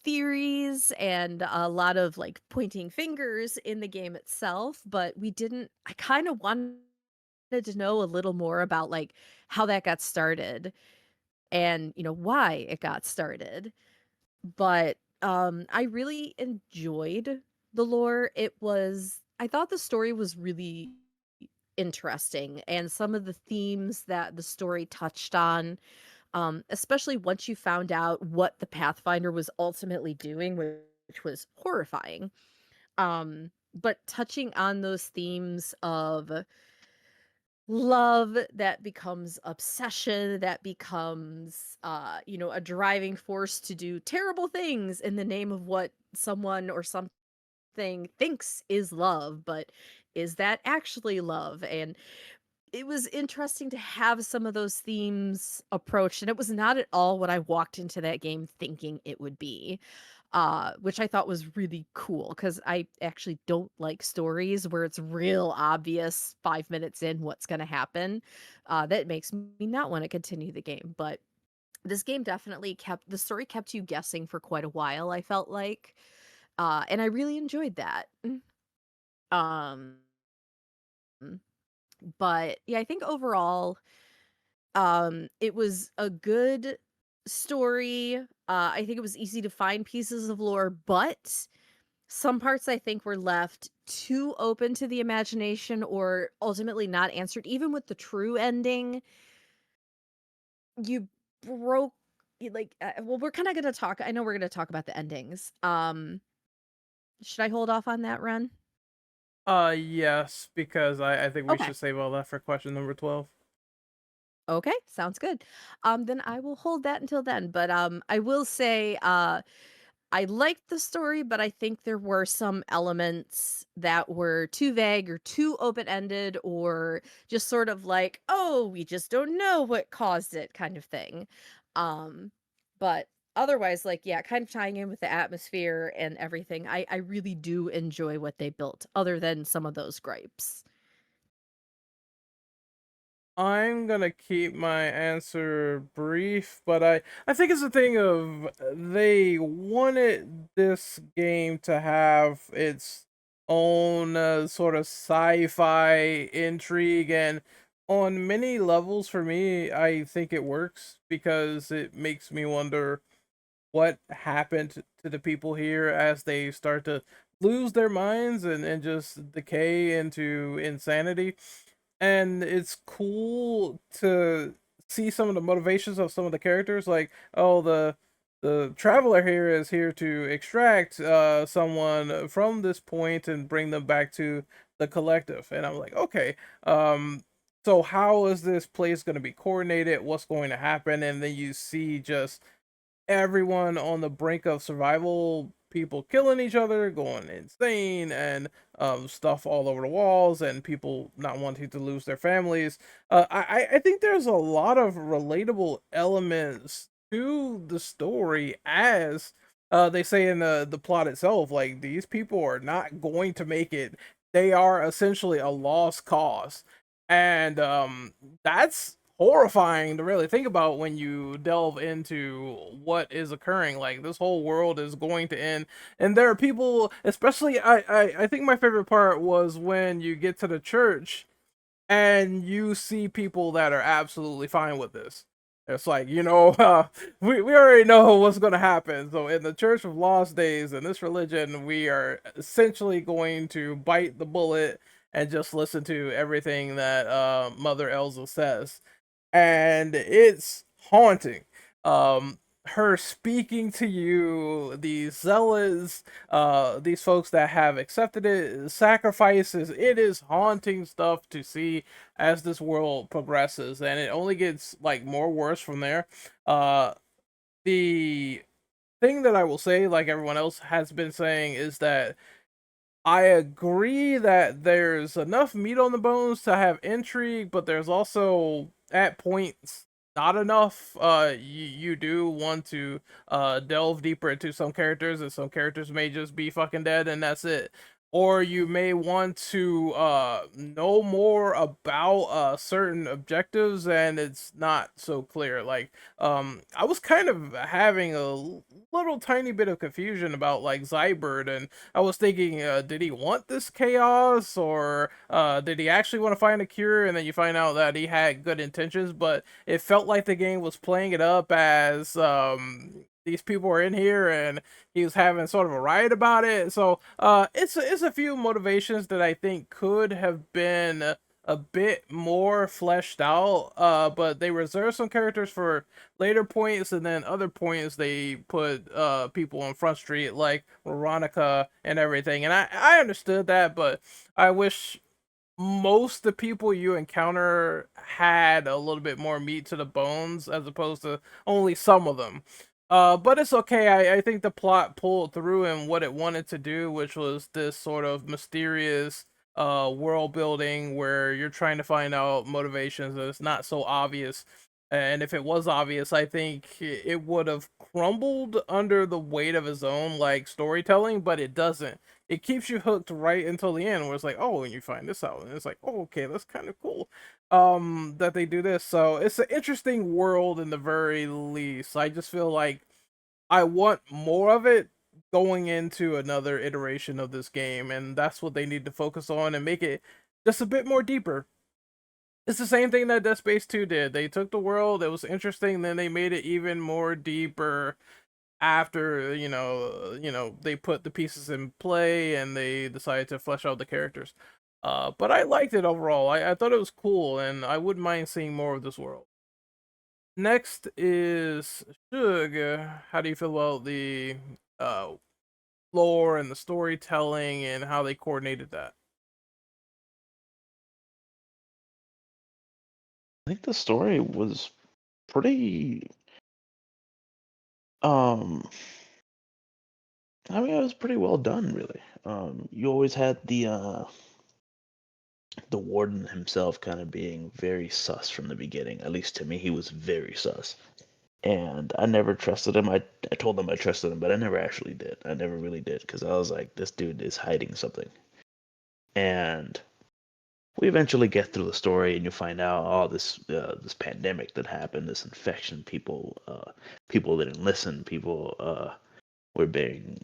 S5: theories and a lot of like pointing fingers in the game itself, but we didn't I kind of wanted to know a little more about like how that got started and why it got started. But I really enjoyed the lore. It was I thought the story was really interesting, and some of the themes that the story touched on, especially once you found out what the Pathfinder was ultimately doing, which was horrifying. But touching on those themes of love that becomes obsession, that becomes, a driving force to do terrible things in the name of what someone or something thinks is love, but is that actually love? And it was interesting to have some of those themes approached, and it was not at all what I walked into that game thinking it would be, which I thought was really cool because I actually don't like stories where it's real obvious 5 minutes in what's going to happen. That makes me not want to continue the game. But this game definitely kept the story kept you guessing for quite a while, I felt like. And I really enjoyed that. Um, but yeah, I think overall, it was a good story. I think it was easy to find pieces of lore, but some parts I think were left too open to the imagination or ultimately not answered. Even with the true ending, you broke well, we're kind of going to talk I know we're going to talk about the endings. Should I hold off on that, Ren?
S2: Yes, because I think we
S5: Okay.
S2: should save all that for question number 12.
S5: Okay, sounds good. Then I will hold that until then. But I will say, I liked the story, but I think there were some elements that were too vague or too open-ended or just sort of like, oh, we just don't know what caused it kind of thing. But otherwise, like, yeah, kind of tying in with the atmosphere and everything, I really do enjoy what they built, other than some of those gripes.
S2: I'm gonna keep my answer brief, but I think it's a thing of they wanted this game to have its own sort of sci-fi intrigue, and on many levels for me, I think it works because it makes me wonder what happened to the people here as they start to lose their minds and just decay into insanity. And it's cool to see some of the motivations of some of the characters, like, oh, the traveler here is here to extract someone from this point and bring them back to the collective. And I'm like, okay, so how is this place going to be coordinated, what's going to happen? And then you see just everyone on the brink of survival, people killing each other, going insane, and stuff all over the walls, and people not wanting to lose their families. I think there's a lot of relatable elements to the story, as they say in the plot itself. Like, these people are not going to make it. They are essentially a lost cause, and that's horrifying to really think about when you delve into what is occurring. Like, this whole world is going to end, and there are people, especially I think my favorite part was when you get to the church and you see people that are absolutely fine with this. It's like, we already know what's going to happen. So in the Church of Lost Days, in this religion, we are essentially going to bite the bullet and just listen to everything that Mother Elsa says. And it's haunting. Her speaking to you, these zealots, these folks that have accepted it, sacrifices, it is haunting stuff to see as this world progresses, and it only gets like more worse from there. The thing that I will say, like everyone else has been saying, is that I agree that there's enough meat on the bones to have intrigue, but there's also at points not enough. You do want to delve deeper into some characters, and some characters may just be fucking dead and that's it. Or you may want to know more about certain objectives, and it's not so clear. Like, I was kind of having a little tiny bit of confusion about like Zybert, and I was thinking, did he want this chaos, or did he actually want to find a cure? And then you find out that he had good intentions, but it felt like the game was playing it up as these people are in here, and he was having sort of a riot about it. So it's a few motivations that I think could have been a bit more fleshed out, but they reserve some characters for later points, and then other points they put people on Front Street like Veronica and everything. And I understood that, but I wish most the people you encounter had a little bit more meat to the bones as opposed to only some of them. But it's okay. I think the plot pulled through in what it wanted to do, which was this sort of mysterious world building where you're trying to find out motivations and it's not so obvious. And if it was obvious, I think it would have crumbled under the weight of its own like storytelling, but it doesn't. It keeps you hooked right until the end where it's like, oh, and you find this out, and it's like, oh, okay, that's kind of cool that they do this. So it's an interesting world in the very least. I just feel like I want more of it going into another iteration of this game, and that's what they need to focus on and make it just a bit more deeper. It's the same thing that Dead Space 2 did. They took the world, it was interesting, then they made it even more deeper after they put the pieces in play and they decided to flesh out the characters. But I liked it overall. I thought it was cool, and I wouldn't mind seeing more of this world. Next is Shug. How do you feel about the uh, lore and the storytelling and how they coordinated that?
S6: I think the story was pretty. Um, I mean, it was pretty well done, really. You always had the warden himself kind of being very sus from the beginning. At least to me, he was very sus. And I never trusted him. I told him I trusted him, but I never actually did. I never really did because I was like, this dude is hiding something. And we eventually get through the story, and you find out all this pandemic that happened, this infection. People didn't listen. People were being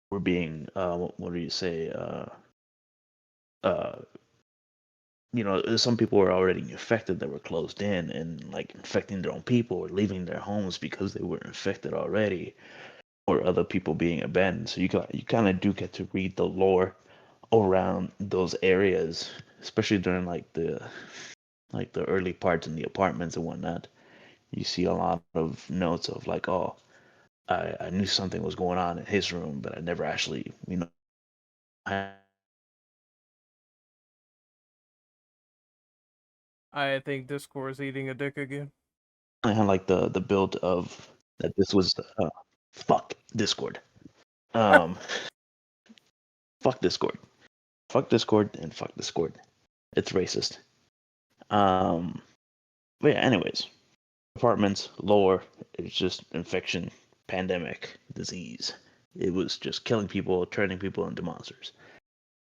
S6: what do you say? Uh, some people were already infected that were closed in and like infecting their own people or leaving their homes because they were infected already, or other people being abandoned. So you kind of do get to read the lore around those areas, especially during like the early parts in the apartments and whatnot. You see a lot of notes of like, oh, I knew something was going on in his room, but I never actually, I
S2: I think Discord is eating a dick again.
S6: had like the build of that this was fuck Discord. Um, fuck Discord. Fuck Discord and fuck Discord. It's racist. Um, but yeah, anyways, apartments, lore, it's just infection, pandemic, disease. It was just killing people, turning people into monsters.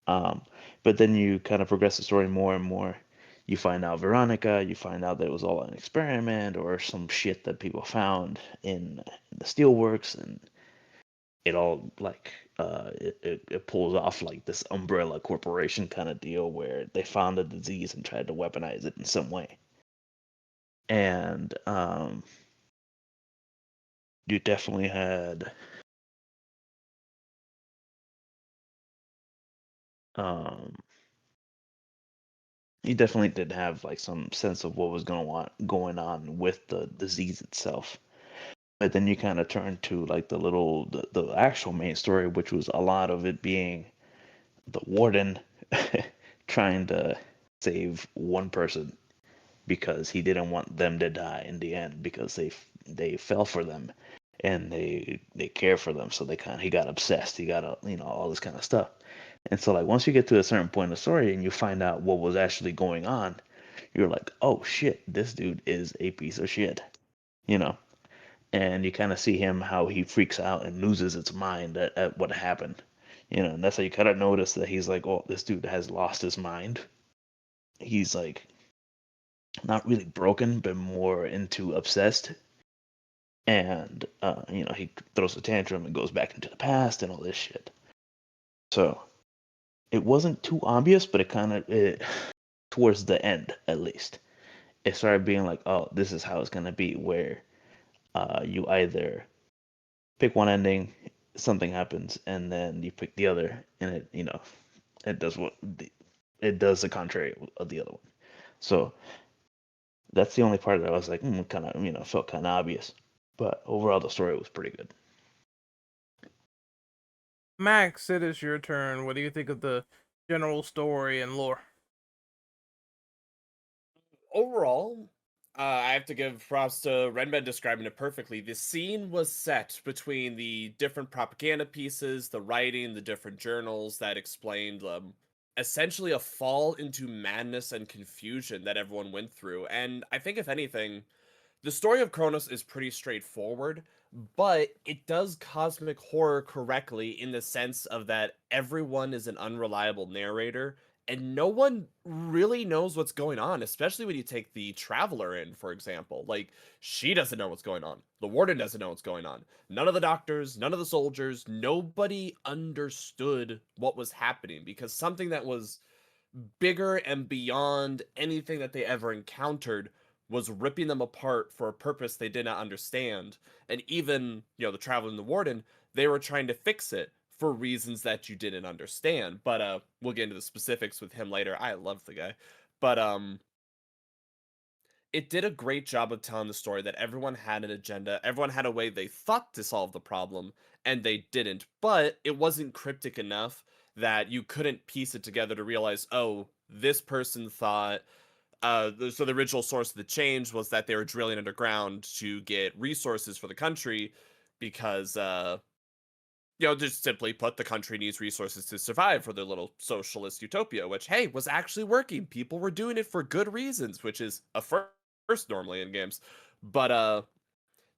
S6: Um, but then you kind of progress the story more and more. You find out Veronica, you find out that it was all an experiment or some shit that people found in the steelworks, and it all like it pulls off like this umbrella corporation kind of deal where they found the disease and tried to weaponize it in some way. And you definitely had um you definitely did have like some sense of what was going on with the disease itself. But then you kind of turn to like the actual main story, which was a lot of it being the warden trying to save one person because he didn't want them to die in the end because they fell for them and they care for them, so he got obsessed, he got all this kind of stuff. And so like once you get to a certain point in the story and you find out what was actually going on, you're like, oh shit, this dude is a piece of shit, you know. And you kind of see him how he freaks out and loses its mind at what happened, and that's how you kind of notice that he's like, oh, this dude has lost his mind. He's like not really broken, but more into obsessed. And he throws a tantrum and goes back into the past and all this shit. So it wasn't too obvious, but it towards the end at least, it started being like, oh, this is how it's gonna be, where you either pick one ending, something happens, and then you pick the other, and it does it does the contrary of the other one. So that's the only part that I was like, kind of, felt kind of obvious. But overall, the story was pretty good.
S2: Max, it is your turn. What do you think of the general story and lore?
S4: Overall, I have to give props to Renben describing it perfectly. The scene was set between the different propaganda pieces, the writing, the different journals that explained essentially a fall into madness and confusion that everyone went through. And I think, if anything, the story of Cronos is pretty straightforward, but it does cosmic horror correctly in the sense of that everyone is an unreliable narrator and no one really knows what's going on, especially when you take the traveler in, for example. Like, she doesn't know what's going on. The warden doesn't know what's going on. None of the doctors, none of the soldiers, nobody understood what was happening because something that was bigger and beyond anything that they ever encountered was ripping them apart for a purpose they did not understand. And even, the traveler and the warden, they were trying to fix it for reasons that you didn't understand. But we'll get into the specifics with him later. I love the guy. But it did a great job of telling the story that everyone had an agenda, everyone had a way they thought to solve the problem, and they didn't. But it wasn't cryptic enough that you couldn't piece it together to realize, oh, this person thought so the original source of the change was that they were drilling underground to get resources for the country because just simply put, the country needs resources to survive for their little socialist utopia, which, hey, was actually working. People were doing it for good reasons, which is a first normally in games. But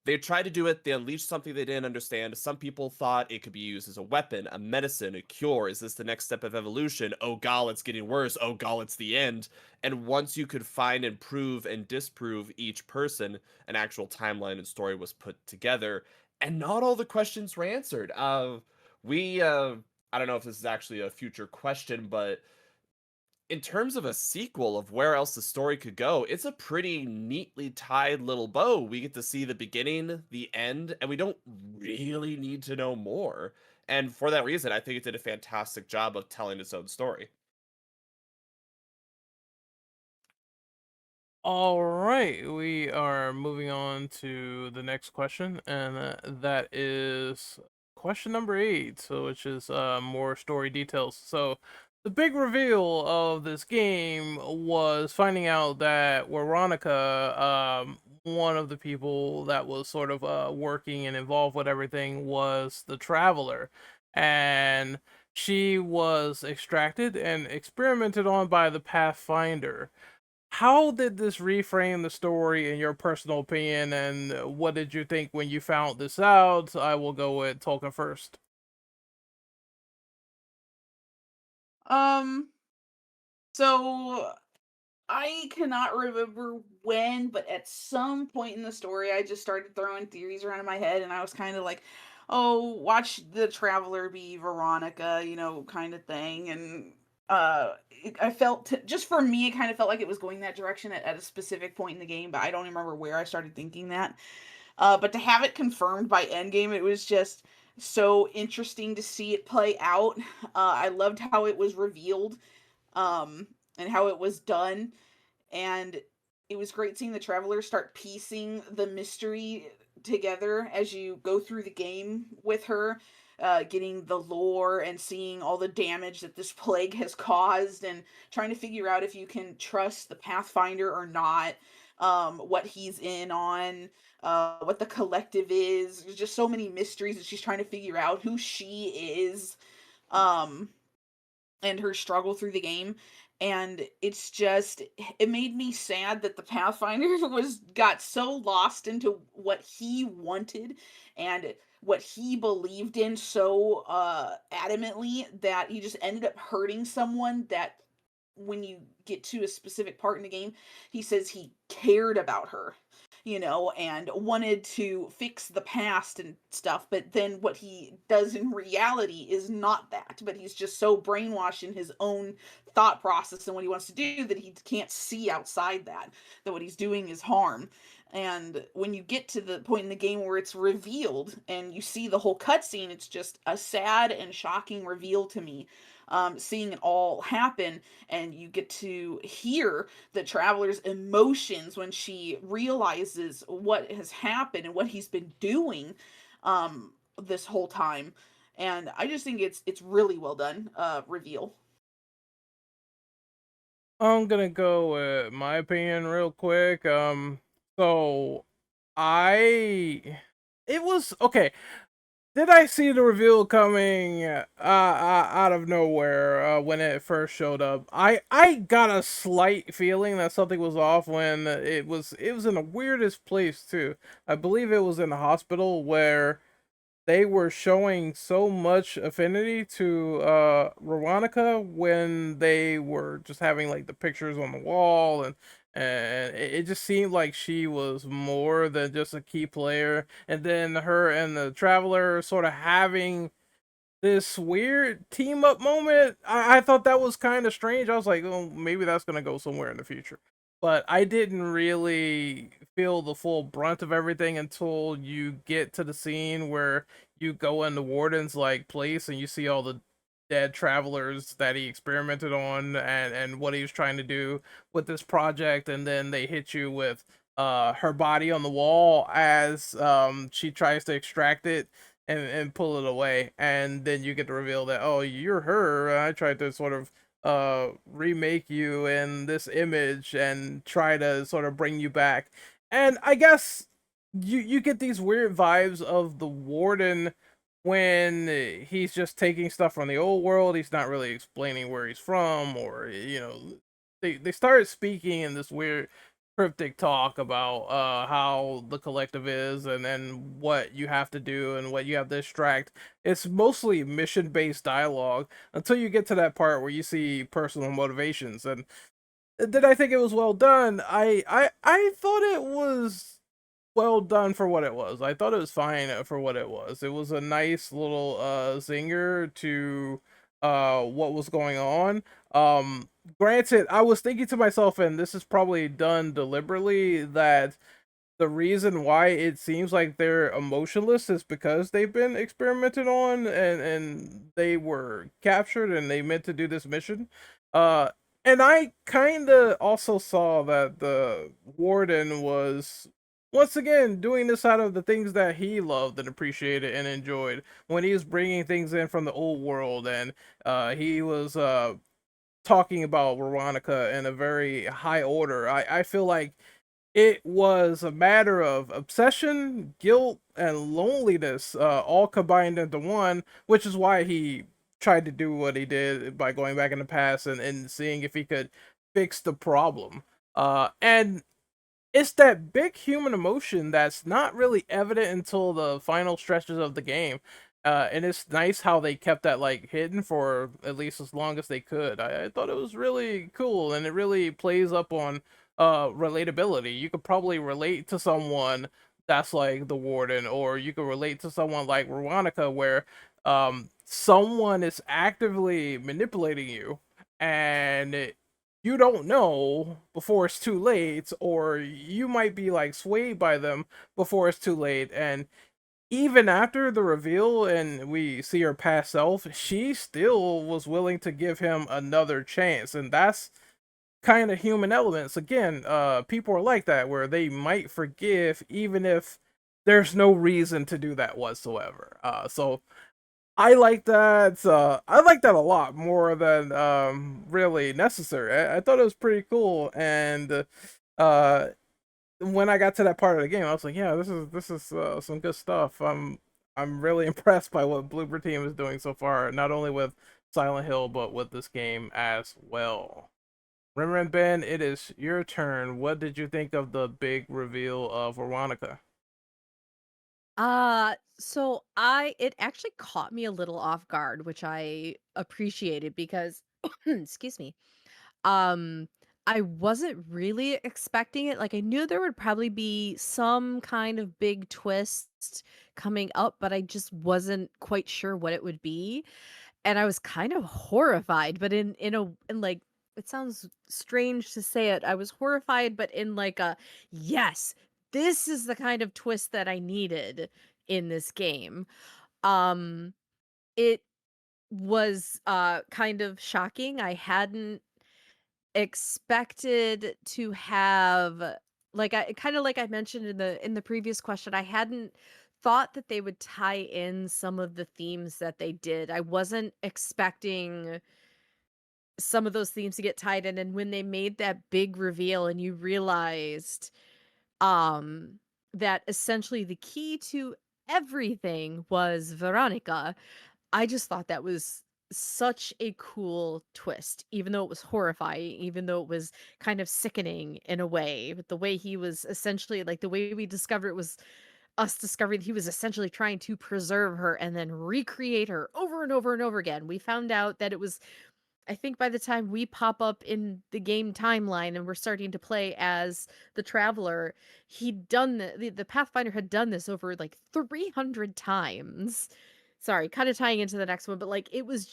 S4: they tried to do it. They unleashed something they didn't understand. Some people thought it could be used as a weapon, a medicine, a cure. Is this the next step of evolution? Oh, God, it's getting worse. Oh, God, it's the end. And once you could find and prove and disprove each person, an actual timeline and story was put together. And not all the questions were answered. I don't know if this is actually a future question, but in terms of a sequel of where else the story could go, it's a pretty neatly tied little bow. We get to see the beginning, the end, and we don't really need to know more. And for that reason, I think it did a fantastic job of telling its own story.
S2: All right, we are moving on to the next question, and that is question number 8, so which is more story details. So, the big reveal of this game was finding out that Veronica, one of the people that was sort of working and involved with everything, was the Traveler, and she was extracted and experimented on by the Pathfinder. How did this reframe the story in your personal opinion, and what did you think when you found this out? I will go with Tolkien first.
S3: Um, so I cannot remember when, but at some point in the story, I just started throwing theories around in my head, and I was kind of like, "Oh, watch the Traveler be Veronica," kind of thing. And I felt just for me, it kind of felt like it was going that direction at a specific point in the game, but I don't remember where I started thinking that. But to have it confirmed by Endgame, it was just so interesting to see it play out. I loved how it was revealed, and how it was done, and it was great seeing the Traveler start piecing the mystery together as you go through the game with her, getting the lore and seeing all the damage that this plague has caused, and trying to figure out if you can trust the Pathfinder or not, what he's in on, what the collective is. There's just so many mysteries that she's trying to figure out who she is. Um, and her struggle through the game, and it made me sad that the Pathfinder was got so lost into what he wanted and what he believed in so adamantly that he just ended up hurting someone that, when you get to a specific part in the game, he says he cared about her. and wanted to fix the past and stuff. But then what he does in reality is not that. But he's just so brainwashed in his own thought process and what he wants to do that he can't see outside that what he's doing is harm. And when you get to the point in the game where it's revealed and you see the whole cutscene, it's just a sad and shocking reveal to me. Seeing it all happen, and you get to hear the traveler's emotions when she realizes what has happened and what he's been doing this whole time. And I just think it's really well done reveal.
S2: I'm gonna go with my opinion real quick. So I, it was okay. Did I see the reveal coming out of nowhere when it first showed up? I got a slight feeling that something was off when it was in the weirdest place too. I believe it was in the hospital where they were showing so much affinity to Veronica when they were just having like the pictures on the wall, and it just seemed like she was more than just a key player. And then her and the Traveler sort of having this weird team up moment. I thought that was kind of strange. I was like, oh, maybe that's gonna go somewhere in the future. But I didn't really feel the full brunt of everything until you get to the scene where you go in the warden's like place and you see all the dead travelers that he experimented on and what he was trying to do with this project, and then they hit you with her body on the wall as she tries to extract it and pull it away, and then you get to reveal that, oh, you're her. I tried to sort of remake you in this image and try to sort of bring you back. And I guess you get these weird vibes of the warden when he's just taking stuff from the old world. He's not really explaining where he's from, or they started speaking in this weird cryptic talk about how the collective is, and then what you have to do and what you have to extract. It's mostly mission based dialogue until you get to that part where you see personal motivations. And did I think it was well done? I thought it was well done for what it was. I thought it was fine for what it was. It was a nice little zinger to what was going on. Granted, I was thinking to myself, and this is probably done deliberately, that the reason why it seems like they're emotionless is because they've been experimented on, and they were captured and they meant to do this mission. Uh and I kind of also saw that the warden was once again doing this out of the things that he loved and appreciated and enjoyed when he was bringing things in from the old world, and he was talking about Veronica in a very high order. I feel like it was a matter of obsession, guilt, and loneliness, all combined into one, which is why he tried to do what he did by going back in the past and seeing if he could fix the problem. And it's that big human emotion that's not really evident until the final stretches of the game. And it's nice how they kept that like hidden for at least as long as they could. I thought it was really cool, and it really plays up on relatability. You could probably relate to someone that's like the warden, or you could relate to someone like Veronica, where someone is actively manipulating you, and you don't know before it's too late, or you might be like swayed by them before it's too late. And even after the reveal and we see her past self, she still was willing to give him another chance. And that's kind of human elements. Again, people are like that, where they might forgive even if there's no reason to do that whatsoever. So I like that. I like that a lot more than really necessary. I thought it was pretty cool, and uh, when I got to that part of the game, I was like, yeah, this is some good stuff. I'm really impressed by what Bloober Team is doing so far, not only with Silent Hill but with this game as well. Rimmer and Ben, it is your turn. What did you think of the big reveal of Veronica?
S5: So I it actually caught me a little off guard, which I appreciated because excuse me. Um I wasn't really expecting it. Like, I knew there would probably be some kind of big twist coming up, but I just wasn't quite sure what it would be. And I was kind of horrified, but in like, it sounds strange to say it. I was horrified, but in like a, yes, this is the kind of twist that I needed in this game. It was kind of shocking. I hadn't expected to have, like, I kind of, like I mentioned in the previous question, I hadn't thought that they would tie in some of the themes that they did. I wasn't expecting some of those themes to get tied in, and when they made that big reveal and you realized um that essentially the key to everything was Veronica, I just thought that was such a cool twist, even though it was horrifying, even though it was kind of sickening in a way. But the way he was essentially, like, the way we discovered it was us discovering he was essentially trying to preserve her and then recreate her over and over and over again. We found out that it was, I think by the time we pop up in the game timeline and we're starting to play as the Traveler, he'd done the Pathfinder had done this over like 300 times. Sorry, kind of tying into the next one, but like it was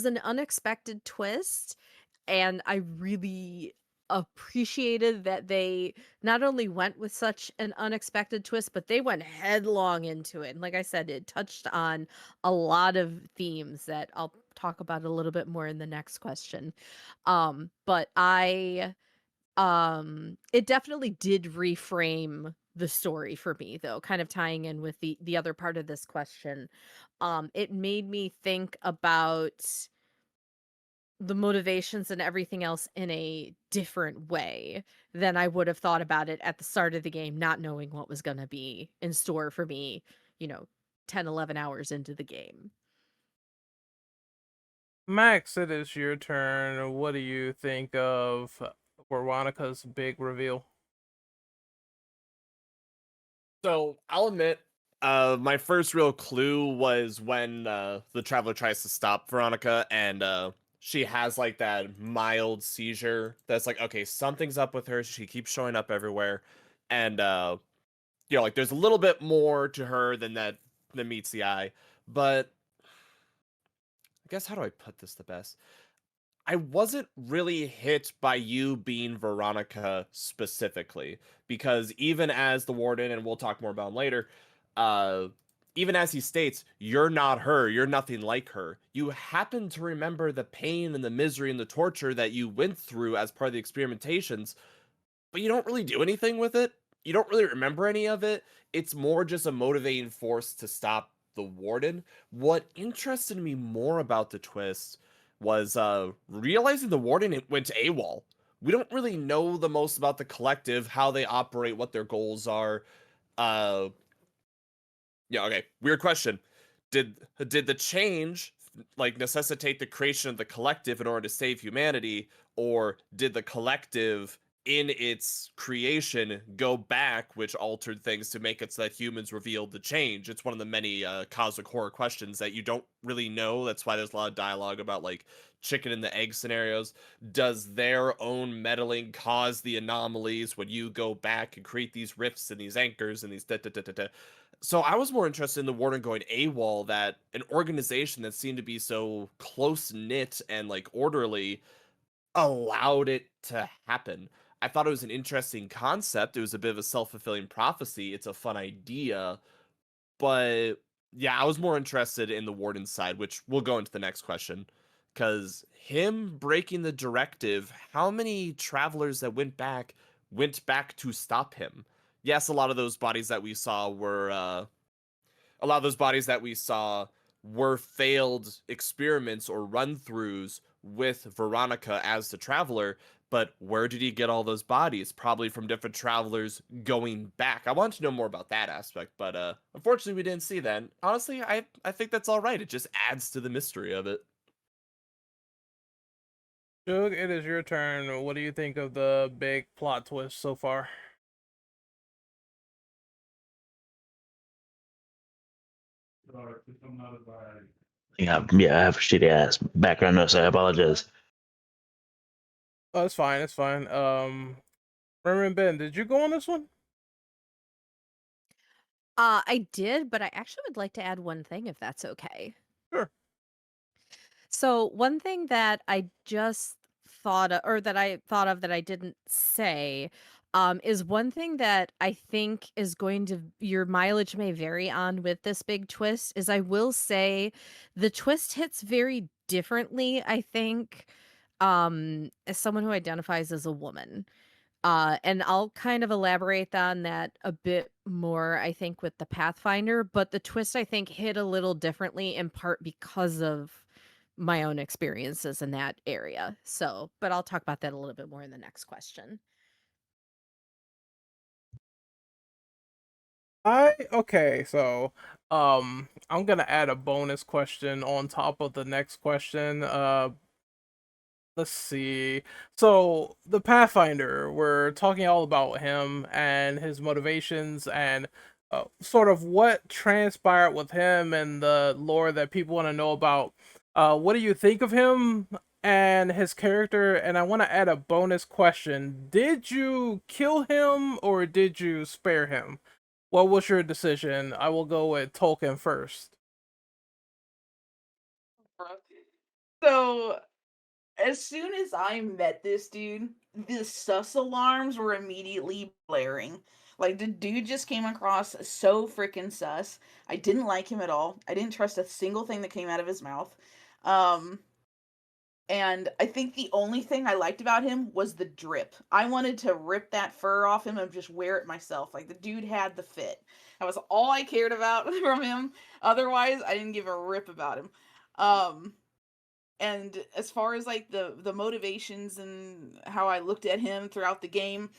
S5: an unexpected twist, and I really appreciated that they not only went with such an unexpected twist, but they went headlong into it. And like I said, it touched on a lot of themes that I'll talk about a little bit more in the next question. But it definitely did reframe the story for me, though, kind of tying in with the other part of this question. It made me think about the motivations and everything else in a different way than I would have thought about it at the start of the game, not knowing what was going to be in store for me, you know, 10, 11 hours into the game.
S2: Max, it is your turn. What do you think of Veronica's big reveal?
S4: So I'll admit, my first real clue was when the Traveler tries to stop Veronica, and she has like that mild seizure. That's like, okay, something's up with her. She keeps showing up everywhere, and like there's a little bit more to her than meets the eye. But I guess, how do I put this the best? I wasn't really hit by you being Veronica specifically, because even as the warden, and we'll talk more about him later, uh, even as he states, you're not her, you're nothing like her. You happen to remember the pain and the misery and the torture that you went through as part of the experimentations, but you don't really do anything with it. You don't really remember any of it. It's more just a motivating force to stop the warden. What interested me more about the twist was realizing the warden went to AWOL. We don't really know the most about the collective, how they operate, what their goals are. Uh yeah, okay. Weird question. Did the change like necessitate the creation of the collective in order to save humanity, or did the collective in its creation go back, which altered things to make it so that humans revealed the change? It's one of the many cosmic horror questions that you don't really know. That's why there's a lot of dialogue about like chicken and the egg scenarios. Does their own meddling cause the anomalies when you go back and create these rifts and these anchors and these da da da da da? So I was more interested in the warden going AWOL, that an organization that seemed to be so close knit and like orderly allowed it to happen. I thought it was an interesting concept. It was a bit of a self-fulfilling prophecy. It's a fun idea, but yeah, I was more interested in the warden side, which we'll go into the next question. Because him breaking the directive, how many travelers that went back to stop him? Yes, a lot of those bodies that we saw were failed experiments or run-throughs with Veronica as the Traveler, but where did he get all those bodies? Probably from different travelers going back. I want to know more about that aspect, but unfortunately we didn't see that. And honestly, I think that's all right. It just adds to the mystery of it.
S2: Doug, it is your turn. What do you think of the big plot twist so far?
S6: Yeah, I have a shitty ass background noise. I apologize.
S2: Oh, it's fine. It's fine. Reverend Ben, did you go on this one?
S5: I did, but I actually would like to add one thing if that's okay.
S2: Sure.
S5: So one thing that I just thought of, or that I thought of that I didn't say, is one thing that I think is going to your mileage may vary on with this big twist is I will say the twist hits very differently, I think, as someone who identifies as a woman. And I'll kind of elaborate on that a bit more, I think, with the Pathfinder, but the twist I think hit a little differently in part because of my own experiences in that area. So, but I'll talk about that a little bit more in the next question.
S2: Okay, so I'm gonna add a bonus question on top of the next question. Let's see. So the Pathfinder, we're talking all about him and his motivations and sort of what transpired with him and the lore that people want to know about. What do you think of him and his character? And I want to add a bonus question. Did you kill him or did you spare him? What was your decision? I will go with Tolkien first.
S3: So as soon as I met this dude, the sus alarms were immediately blaring. Like the dude just came across so freaking sus. I didn't like him at all. I didn't trust a single thing that came out of his mouth. Um and I think the only thing I liked about him was the drip. I wanted to rip that fur off him and just wear it myself. Like the dude had the fit. That was all I cared about from him. Otherwise, I didn't give a rip about him. Um and as far as like the motivations and how I looked at him throughout the game,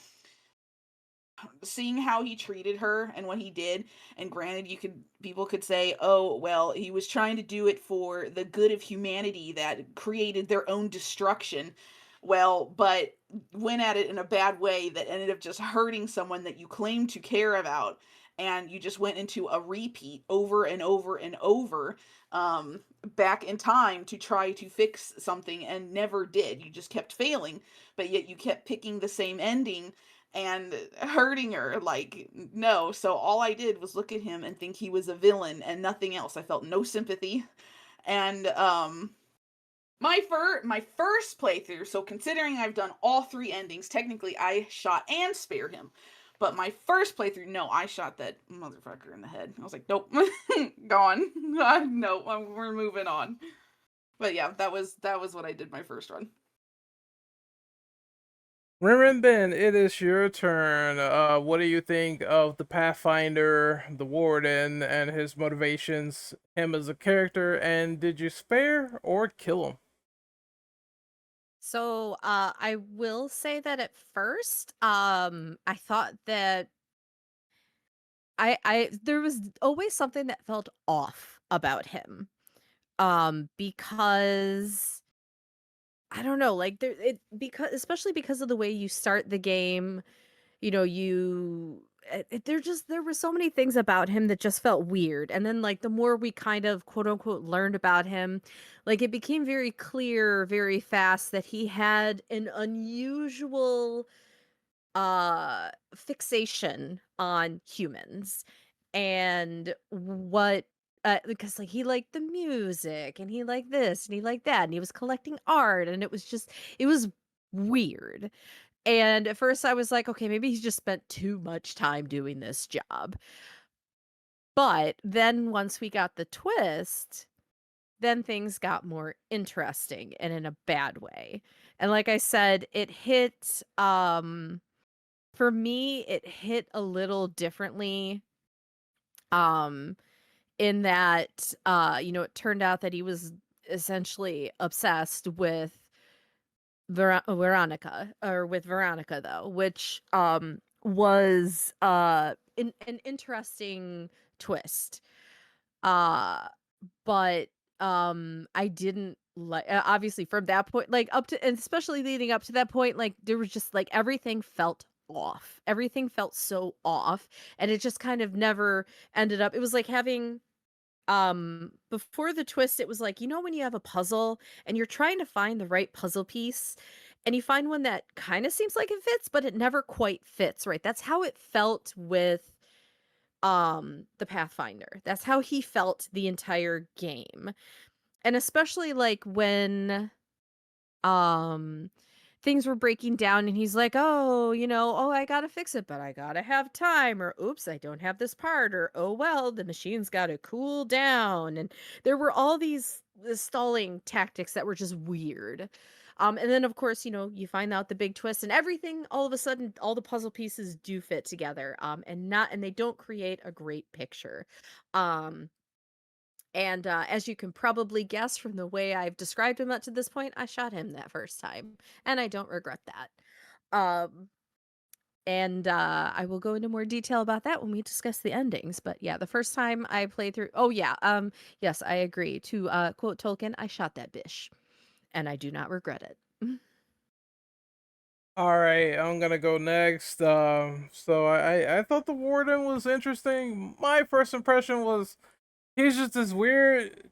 S3: seeing how he treated her and what he did, and granted, you could people could say, oh well, he was trying to do it for the good of humanity that created their own destruction. Well, but went at it in a bad way that ended up just hurting someone that you claim to care about, and you just went into a repeat over and over and over, um back in time to try to fix something and never did. You just kept failing, but yet you kept picking the same ending and hurting her. Like, no. So all I did was look at him and think he was a villain and nothing else. I felt no sympathy. And my first playthrough, so considering I've done all three endings, technically I shot and spared him. But my first playthrough, no, I shot that motherfucker in the head. I was like, nope, gone. No, we're moving on. But yeah, that was what I did my first run.
S2: Reverend Ben, it is your turn. What do you think of the Pathfinder, the Warden, and his motivations, him as a character, and did you spare or kill him?
S5: So, I will say that at first, I thought that I there was always something that felt off about him. Because I don't know, like there it because especially because of the way you start the game, you know, there were so many things about him that just felt weird. And then like the more we kind of quote unquote learned about him, like it became very clear very fast that he had an unusual fixation on humans and what because like he liked the music and he liked this and he liked that and he was collecting art and it was weird. And at first I was like, okay, maybe he's just spent too much time doing this job. But then once we got the twist, then things got more interesting and in a bad way. And like I said, it hit for me it hit a little differently um in that you know, it turned out that he was essentially obsessed with Veronica, or with Veronica though, which was an interesting twist. Uh but I didn't like obviously from that point like up to and especially leading up to that point like there was just like everything felt off. Everything felt so off and it just kind of never ended up. It was like having Before the twist, it was like, you know, when you have a puzzle and you're trying to find the right puzzle piece and you find one that kind of seems like it fits, but it never quite fits, right? That's how it felt with the Pathfinder. That's how he felt the entire game. And especially like when um things were breaking down and he's like, "Oh, you know, oh, I got to fix it, but I got to have time," or "Oops, I don't have this part," or "Oh, well, the machine's got to cool down." And there were all these stalling tactics that were just weird. And then of course, you know, you find out the big twist and everything all of a sudden all the puzzle pieces do fit together. And they don't create a great picture. Um and as you can probably guess from the way I've described him up to this point, I shot him that first time, and I don't regret that. Um, and I will go into more detail about that when we discuss the endings. But yeah, the first time I played through, oh yeah, yes, I agree. To quote Tolkien, I shot that bish, and I do not regret it.
S2: All right, I'm gonna go next. So I thought the warden was interesting. My first impression was he's just this weird,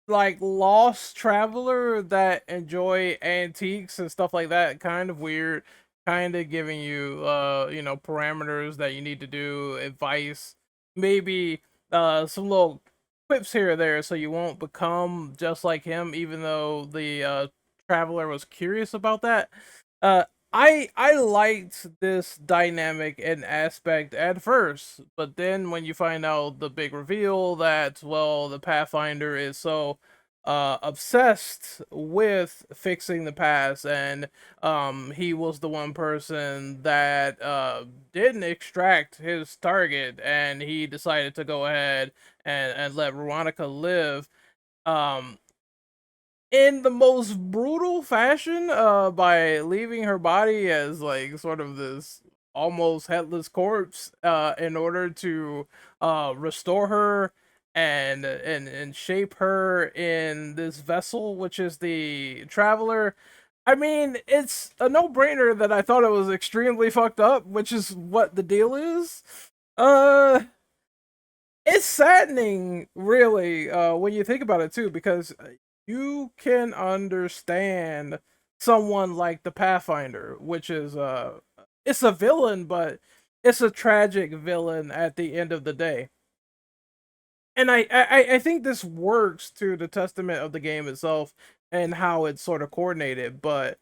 S2: like, lost traveler that enjoy antiques and stuff like that. Kind of weird, kind of giving you you know, parameters that you need to do, advice, maybe some little quips here or there, so you won't become just like him. Even though the traveler was curious about that. Uh, I liked this dynamic and aspect at first, but then when you find out the big reveal that, well, the Pathfinder is so obsessed with fixing the past, and he was the one person that didn't extract his target, and he decided to go ahead and let Veronica live. Um, in the most brutal fashion, by leaving her body as, like, sort of this almost headless corpse, in order to restore her and shape her in this vessel, which is the traveler. I mean, it's a no-brainer that I thought it was extremely fucked up, which is what the deal is. uh it's saddening, really, when you think about it too, because you can understand someone like the Pathfinder, which is it's a villain, but it's a tragic villain at the end of the day. And I think this works to the testament of the game itself and how it's sort of coordinated, but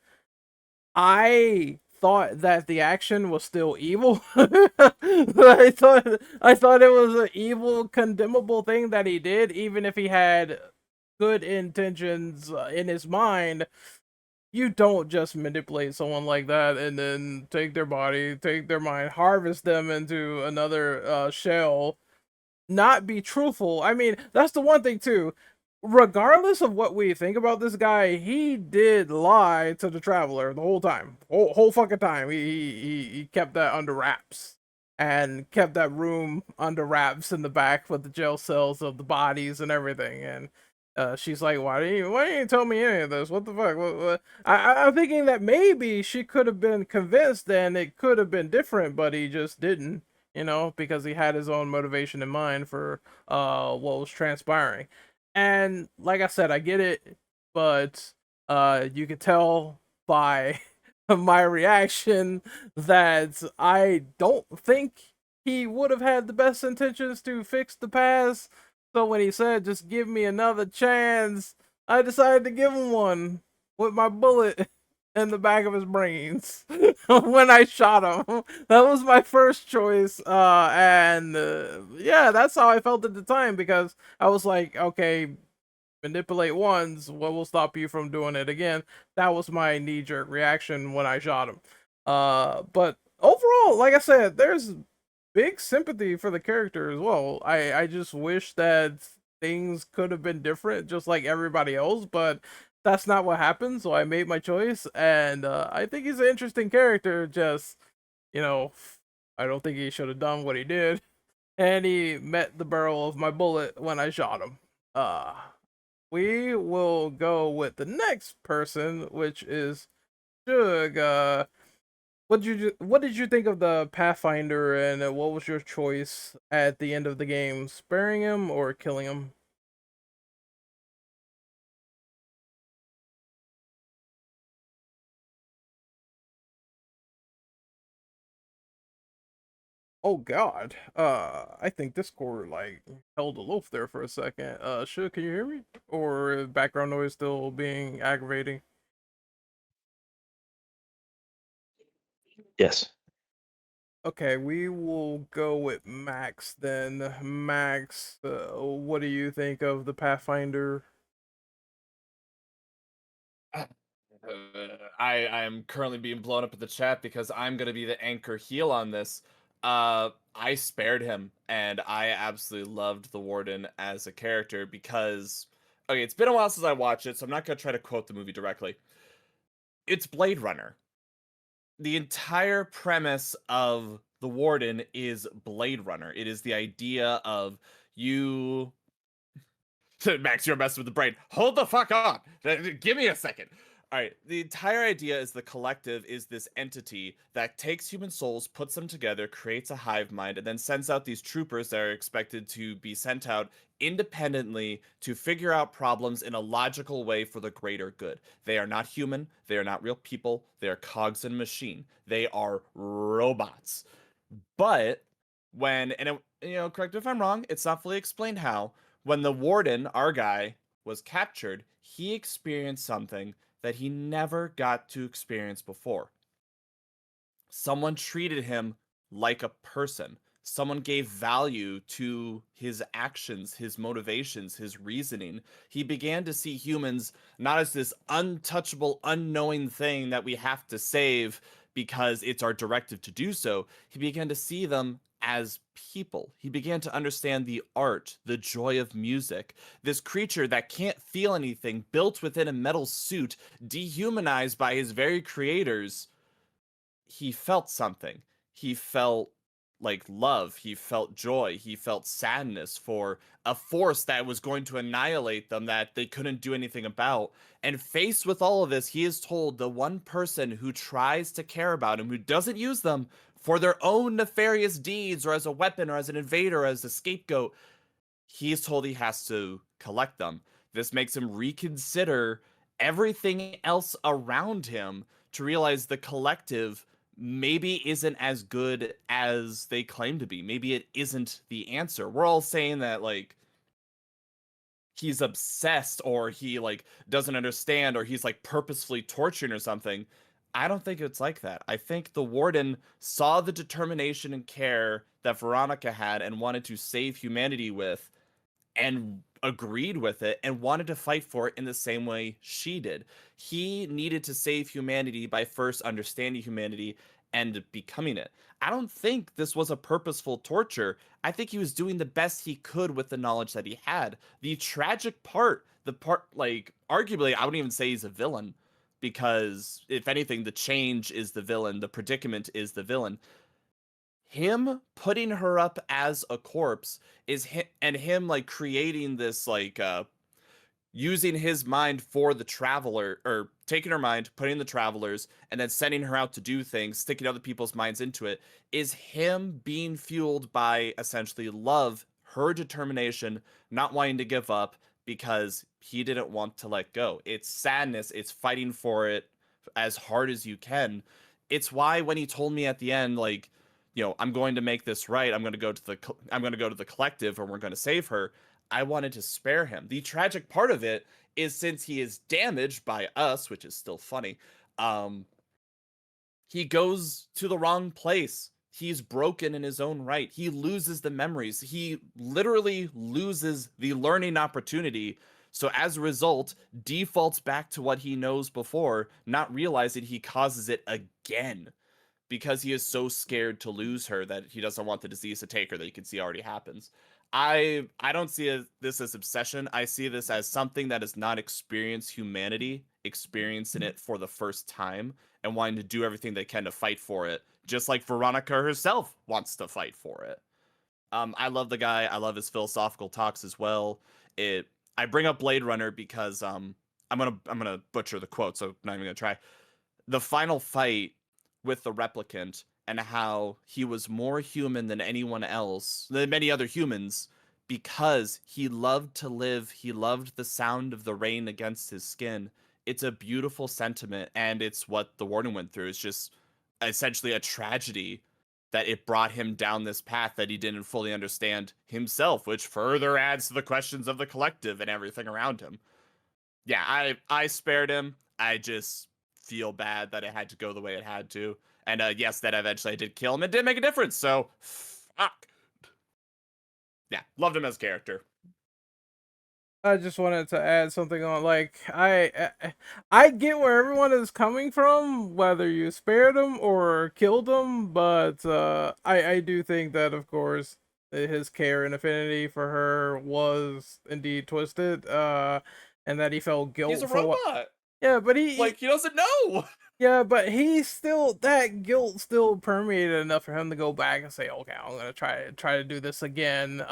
S2: I thought that the action was still evil. I thought it was an evil, condemnable thing that he did, even if he had good intentions in his mind. You don't just manipulate someone like that and then take their body, take their mind, harvest them into another shell, not be truthful. I mean, that's the one thing too. Regardless of what we think about this guy, he did lie to the traveler the whole time, whole fucking time. He kept that under wraps and kept that room under wraps in the back with the jail cells of the bodies and everything. And she's like, why didn't you tell me any of this? What the fuck? I'm thinking that maybe she could have been convinced and it could have been different, but he just didn't, you know, because he had his own motivation in mind for what was transpiring. And like I said, I get it, but you could tell by my reaction that I don't think he would have had the best intentions to fix the past. So when he said, "Just give me another chance," I decided to give him one with my bullet in the back of his brains when I shot him. That was my first choice, and yeah, that's how I felt at the time, because I was like, okay, manipulate once, what will stop you from doing it again? That was my knee-jerk reaction when I shot him. But overall, like I said, there's big sympathy for the character as well. I just wish that things could have been different, just like everybody else, but that's not what happened. So I made my choice, and I think he's an interesting character. Just, you know, I don't think he should have done what he did, and he met the barrel of my bullet when I shot him. We will go with the next person, which is Shug. What did you think of the Pathfinder, and what was your choice at the end of the game? Sparing him or killing him? Oh God. I think Discord like held aloof there for a second. Should can you hear me? Or background noise still being aggravating?
S6: Yes.
S2: Okay, we will go with Max then. Max, what do you think of the Pathfinder?
S4: I am currently being blown up in the chat because I'm gonna be the anchor heel on this. I spared him, and I absolutely loved the Warden as a character because okay, it's been a while since I watched it, so I'm not gonna try to quote the movie directly. It's Blade Runner. The entire premise of the Warden is Blade Runner. It is the idea of you Max, you're messing with the brain. Hold the fuck on. Give me a second. All right. The entire idea is the collective is this entity that takes human souls, puts them together, creates a hive mind, and then sends out these troopers that are expected to be sent out independently to figure out problems in a logical way for the greater good. They are not human. They are not real people. They are cogs in a machine. They are robots. But correct me if I'm wrong, it's not fully explained how. When the warden, our guy, was captured, he experienced something that he never got to experience before. Someone treated him like a person. Someone gave value to his actions, his motivations, his reasoning. He began to see humans not as this untouchable, unknowing thing that we have to save because it's our directive to do so. He began to see them as people. He began to understand the art, the joy of music. This creature that can't feel anything, built within a metal suit, dehumanized by his very creators, he felt something. He felt like love. He felt joy. He felt sadness for a force that was going to annihilate them that they couldn't do anything about. And faced with all of this, he is told the one person who tries to care about him, who doesn't use them for their own nefarious deeds or as a weapon or as an invader or as a scapegoat, he is told he has to collect them. This makes him reconsider everything else around him to realize the collective maybe isn't as good as they claim to be. Maybe it isn't the answer. We're all saying that like he's obsessed or he like doesn't understand or he's like purposefully torturing or something. I don't think it's like that. I think the warden saw the determination and care that Veronica had and wanted to save humanity with and agreed with it and wanted to fight for it in the same way she did. He needed to save humanity by first understanding humanity and becoming it. I don't think this was a purposeful torture. I think he was doing the best he could with the knowledge that he had. The tragic part, the part, like, arguably, I wouldn't even say he's a villain because, if anything, the change is the villain, the predicament is the villain. Him putting her up as a corpse is him, and him like creating this like using his mind for the traveler or taking her mind, putting the travelers and then sending her out to do things, sticking other people's minds into it is him being fueled by essentially love, her determination, not wanting to give up because he didn't want to let go. It's sadness, it's fighting for it as hard as you can. It's why when he told me at the end like I'm going to make this right. I'm going to go to the collective, and we're going to save her. I wanted to spare him. The tragic part of it is since he is damaged by us, which is still funny, he goes to the wrong place. He's broken in his own right. He loses the memories. He literally loses the learning opportunity. So as a result, defaults back to what he knows before, not realizing he causes it again because he is so scared to lose her that he doesn't want the disease to take her that you can see already happens. I don't see this as obsession. I see this as something that has not experienced humanity, experiencing it for the first time and wanting to do everything they can to fight for it, just like Veronica herself wants to fight for it. I love the guy. I love his philosophical talks as well. I bring up Blade Runner because I'm gonna butcher the quote, so I'm not even gonna try. The final fight with the replicant and how he was more human than anyone else, than many other humans, because he loved to live. He loved the sound of the rain against his skin. It's a beautiful sentiment, and it's what the warden went through. It's just essentially a tragedy that it brought him down this path that he didn't fully understand himself, which further adds to the questions of the collective and everything around him. Yeah, I spared him. I just feel bad that it had to go the way it had to. And yes, that eventually I did kill him. It did make a difference, so fuck. Yeah, loved him as a character.
S2: I just wanted to add something on. Like, I get where everyone is coming from, whether you spared him or killed him, but I do think that, of course, his care and affinity for her was indeed twisted. And that he felt guilt
S4: He's a
S2: for what.
S4: robot.
S2: Yeah, but
S4: He doesn't know.
S2: Yeah, but he still, that guilt still permeated enough for him to go back and say, okay, I'm gonna try to do this again.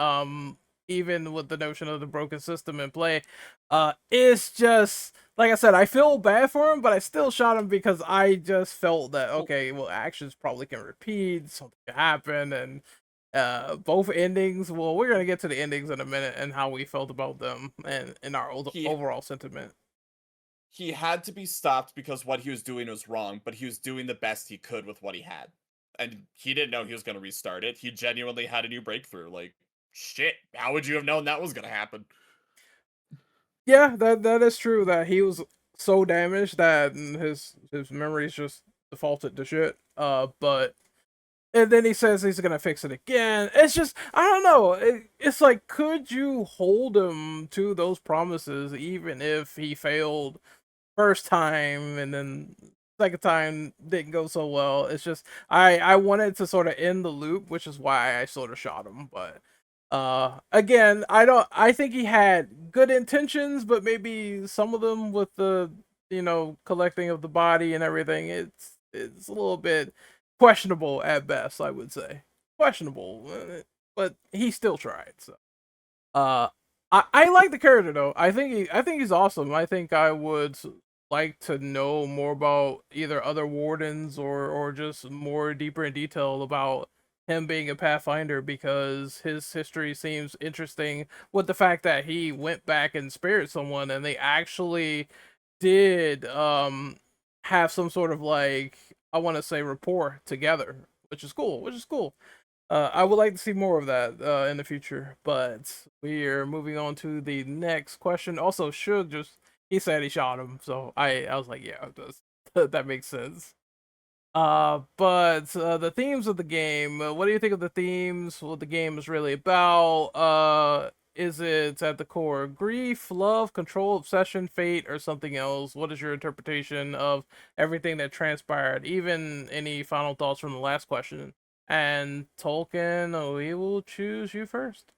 S2: Even with the notion of the broken system in play, it's just like I said, I feel bad for him, but I still shot him because I just felt that okay, well, actions probably can repeat, something can happen, and both endings. Well, we're gonna get to the endings in a minute and how we felt about them and in our overall sentiment.
S4: He had to be stopped because what he was doing was wrong, but he was doing the best he could with what he had. And he didn't know he was going to restart it. He genuinely had a new breakthrough. Like, shit, how would you have known that was going to happen?
S2: Yeah, that is true, that he was so damaged that his memories just defaulted to shit. But and then he says he's gonna fix it again. It's just, I don't know. It's like, could you hold him to those promises even if he failed first time and then second time didn't go so well? It's just, I wanted to sort of end the loop, which is why I sort of shot him. But again, I think he had good intentions, but maybe some of them with the collecting of the body and everything, it's a little bit questionable at best, I would say. Questionable, but he still tried. So I like the character though. I think he's awesome. I think I would like to know more about either other wardens or just more deeper in detail about him being a Pathfinder, because his history seems interesting with the fact that he went back and spared someone and they actually did have some sort of, like, I want to say, rapport together, which is cool. I would like to see more of that in the future, but we are moving on to the next question. Also, Shug he said he shot him, so I was like, yeah, that makes sense. But the themes of the game, what do you think of the themes? What the game is really about? Is it at the core grief, love, control, obsession, fate, or something else? What is your interpretation of everything that transpired? Even any final thoughts from the last question? And Tolkien, we will choose you first.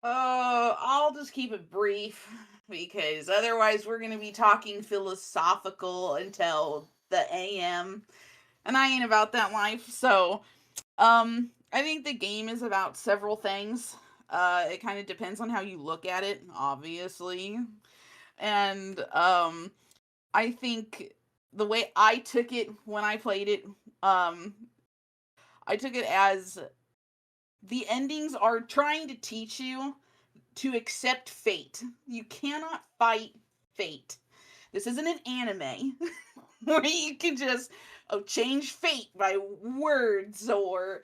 S3: I'll just keep it brief because otherwise we're gonna be talking philosophical until the AM, and I ain't about that life. So, I think the game is about several things. It kind of depends on how you look at it, obviously, and I think the way I took it when I played it, I took it as the endings are trying to teach you to accept fate. You cannot fight fate. This isn't an anime where you can just change fate by words or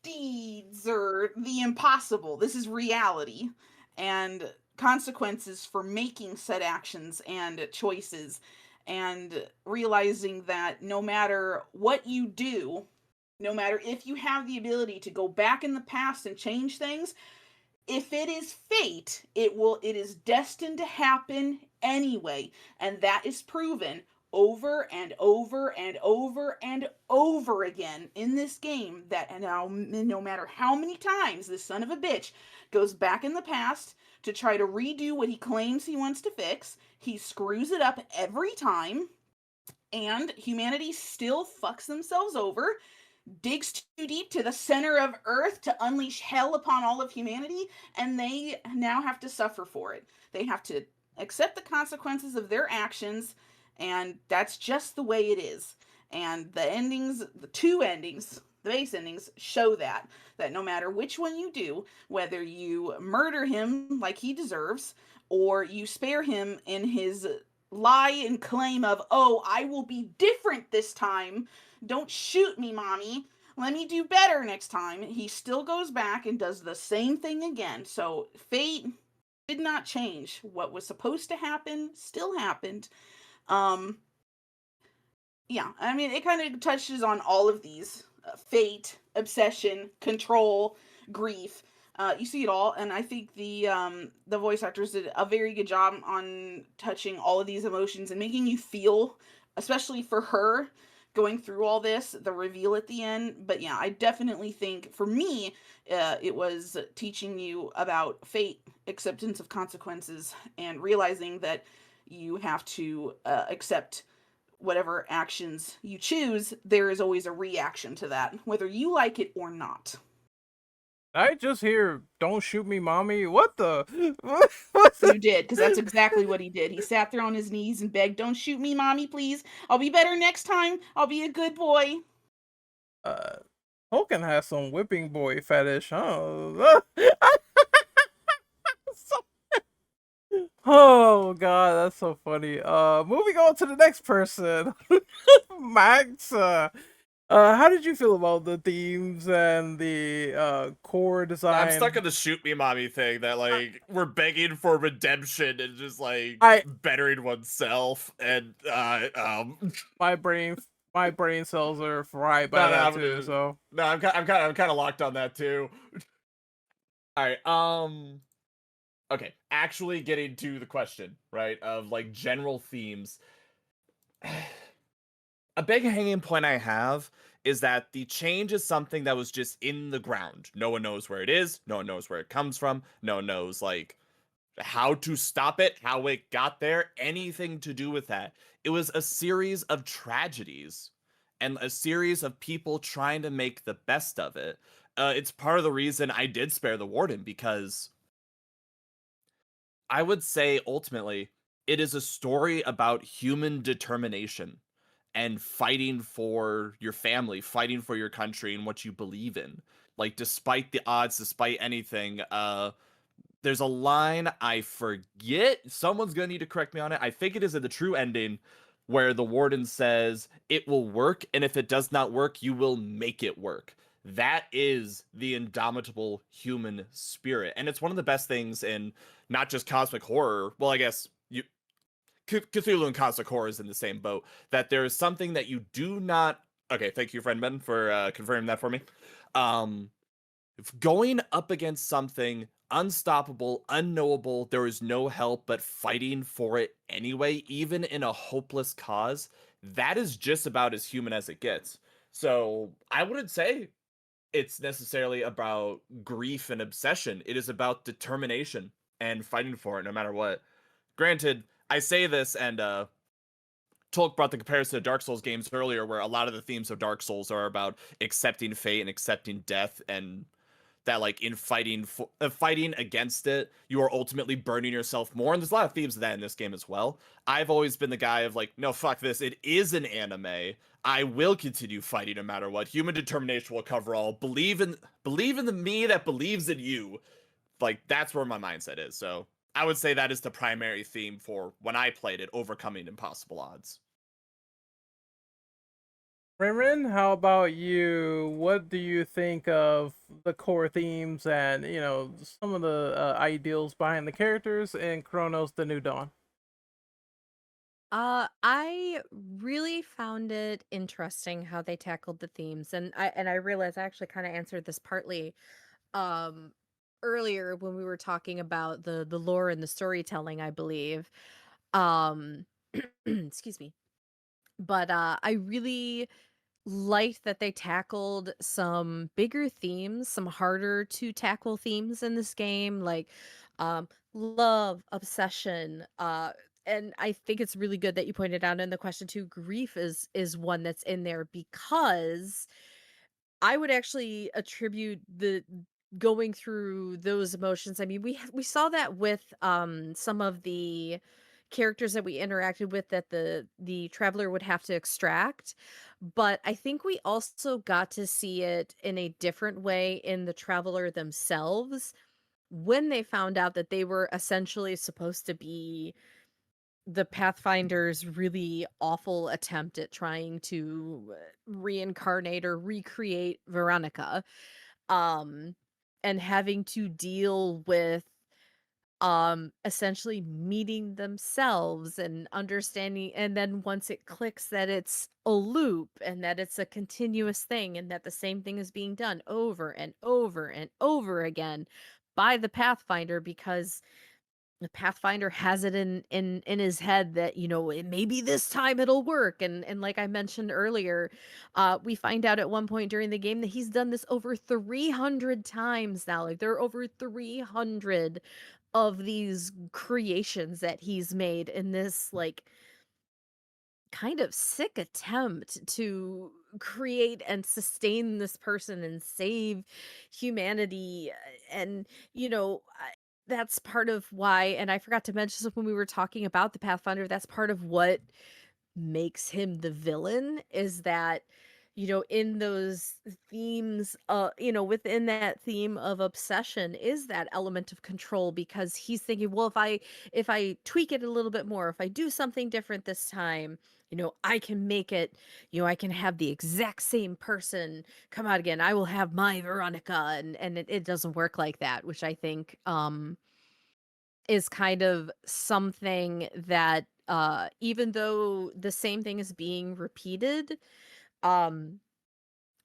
S3: deeds or the impossible. This is reality and consequences for making said actions and choices, and realizing that no matter what you do, no matter if you have the ability to go back in the past and change things, if it is fate, it is destined to happen anyway, and that is proven over and over and over and over again in this game. That now, no matter how many times this son of a bitch goes back in the past to try to redo what he claims he wants to fix, he screws it up every time, and humanity still fucks themselves over, digs too deep to the center of Earth to unleash hell upon all of humanity, and they now have to suffer for it. They have to accept the consequences of their actions, and that's just the way it is. And the endings, the two endings, the base endings, show that no matter which one you do, whether you murder him like he deserves, or you spare him in his lie and claim of, oh, I will be different this time, Don't shoot me, mommy. Let me do better next time. He still goes back and does the same thing again. So fate did not change. What was supposed to happen still happened. Um, yeah, I mean, it kind of touches on all of these fate, obsession, control, grief. You see it all, and I think the voice actors did a very good job on touching all of these emotions and making you feel, especially for her going through all this, the reveal at the end. But yeah, I definitely think for me, it was teaching you about fate, acceptance of consequences, and realizing that you have to accept whatever actions you choose. There is always a reaction to that, whether you like it or not.
S2: I just hear, "Don't shoot me, mommy." What the?
S3: You did, because that's exactly what he did. He sat there on his knees and begged, "Don't shoot me, mommy, please. I'll be better next time. I'll be a good boy."
S2: uh, Tolkien has some whipping boy fetish, huh? Oh god, that's so funny. Moving on to the next person, Max. How did you feel about the themes and the core design?
S4: I'm stuck on the shoot me mommy thing that like we're begging for redemption and just like
S2: I-
S4: bettering oneself and
S2: my brain cells are fried by
S4: no,
S2: that too. So
S4: I'm kind of locked on that too. All right. Okay, actually getting to the question, right, of like general themes. A big hanging point I have is that the change is something that was just in the ground. No one knows where it is. No one knows where it comes from. No one knows like how to stop it, how it got there, anything to do with that. It was a series of tragedies and a series of people trying to make the best of it. It's part of the reason I did spare the warden, because I would say ultimately it is a story about human determination and fighting for your family, fighting for your country and what you believe in. Like despite the odds, despite anything, there's a line I forget. Someone's gonna need to correct me on it. I think it is in the true ending where the warden says, "It will work, and if it does not work, you will make it work." That is the indomitable human spirit, and it's one of the best things in not just cosmic horror. Well, I guess Cthulhu and cosmic horror is in the same boat. That there is something that you do not. Okay, thank you, friend Ben, for confirming that for me. Um, Going up against something unstoppable, unknowable, there is no help but fighting for it anyway, even in a hopeless cause, that is just about as human as it gets. So I wouldn't say it's necessarily about grief and obsession. It is about determination and fighting for it no matter what. Granted, I say this, and Tolk brought the comparison to Dark Souls games earlier, where a lot of the themes of Dark Souls are about accepting fate and accepting death, and that like in fighting against it, you are ultimately burning yourself more. And there's a lot of themes of that in this game as well. I've always been the guy of like, no, fuck this. It is an anime. I will continue fighting no matter what. Human determination will cover all. Believe in the me that believes in you. Like that's where my mindset is. So I would say that is the primary theme for when I played it, overcoming impossible odds.
S2: Rinrin, how about you? What do you think of the core themes and some of the ideals behind the characters in Chronos: The New Dawn?
S5: I really found it interesting how they tackled the themes, and I realized I actually kind of answered this partly um earlier when we were talking about the lore and the storytelling, I believe. Um excuse me. But I really liked that they tackled some bigger themes, some harder to tackle themes in this game, like love, obsession, and I think it's really good that you pointed out in the question too, grief is one that's in there, because I would actually attribute the going through those emotions. I mean, we saw that with some of the characters that we interacted with, that the traveler would have to extract, but I think we also got to see it in a different way in the traveler themselves when they found out that they were essentially supposed to be the Pathfinder's really awful attempt at trying to reincarnate or recreate Veronica, um, and having to deal with essentially meeting themselves and understanding, and then once it clicks that it's a loop and that it's a continuous thing and that the same thing is being done over and over and over again by the Pathfinder, because the Pathfinder has it in his head that, maybe this time it'll work. And like I mentioned earlier, we find out at one point during the game that he's done this over 300 times now. Like, there are over 300 of these creations that he's made in this, like, kind of sick attempt to create and sustain this person and save humanity. And that's part of why, and I forgot to mention this when we were talking about the Pathfinder, that's part of what makes him the villain, is that in those themes, within that theme of obsession is that element of control, because he's thinking, well, if I tweak it a little bit more, if I do something different this time, I can make it, I can have the exact same person come out again. I will have my Veronica, and it doesn't work like that, which I think is kind of something that, even though the same thing is being repeated, um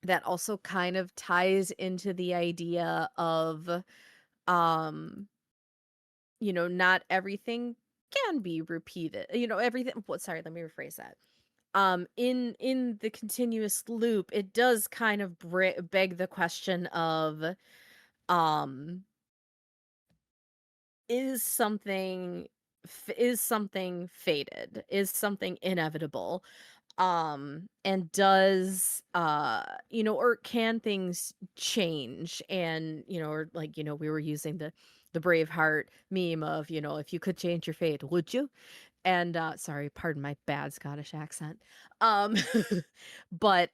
S5: that also kind of ties into the idea of, um not everything can be repeated, everything, what, sorry, let me rephrase that. In the continuous loop, it does kind of beg the question of, um is something is something fated, is something inevitable, and does, or can things change? And or, like, we were using the Braveheart meme of, if you could change your fate, would you? And sorry, pardon my bad Scottish accent. um but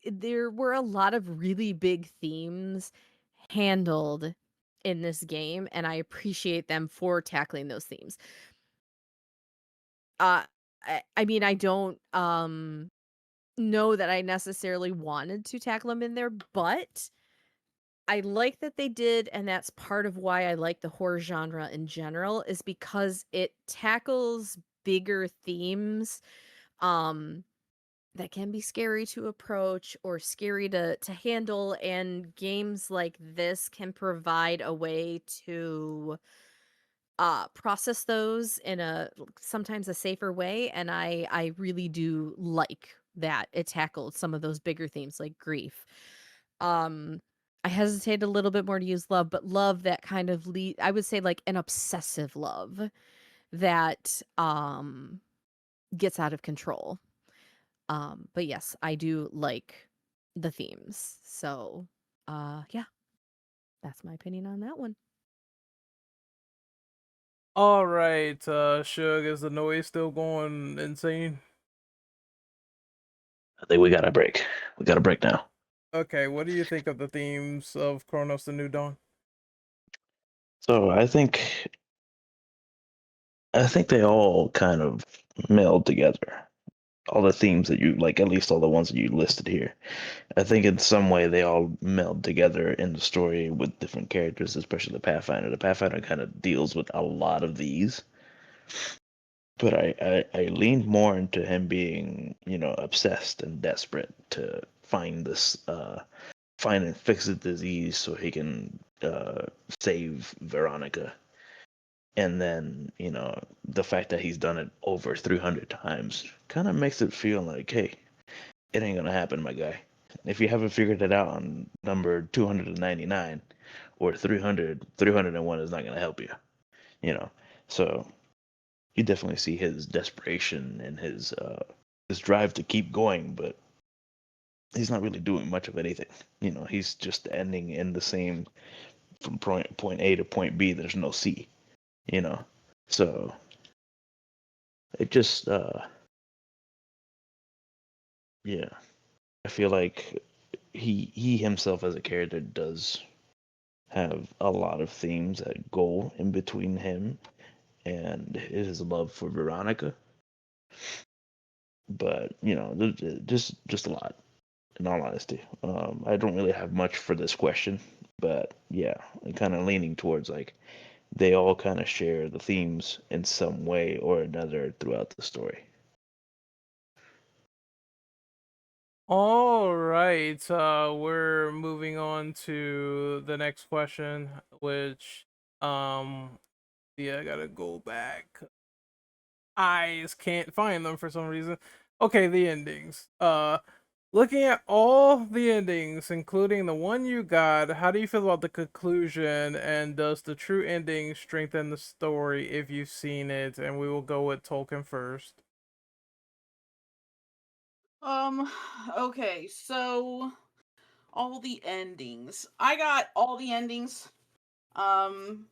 S5: there were a lot of really big themes handled in this game, and I appreciate them for tackling those themes. uh I mean, I don't know that I necessarily wanted to tackle them in there, but I like that they did, and that's part of why I like the horror genre in general, is because it tackles bigger themes, um that can be scary to approach or scary to handle, and games like this can provide a way to process those in a sometimes a safer way. And I really do like that it tackled some of those bigger themes like grief. um I hesitate a little bit more to use love, but love that kind of I would say like an obsessive love that gets out of control. But yes, I do like the themes. So yeah, that's my opinion on that one.
S2: All right, Shug, is the noise still going insane?
S6: I think we got a break. We got a break now.
S2: Okay, what do you think of the themes of Chronos: The New Dawn?
S6: So I think they all kind of meld together. All the themes that you like, at least all the ones that you listed here. I think in some way they all meld together in the story with different characters, especially the Pathfinder. The Pathfinder kind of deals with a lot of these, but I leaned more into him being, obsessed and desperate to find this, find and fix the disease so he can save Veronica. And then, the fact that he's done it over 300 times kind of makes it feel like, hey, it ain't gonna happen, my guy. If you haven't figured it out on number 299 or 300, 301 is not gonna help you, you know. So you definitely see his desperation and his drive to keep going, but he's not really doing much of anything. He's just ending in the same, from point A to point B. There's no C, you know. So it just yeah, I feel like he himself as a character does have a lot of themes that go in between him and his love for Veronica. But just a lot. In all honesty, I don't really have much for this question, but yeah, I'm kind of leaning towards like they all kind of share the themes in some way or another throughout the story.
S2: All right, we're moving on to the next question, which, yeah, I gotta go back. Eyes can't find them for some reason. Okay, the endings. Looking at all the endings, including the one you got, how do you feel about the conclusion? And does the true ending strengthen the story if you've seen it? And we will go with Tolkien first.
S3: Okay, so all the endings. I got all the endings. Um,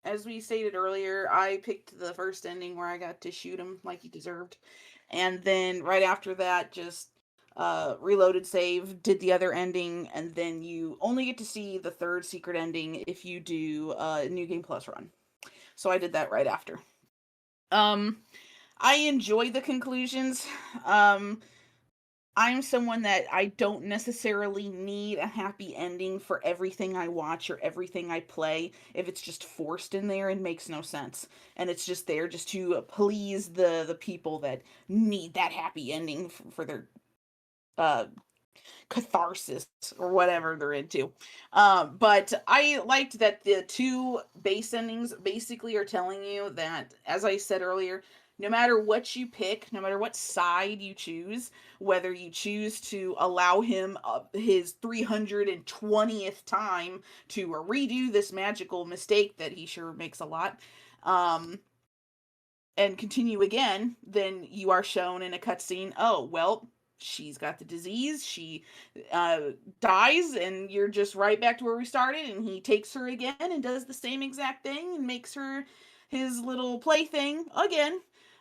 S3: as we stated earlier, I picked the first ending where I got to shoot him like he deserved. And then right after that, just reloaded save, did the other ending, and then you only get to see the third secret ending if you do a New Game Plus run. So I did that right after. Um, I enjoy the conclusions. Um, I'm someone that I don't necessarily need a happy ending for everything I watch or everything I play if it's just forced in there and makes no sense. And it's just there just to please the people that need that happy ending for their uh catharsis or whatever they're into. But I liked that the two base endings basically are telling you that, as I said earlier, no matter what you pick, no matter what side you choose, whether you choose to allow him his 320th time to redo this magical mistake that he sure makes a lot, um, and continue again, then you are shown in a cutscene, oh, well, she's got the disease, she uh, dies, and you're just right back to where we started, and he takes her again and does the same exact thing and makes her his little plaything again.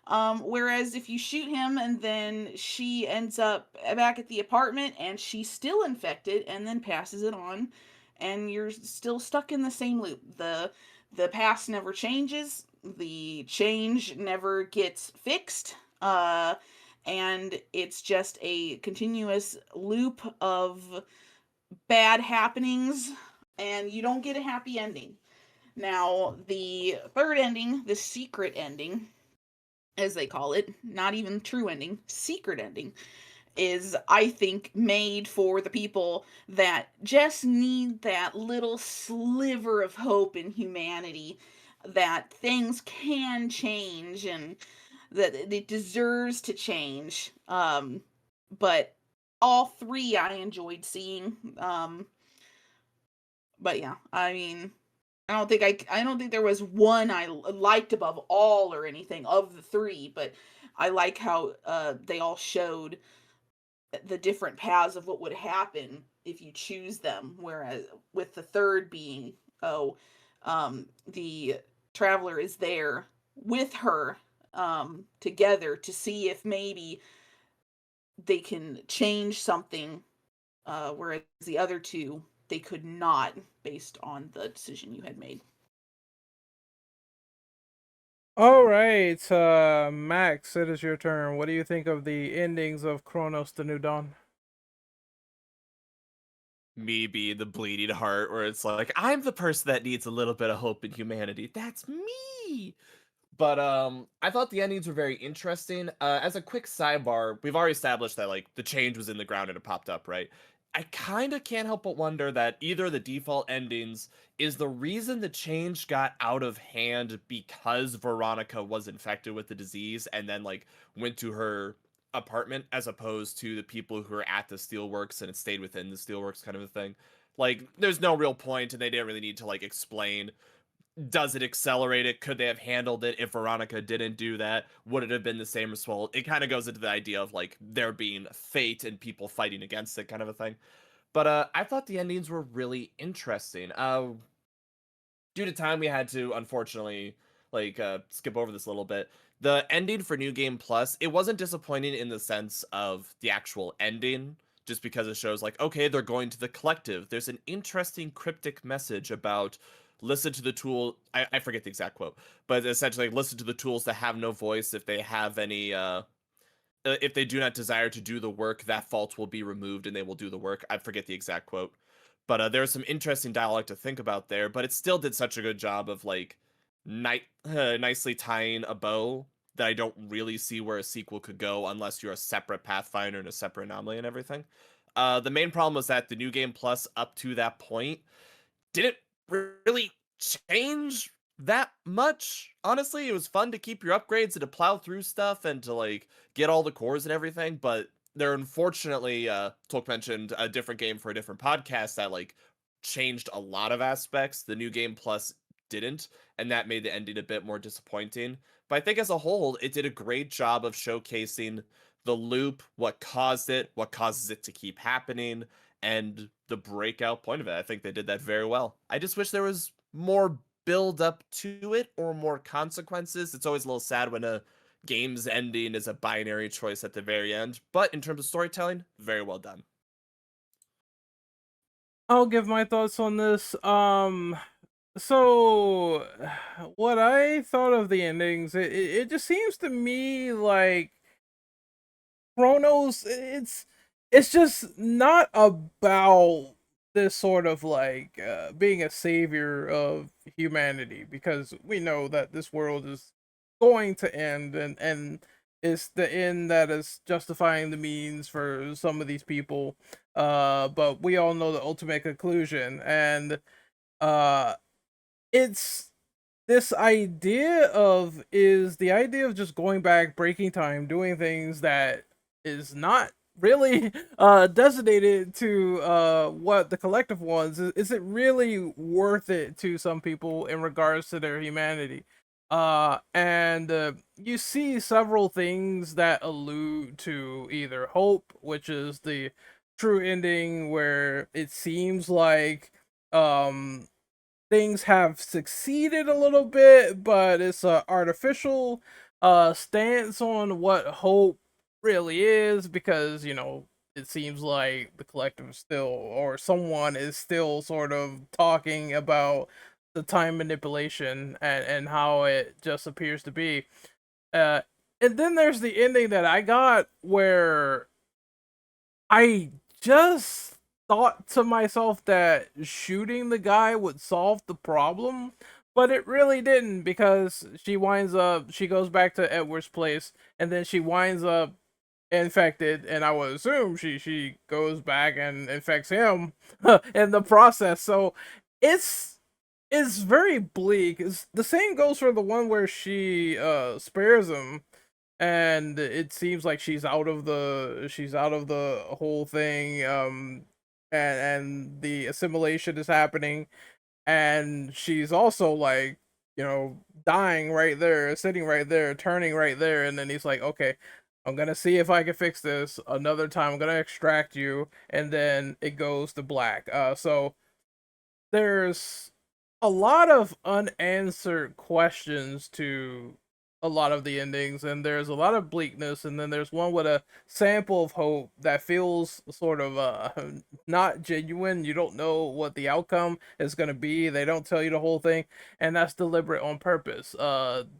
S3: Whereas if you shoot him and then she ends up back at the apartment and she's still infected and then passes it on, and you're still stuck in the same loop. The past never changes, the change never gets fixed, and it's just a continuous loop of bad happenings, and you don't get a happy ending. Now, the third ending, the secret ending, as they call it, not even true ending, secret ending, is, I think, made for the people that just need that little sliver of hope in humanity, that things can change and that it deserves to change. But all three I enjoyed seeing. But yeah, I mean, I don't think there was one I liked above all or anything of the three, but I like how they all showed the different paths of what would happen if you choose them. Whereas with the third being, the traveler is there with her together to see if maybe they can change something, whereas the other two they could not based on the decision you had made.
S2: All right, Max, it is your turn. What do you think of the endings of Kronos: The New Dawn?
S4: Me being the bleeding heart, where it's like, I'm the person that needs a little bit of hope in humanity. That's me. But I thought the endings were very interesting. As a quick sidebar, we've already established that like the change was in the ground and it popped up, right? I kind of can't help but wonder that either the default endings is the reason the change got out of hand because Veronica was infected with the disease and then like went to her apartment as opposed to the people who were at the steelworks and it stayed within the steelworks kind of a thing. Like there's no real point and they didn't really need to like explain, does it accelerate it? Could they have handled it if Veronica didn't do that? Would it have been the same result? It kind of goes into the idea of like there being fate and people fighting against it kind of a thing. But I thought the endings were really interesting. Due to time, we had to unfortunately like skip over this a little bit. The ending for New Game Plus, it wasn't disappointing in the sense of the actual ending, just because it shows like, okay, they're going to the collective. There's an interesting cryptic message about listen to the tool. I forget the exact quote, but essentially listen to the tools that have no voice. If they have any, if they do not desire to do the work, that fault will be removed and they will do the work. I forget the exact quote, but there's some interesting dialogue to think about there. But it still did such a good job of like nicely tying a bow that I don't really see where a sequel could go unless you're a separate Pathfinder and a separate anomaly and everything. The main problem was that the new game plus up to that point didn't really change that much. Honestly, it was fun to keep your upgrades and to plow through stuff and to like get all the cores and everything, but there unfortunately Tolk mentioned a different game for a different podcast that like changed a lot of aspects. The new game plus didn't, and that made the ending a bit more disappointing. But I think as a whole, it did a great job of showcasing the loop, what caused it, what causes it to keep happening, and the breakout point of it. I think they did that very well. I just wish there was more build up to it or more consequences. It's always a little sad when a game's ending is a binary choice at the very end, but in terms of storytelling, very well done.
S2: I'll give my thoughts on this. So what I thought of the endings, it just seems to me like Chronos, it's just not about this sort of like being a savior of humanity, because we know that this world is going to end, and it's the end that is justifying the means for some of these people. But we all know the ultimate conclusion, and uh it's this idea of is the idea of just going back, breaking time, doing things that is not really designated to what the collective wants. Is it really worth it to some people in regards to their humanity? And you see several things that allude to either hope, which is the true ending where it seems like things have succeeded a little bit, but it's a artificial stance on what hope really is, because it seems like the collective still, or someone is still sort of talking about the time manipulation and how it just appears to be. Uh and then there's the ending that I got where I just thought to myself that shooting the guy would solve the problem, but it really didn't, because she goes back to Edward's place, and then she winds up infected, and I would assume she goes back and infects him in the process. So it's it's very bleak. The same goes for the one where she spares him, and it seems like she's out of the whole thing, and the assimilation is happening, and she's also like, dying right there, sitting right there, turning right there, and then he's like, okay, I'm gonna see if I can fix this another time, I'm gonna extract you, and then it goes to black. So there's a lot of unanswered questions to a lot of the endings, and there's a lot of bleakness, and then there's one with a sample of hope that feels sort of not genuine. You don't know what the outcome is going to be. They don't tell you the whole thing, and that's deliberate on purpose.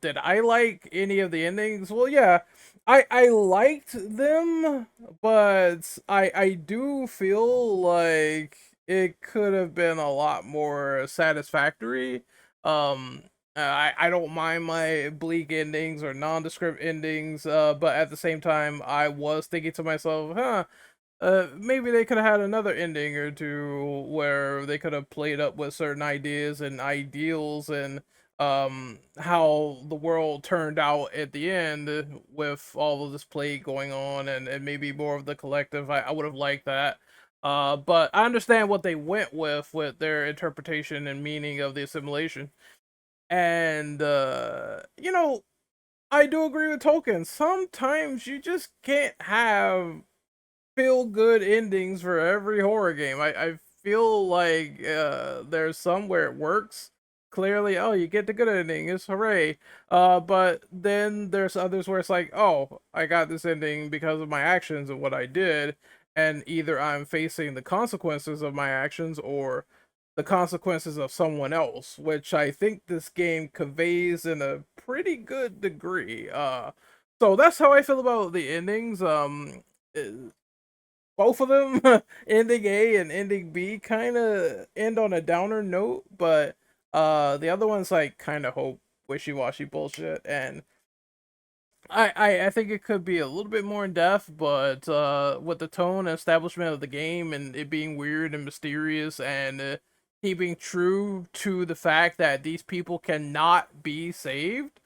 S2: Did I like any of the endings? Well, yeah, I liked them, but I do feel like it could have been a lot more satisfactory. I don't mind my bleak endings or nondescript endings, but at the same time, I was thinking to myself, maybe they could have had another ending or two where they could have played up with certain ideas and ideals, and how the world turned out at the end with all of this plague going on, and maybe more of the collective. I would have liked that. But I understand what they went with their interpretation and meaning of the assimilation. And I do agree with Tolkien. Sometimes you just can't have feel good endings for every horror game. I feel like there's some where it works. Clearly, oh, you get the good ending, it's hooray. But then there's others where it's like, oh, I got this ending because of my actions and what I did, and either I'm facing the consequences of my actions, or the consequences of someone else, which I think this game conveys in a pretty good degree. So that's how I feel about the endings. Eh, both of them, ending A and ending B, kind of end on a downer note, but the other one's like kind of hope wishy washy bullshit, and I think it could be a little bit more in depth, but with the tone and establishment of the game and it being weird and mysterious and keeping true to the fact that these people cannot be saved,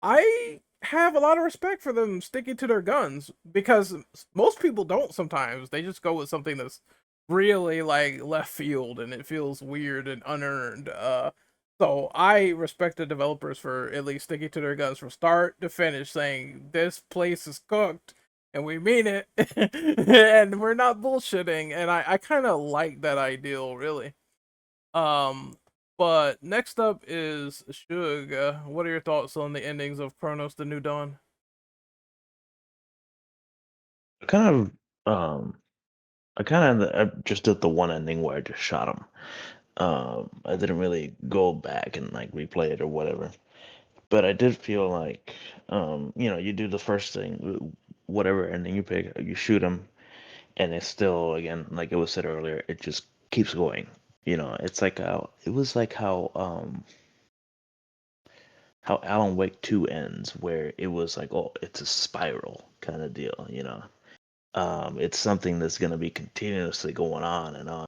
S2: I have a lot of respect for them sticking to their guns because most people don't sometimes. They just go with something that's really like left field and it feels weird and unearned. So I respect the developers for at least sticking to their guns from start to finish, saying this place is cooked and we mean it and we're not bullshitting. And I kind of like that ideal, really. Um, but next up is Shug. What are your thoughts on the endings of Cronos: The New Dawn?
S6: I kind of I just did the one ending where I just shot him. I didn't really go back and like replay it or whatever. But I did feel like, you do the first thing, whatever ending you pick, you shoot him, and it's still, again, like it was said earlier, it just keeps going. It's like it was like how Alan Wake 2 ends, where it was like, oh, it's a spiral kind of deal. It's something that's gonna be continuously going on and on,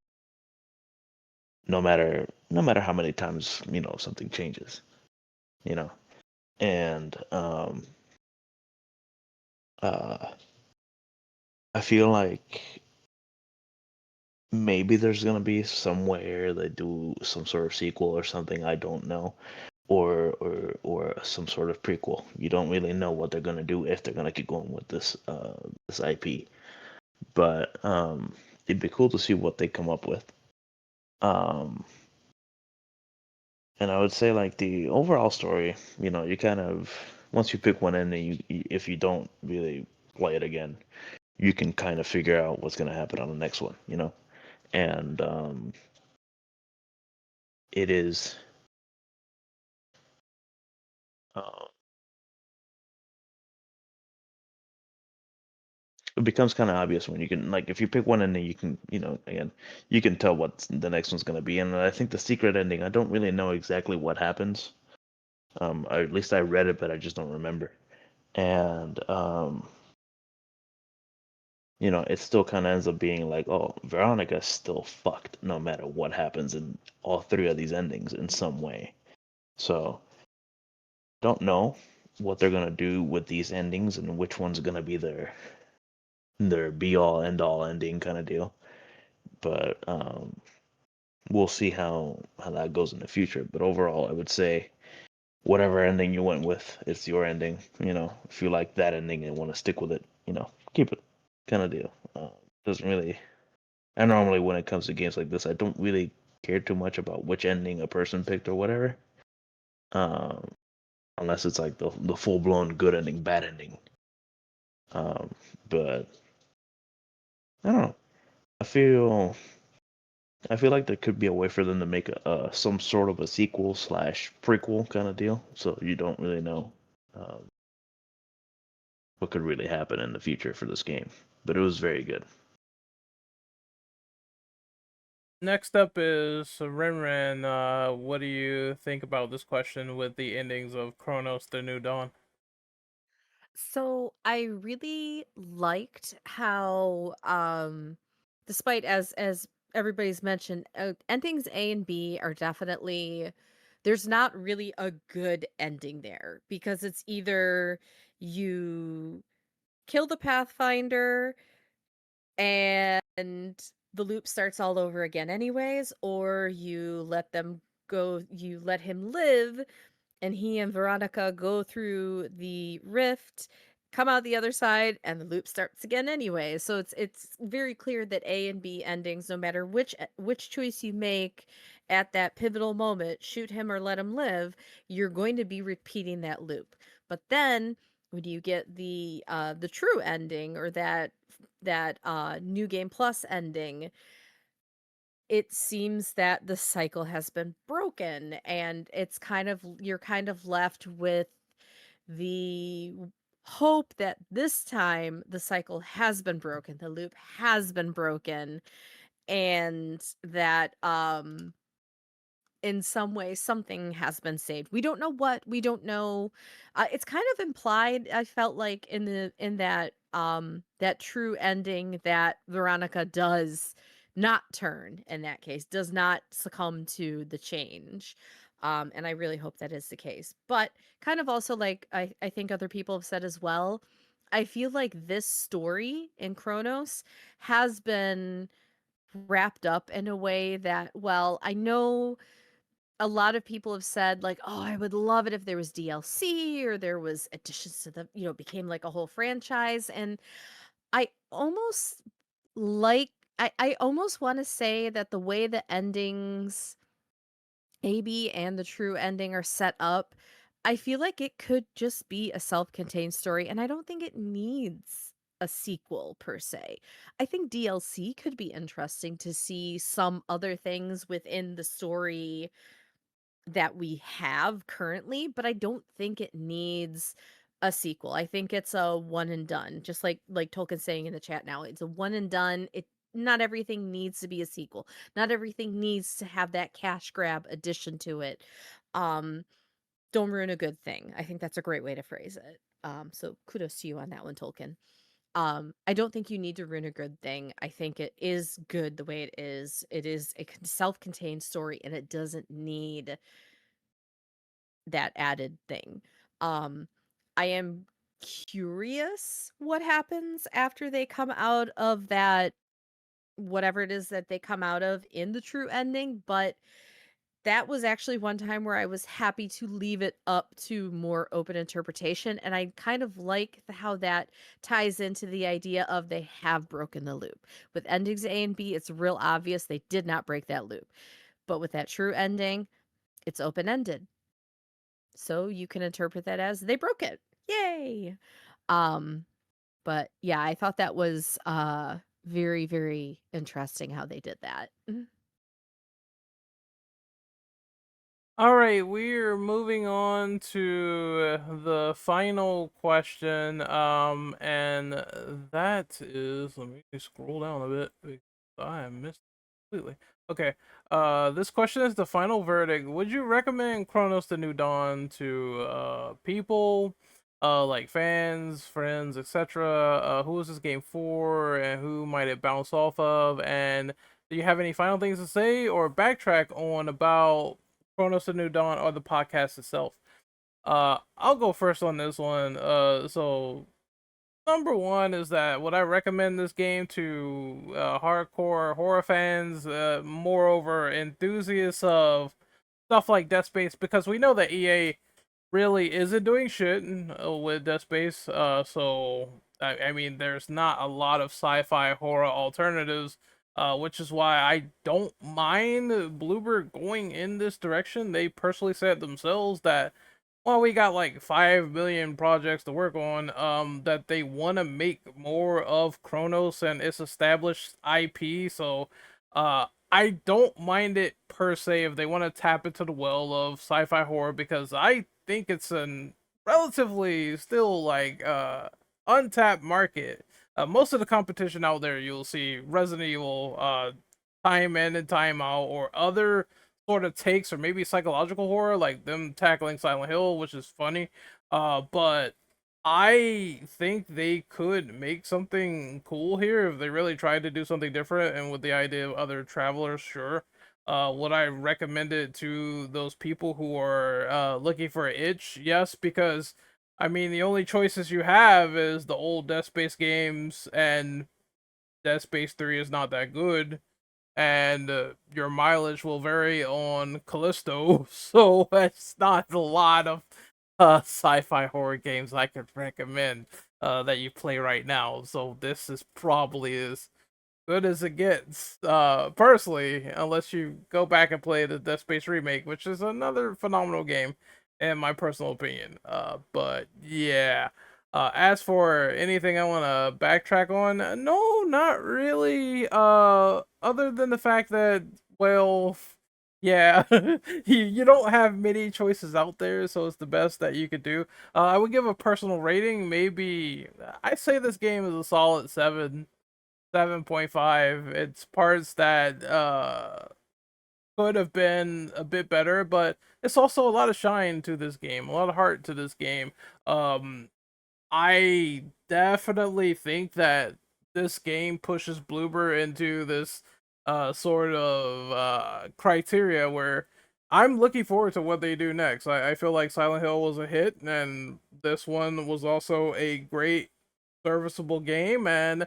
S6: no matter how many times, something changes, you know. And uh I feel like maybe there's gonna be somewhere they do some sort of sequel or something, I don't know. Or some sort of prequel. You don't really know what they're gonna do if they're gonna keep going with this IP. But it'd be cool to see what they come up with. Um and I would say like the overall story, you kind of, once you pick one ending, if you don't really play it again, you can kind of figure out what's gonna happen on the next one. And it is uh, it becomes kind of obvious when you can, like, if you pick one ending, you can, again, you can tell what the next one's going to be. And I think the secret ending, I don't really know exactly what happens. Or at least I read it, but I just don't remember. And it still kind of ends up being like, oh, Veronica's still fucked no matter what happens in all three of these endings in some way. So don't know what they're gonna do with these endings and which one's gonna be their be all end all ending kind of deal. But we'll see how that goes in the future. But overall, I would say whatever ending you went with, it's your ending. If you like that ending and want to stick with it, keep it, kind of deal. Doesn't really. I normally, when it comes to games like this, I don't really care too much about which ending a person picked or whatever. Um, Unless it's like the full blown good ending, bad ending. But I don't know. I feel I feel like there could be a way for them to make some sort of a sequel slash prequel kind of deal, so you don't really know um, what could really happen in the future for this game. But it was very good.
S2: Next up is Rinrin. What do you think about this question with the endings of Chronos: The New Dawn?
S5: So I really liked how, despite as everybody's mentioned, endings A and B are definitely, there's not really a good ending there because it's either you kill the Pathfinder and the loop starts all over again anyways, or you let them go, you let him live and he and Veronica go through the rift, come out the other side, and the loop starts again anyway. So it's very clear that A and B endings, no matter which choice you make at that pivotal moment, shoot him or let him live, you're going to be repeating that loop. But then when you get the true ending or that new game plus ending, it seems that the cycle has been broken, and you're kind of left with the hope that this time the cycle has been broken, the loop has been broken, and that in some way something has been saved. We don't know what, we don't know. It's kind of implied, I felt like, in that true ending, that Veronica does not turn, in that case, does not succumb to the change. And I really hope that is the case. But kind of also, like, I think other people have said as well, I feel like this story in Kronos has been wrapped up in a way that, well, I know a lot of people have said, like, "Oh, I would love it if there was DLC or there was additions to the, became like a whole franchise." And I almost like I almost want to say that the way the endings, AB and the true ending, are set up, I feel like it could just be a self-contained story, and I don't think it needs a sequel per se. I think DLC could be interesting to see some other things within the story that we have currently, but I don't think it needs a sequel. I think it's a one and done. Just like Tolkien's saying in the chat now, it's a one and done. It Not everything needs to be a sequel. Not everything needs to have that cash grab addition to it. Um, don't ruin a good thing. I think that's a great way to phrase it. So kudos to you on that one, Tolkien. I don't think you need to ruin a good thing. I think it is good the way it is. It is a self-contained story, and it doesn't need that added thing. Um, I am curious what happens after they come out of that, whatever it is that they come out of in the true ending, but that was actually one time where I was happy to leave it up to more open interpretation, and I kind of like how that ties into the idea of they have broken the loop. With endings A and B, it's real obvious they did not break that loop. But with that true ending, it's open-ended. So you can interpret that as they broke it. Yay. Um but yeah, I thought that was very, very interesting how they did that.
S2: All right, we're moving on to the final question. And that is, let me scroll down a bit because I missed it completely. Okay. This question is the final verdict. Would you recommend Chronos: The New Dawn to people, like fans, friends, etc.? Who is this game for, and who might it bounce off of? And do you have any final things to say or backtrack on about Chronos: The New Dawn or the podcast itself? I'll go first on this one. So number one is that would I recommend this game to hardcore horror fans, moreover enthusiasts of stuff like Dead Space, because we know that EA really isn't doing shit with Dead Space. So I mean, there's not a lot of sci-fi horror alternatives, which is why I don't mind Bloober going in this direction. They personally said themselves that, well, we got like 5 million projects to work on, that they want to make more of Kronos and its established IP. So I don't mind it per se if they want to tap into the well of sci-fi horror, because I think it's an relatively still like untapped market. Most of the competition out there, you'll see Resident Evil, time in and time out, or other sort of takes, or maybe psychological horror, like them tackling Silent Hill, which is funny. But I think they could make something cool here if they really tried to do something different, and with the idea of other travelers, sure. Would I recommend it to those people who are looking for an itch? Yes, because I mean the only choices you have is the old Dead Space games, and Dead Space 3 is not that good, and your mileage will vary on Callisto, so that's not a lot of sci-fi horror games I could recommend that you play right now. So this is probably as good as it gets, personally, unless you go back and play the Dead Space remake, which is another phenomenal game, in my personal opinion. But yeah. As for anything I want to backtrack on, no, not really. Other than the fact that, well, yeah, you don't have many choices out there, so it's the best that you could do. I would give a personal rating, maybe, I say this game is a solid 7.5. It's parts that could have been a bit better, but it's also a lot of shine to this game, a lot of heart to this game. Um, I definitely think that this game pushes Bloober into this sort of criteria where I'm looking forward to what they do next. I feel like Silent Hill was a hit, and this one was also a great serviceable game, and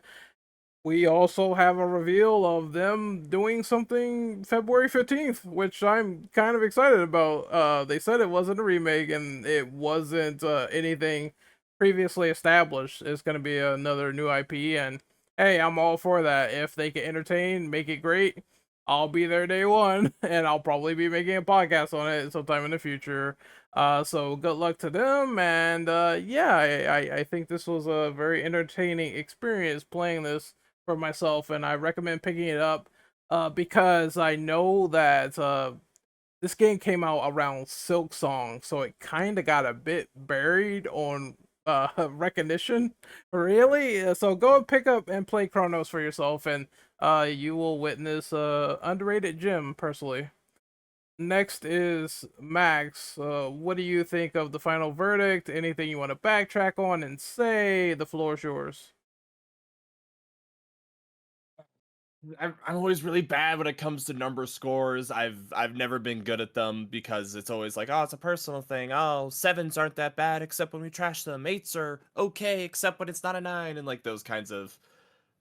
S2: we also have a reveal of them doing something February 15th, which I'm kind of excited about. They said it wasn't a remake and it wasn't anything previously established. It's going to be another new IP, and hey, I'm all for that. If they can entertain, make it great, I'll be there day one, and I'll probably be making a podcast on it sometime in the future. So good luck to them, and yeah, I think this was a very entertaining experience playing this for myself, and I recommend picking it up because I know that this game came out around Silk Song, so it kind of got a bit buried on recognition, really. So go and pick up and play Chronos for yourself, and you will witness underrated gem, personally. Next is Max. What do you think of the final verdict? Anything you want to backtrack on and say? The floor is yours.
S4: I'm always really bad when it comes to number scores. I've never been good at them because it's always like, oh, it's a personal thing. Oh, sevens aren't that bad except when we trash them. Eights are okay except when it's not a nine, and like those kinds of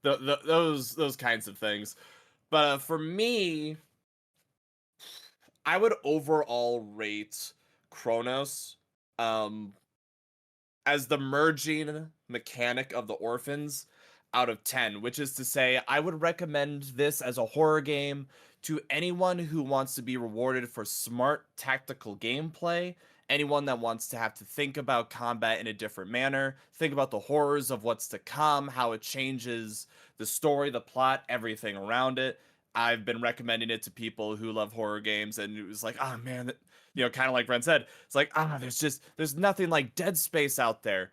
S4: those kinds of things. But for me, I would overall rate Kronos um as the merging mechanic of the orphans out of 10, which is to say, I would recommend this as a horror game to anyone who wants to be rewarded for smart tactical gameplay, anyone that wants to have to think about combat in a different manner, think about the horrors of what's to come, how it changes the story, the plot, everything around it. I've been recommending it to people who love horror games, and it was like, oh man, kind of like Ren said, it's like, there's nothing like Dead Space out there.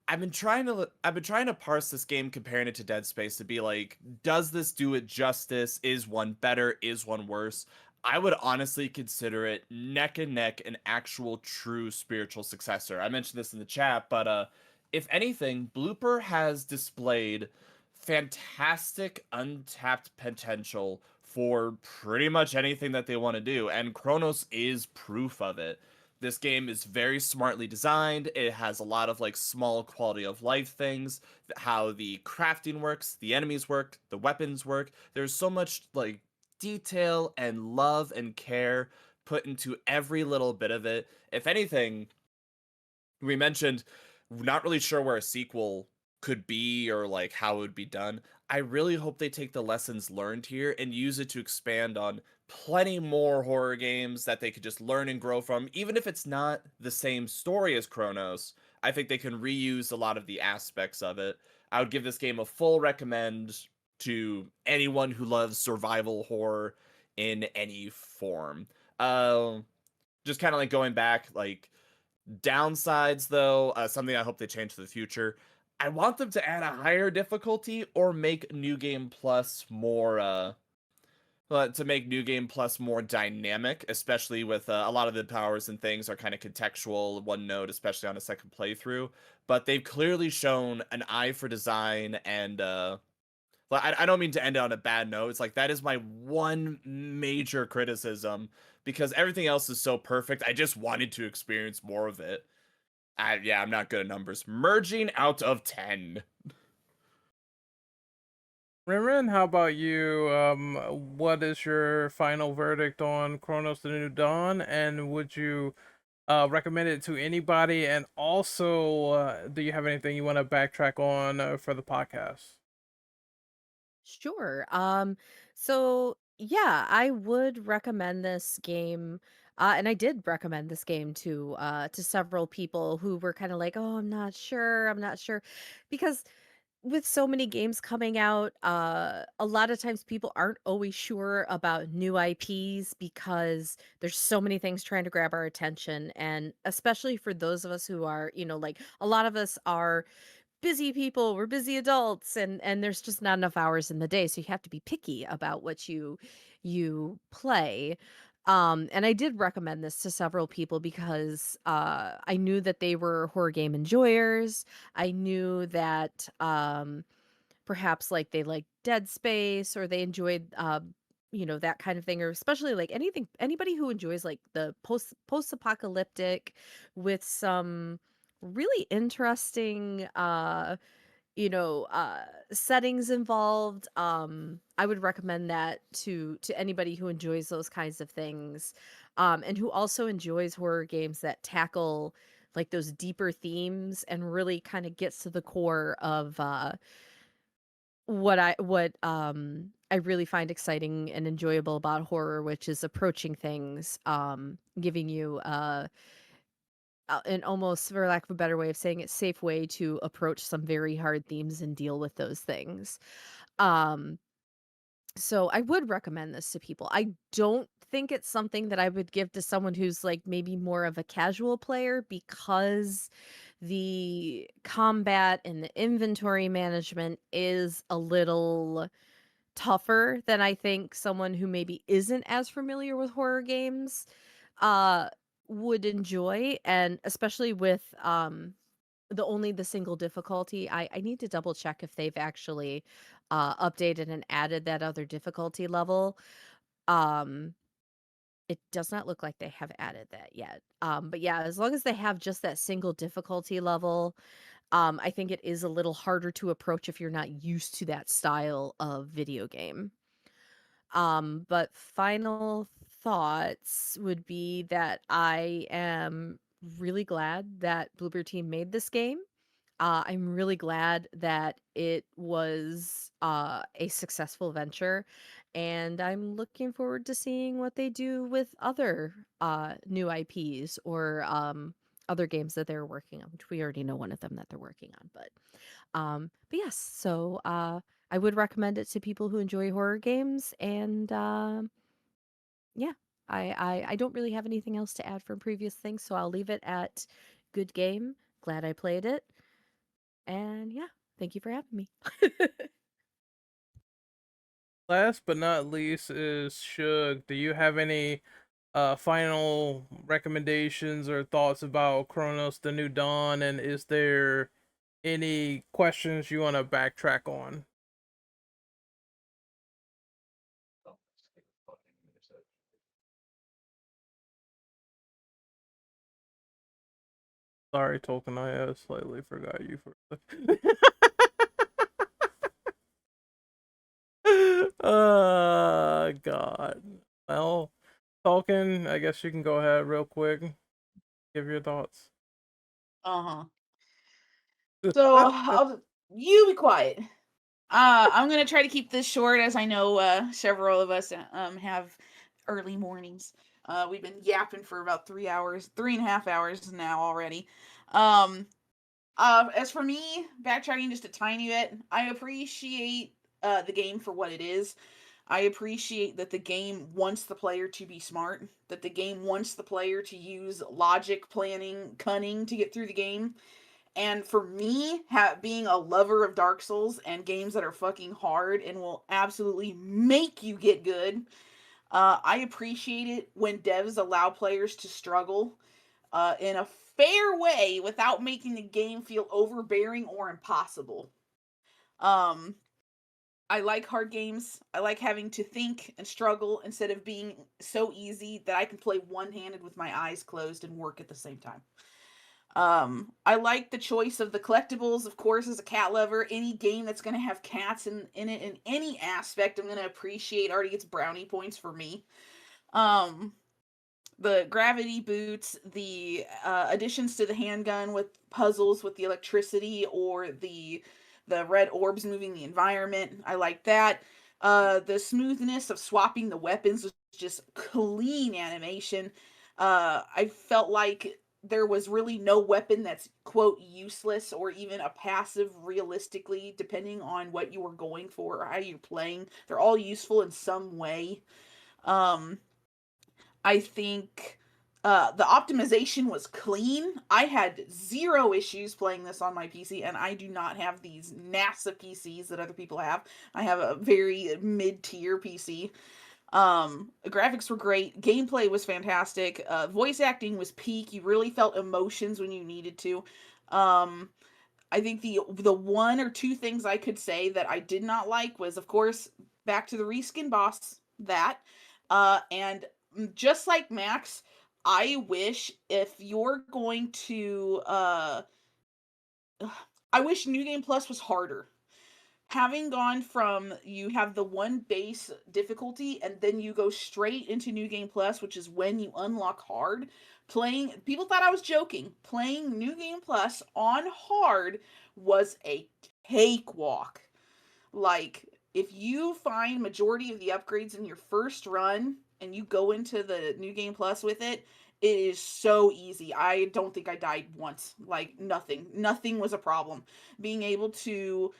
S4: I've been trying to parse this game, comparing it to Dead Space, to be like, does this do it justice? Is one better? Is one worse? I would honestly consider it neck and neck an actual true spiritual successor. I mentioned this in the chat, but if anything, Blooper has displayed fantastic untapped potential for pretty much anything that they want to do, and Kronos is proof of it. This game is very smartly designed. It has a lot of like small quality of life things, how the crafting works, the enemies work, the weapons work. There's so much like detail and love and care put into every little bit of it. If anything, we mentioned not really sure where a sequel could be or like how it would be done. I really hope they take the lessons learned here and use it to expand on plenty more horror games that they could just learn and grow from. Even if it's not the same story as Chronos, I think they can reuse a lot of the aspects of it. I would give this game a full recommend to anyone who loves survival horror in any form. Uh, just kind of like going back, like downsides, though, something I hope they change for the future. I want them to add a higher difficulty or make New Game Plus more, to make New Game Plus more dynamic, especially with a lot of the powers and things are kind of contextual, one note, especially on a second playthrough. But they've clearly shown an eye for design, and well, I don't mean to end it on a bad note. It's like that is my one major criticism because everything else is so perfect. I just wanted to experience more of it. Yeah, I'm not good at numbers. Merging out of 10.
S2: Ren, how about you? What is your final verdict on Chronos: The New Dawn, and would you recommend it to anybody? And also, do you have anything you want to backtrack on for the podcast?
S5: Sure. So yeah, I would recommend this game And I did recommend this game to several people who were kind of like, "Oh, I'm not sure," because with so many games coming out, a lot of times people aren't always sure about new IPs because there's so many things trying to grab our attention. And especially for those of us who are, like a lot of us are busy people, we're busy adults, and there's just not enough hours in the day. So you have to be picky about what you play. And I did recommend this to several people because I knew that they were horror game enjoyers. I knew that perhaps like they like Dead Space or they enjoyed that kind of thing, or especially like anybody who enjoys like the post-apocalyptic with some really interesting settings involved. I would recommend that to anybody who enjoys those kinds of things, and who also enjoys horror games that tackle like those deeper themes and really kind of gets to the core of what I really find exciting and enjoyable about horror, which is approaching things, giving you an almost, for lack of a better way of saying it, safe way to approach some very hard themes and deal with those things. Um, so I would recommend this to people. I don't think it's something that I would give to someone who's like maybe more of a casual player because the combat and the inventory management is a little tougher than I think someone who maybe isn't as familiar with horror games uh would enjoy, and especially with the single difficulty. I need to double check if they've actually updated and added that other difficulty level. Um it does not look like they have added that yet. But yeah, as long as they have just that single difficulty level, I think it is a little harder to approach if you're not used to that style of video game. But final thoughts would be that I am really glad that Bloober Team made this game. I'm really glad that it was a successful venture, and I'm looking forward to seeing what they do with other new IPs or other games that they're working on, which we already know one of them that they're working on. But yes, so I would recommend it to people who enjoy horror games, and yeah, I don't really have anything else to add from previous things, so I'll leave it at good game. Glad I played it. And yeah, thank you for having me.
S2: Last but not least is Shug. Do you have any final recommendations or thoughts about Kronos the New Dawn, and is there any questions you want to backtrack on? Sorry, Tolkien, I slightly forgot you for a second. God. Well, Tolkien, I guess you can go ahead real quick. Give your thoughts.
S3: Uh-huh. So you be quiet. I'm gonna try to keep this short, as I know several of us have early mornings. We've been yapping for about 3 hours, 3.5 hours now already. Um, as for me, backtracking just a tiny bit, I appreciate the game for what it is. I appreciate that the game wants the player to be smart, that the game wants the player to use logic, planning, cunning to get through the game. And for me, being a lover of Dark Souls and games that are fucking hard and will absolutely make you get good, I appreciate it when devs allow players to struggle in a fair way without making the game feel overbearing or impossible. Um, I like hard games. I like having to think and struggle instead of being so easy that I can play one-handed with my eyes closed and work at the same time. I like the choice of the collectibles, of course, as a cat lover. Any game that's going to have cats in it in any aspect, I'm going to appreciate already gets brownie points for me. Um, the gravity boots, the additions to the handgun with puzzles with the electricity or the red orbs moving the environment. I like that. The smoothness of swapping the weapons was just clean animation. I felt like there was really no weapon that's quote useless or even a passive realistically, depending on what you were going for or how you're playing. They're all useful in some way. Um, I think the optimization was clean. I had zero issues playing this on my PC, and I do not have these NASA PCs that other people have. I have a very mid tier PC. Graphics were great, gameplay was fantastic, voice acting was peak. You really felt emotions when you needed to. Um, I think the one or two things I could say that I did not like was, of course, back to the reskin boss. That, and just like Max, I wish if you're going to, I wish New Game Plus was harder. Having gone from you have the one base difficulty and then you go straight into New Game Plus, which is when you unlock hard. Playing, people thought I was joking. Playing New Game Plus on hard was a cakewalk. Like, if you find majority of the upgrades in your first run and you go into the New Game Plus with it, it is so easy. I don't think I died once. Like, nothing was a problem. Being able to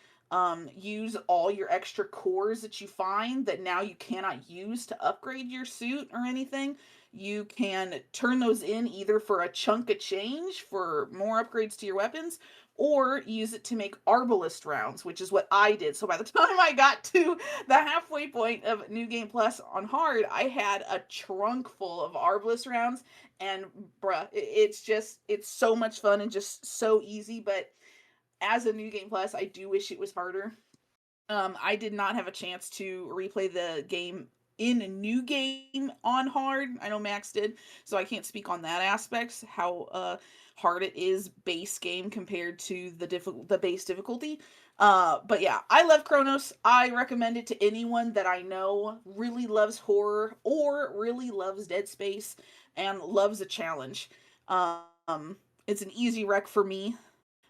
S3: use all your extra cores that you find that now you cannot use to upgrade your suit or anything, you can turn those in either for a chunk of change for more upgrades to your weapons, or use it to make arbalist rounds, which is what I did. So by the time I got to the halfway point of New Game Plus on hard, I had a trunk full of arbalist rounds, and bruh, it's so much fun and just so easy. But as a New Game Plus, I do wish it was harder. I did not have a chance to replay the game in a new game on hard. I know Max did, so I can't speak on that aspect. How hard it is base game compared to the base difficulty. But yeah, I love Cronos. I recommend it to anyone that I know really loves horror or really loves Dead Space and loves a challenge. It's an easy rec for me.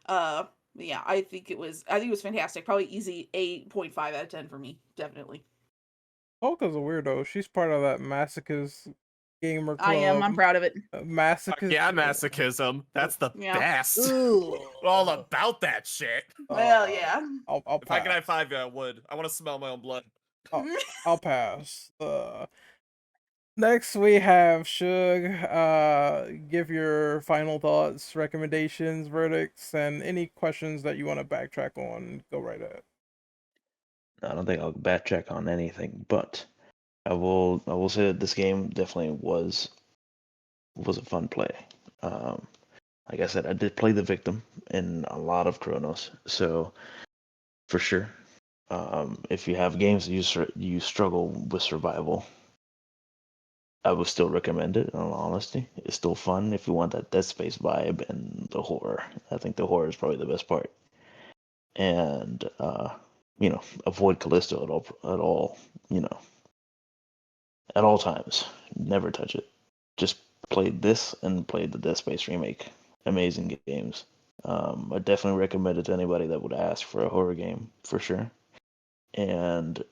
S3: Uh, yeah, I think it was fantastic. Probably easy 8.5 out of 10 for me, definitely.
S2: Polka's a weirdo. She's part of that masochist gamer
S3: I am. I'm
S2: club.
S3: proud of it.
S4: Fuck
S2: Masochist.
S4: yeah, masochism. That's the
S3: Yeah.
S4: best.
S2: Ugh.
S4: All about that shit.
S3: Well, yeah.
S2: I'll
S4: If I could
S2: pass.
S4: high five you, I would. I want to smell my own blood.
S2: I'll pass. Next we have Shug. Give your final thoughts, recommendations, verdicts, and any questions that you want to backtrack on. Go right ahead.
S6: I don't think I'll backtrack on anything, but I will say that this game definitely was a fun play. Like I said, I did play the victim in a lot of Chronos, so for sure, if you have games that you struggle with survival, I would still recommend it. In all honesty, it's still fun if you want that Dead Space vibe and the horror. I think the horror is probably the best part, and avoid Callisto at all. At all times, never touch it. Just played this and played the Dead Space remake. Amazing games. I definitely recommend it to anybody that would ask for a horror game for sure. And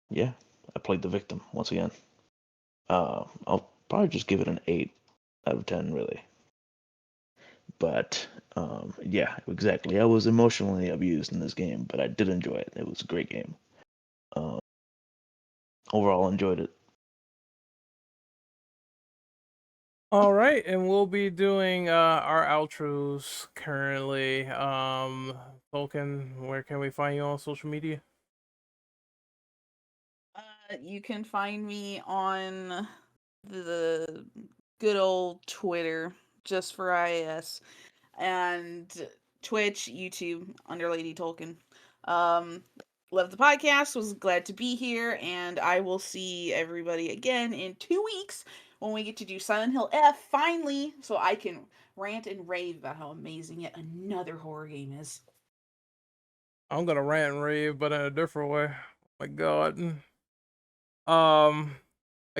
S6: yeah, I played the victim once again. I'll probably just give it an 8 out of 10, really. But yeah, exactly. I was emotionally abused in this game, but I did enjoy it. It was a great game. Overall, enjoyed it.
S2: All right, and we'll be doing our outros currently. Tolkien, where can we find you on social media?
S3: You can find me on the good old Twitter, just for IAS, and Twitch, YouTube, under Lady Tolkien. Love the podcast, was glad to be here, and I will see everybody again in 2 weeks when we get to do Silent Hill F, finally, so I can rant and rave about how amazing yet another horror game is.
S2: I'm gonna rant and rave, but in a different way. Oh my god. I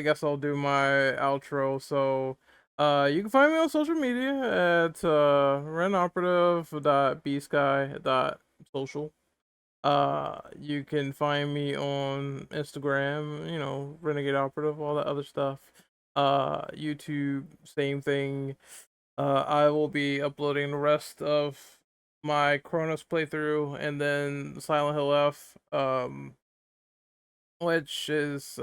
S2: guess I'll do my outro. So, you can find me on social media at renoperative.bsky.social. You can find me on Instagram, Renegade Operative, all that other stuff. YouTube, same thing. I will be uploading the rest of my Cronos playthrough and then Silent Hill F, which is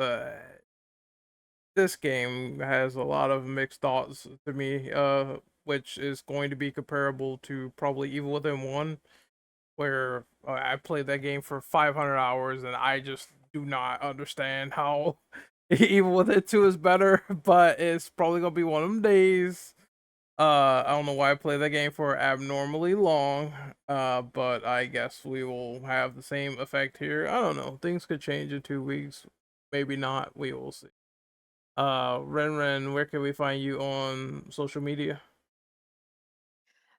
S2: this game has a lot of mixed thoughts to me, which is going to be comparable to probably Evil Within 1, where I played that game for 500 hours and I just do not understand how Evil Within 2 is better, but it's probably gonna be one of them days. I don't know why I played that game for abnormally long, but I guess we will have the same effect here. I don't know. Things could change in 2 weeks. Maybe not. We will see. Ren, where can we find you on social media?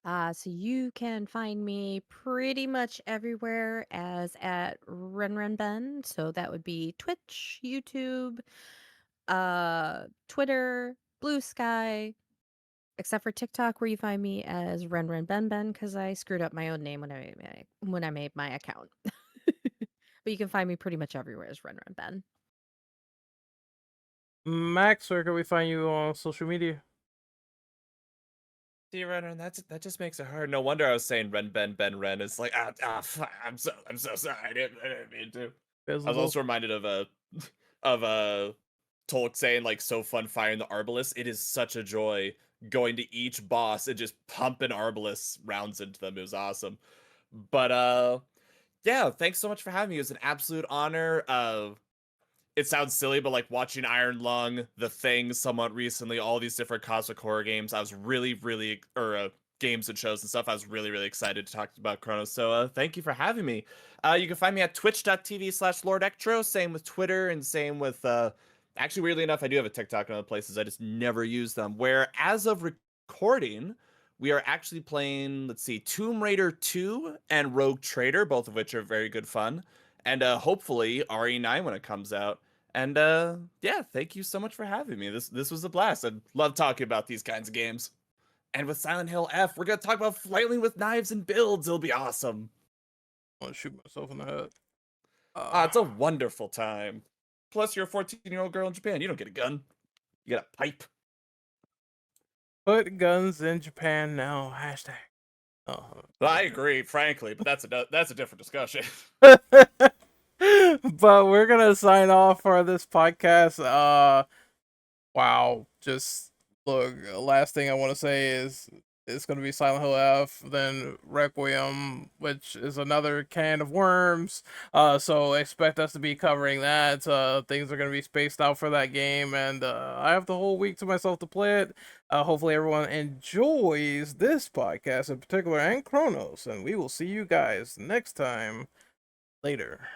S5: So you can find me pretty much everywhere as at RenRenBen. So that would be Twitch, YouTube, Twitter, Blue Sky, except for TikTok, where you find me as RenRenBenBen because I screwed up my own name when I made my account. But you can find me pretty much everywhere as RenRenBen.
S2: Max, where can we find you on social media?
S4: See, Renner, that just makes it hard. No wonder I was saying Ren Ben Ren. It's like I'm so sorry. I didn't mean to. I was
S2: Visible.
S4: also reminded of of Tolk saying like so fun firing the Arbalest. It is such a joy going to each boss and just pumping Arbalest rounds into them. It was awesome. But yeah, thanks so much for having me. It was an absolute honor. It sounds silly, but like watching Iron Lung, The Thing, somewhat recently, all these different cosmic horror games, I was really, or games and shows and stuff. I was really excited to talk about Chronos. So thank you for having me. You can find me at twitch.tv/LordEctro. Same with Twitter and same with actually, weirdly enough, I do have a TikTok and other places. I just never use them. Where as of recording, we are actually playing, let's see, Tomb Raider 2 and Rogue Trader, both of which are very good fun. And hopefully RE9 when it comes out. And yeah, thank you so much for having me. This was a blast. I love talking about these kinds of games. And with Silent Hill F, we're gonna talk about flailing with knives and builds. It'll be awesome.
S2: I want to shoot myself in the head.
S4: It's a wonderful time. Plus, you're a 14-year-old girl in Japan. You don't get a gun. You get a pipe.
S2: Put guns in Japan now. Hashtag. Oh.
S4: Well, I agree, frankly, but that's a different discussion.
S2: But we're gonna sign off for this podcast. Wow. Just look. Last thing I want to say is it's gonna be Silent Hill F, then Requiem, which is another can of worms. So expect us to be covering that. Things are gonna be spaced out for that game, and I have the whole week to myself to play it. Hopefully everyone enjoys this podcast in particular and Chronos, and we will see you guys next time. Later.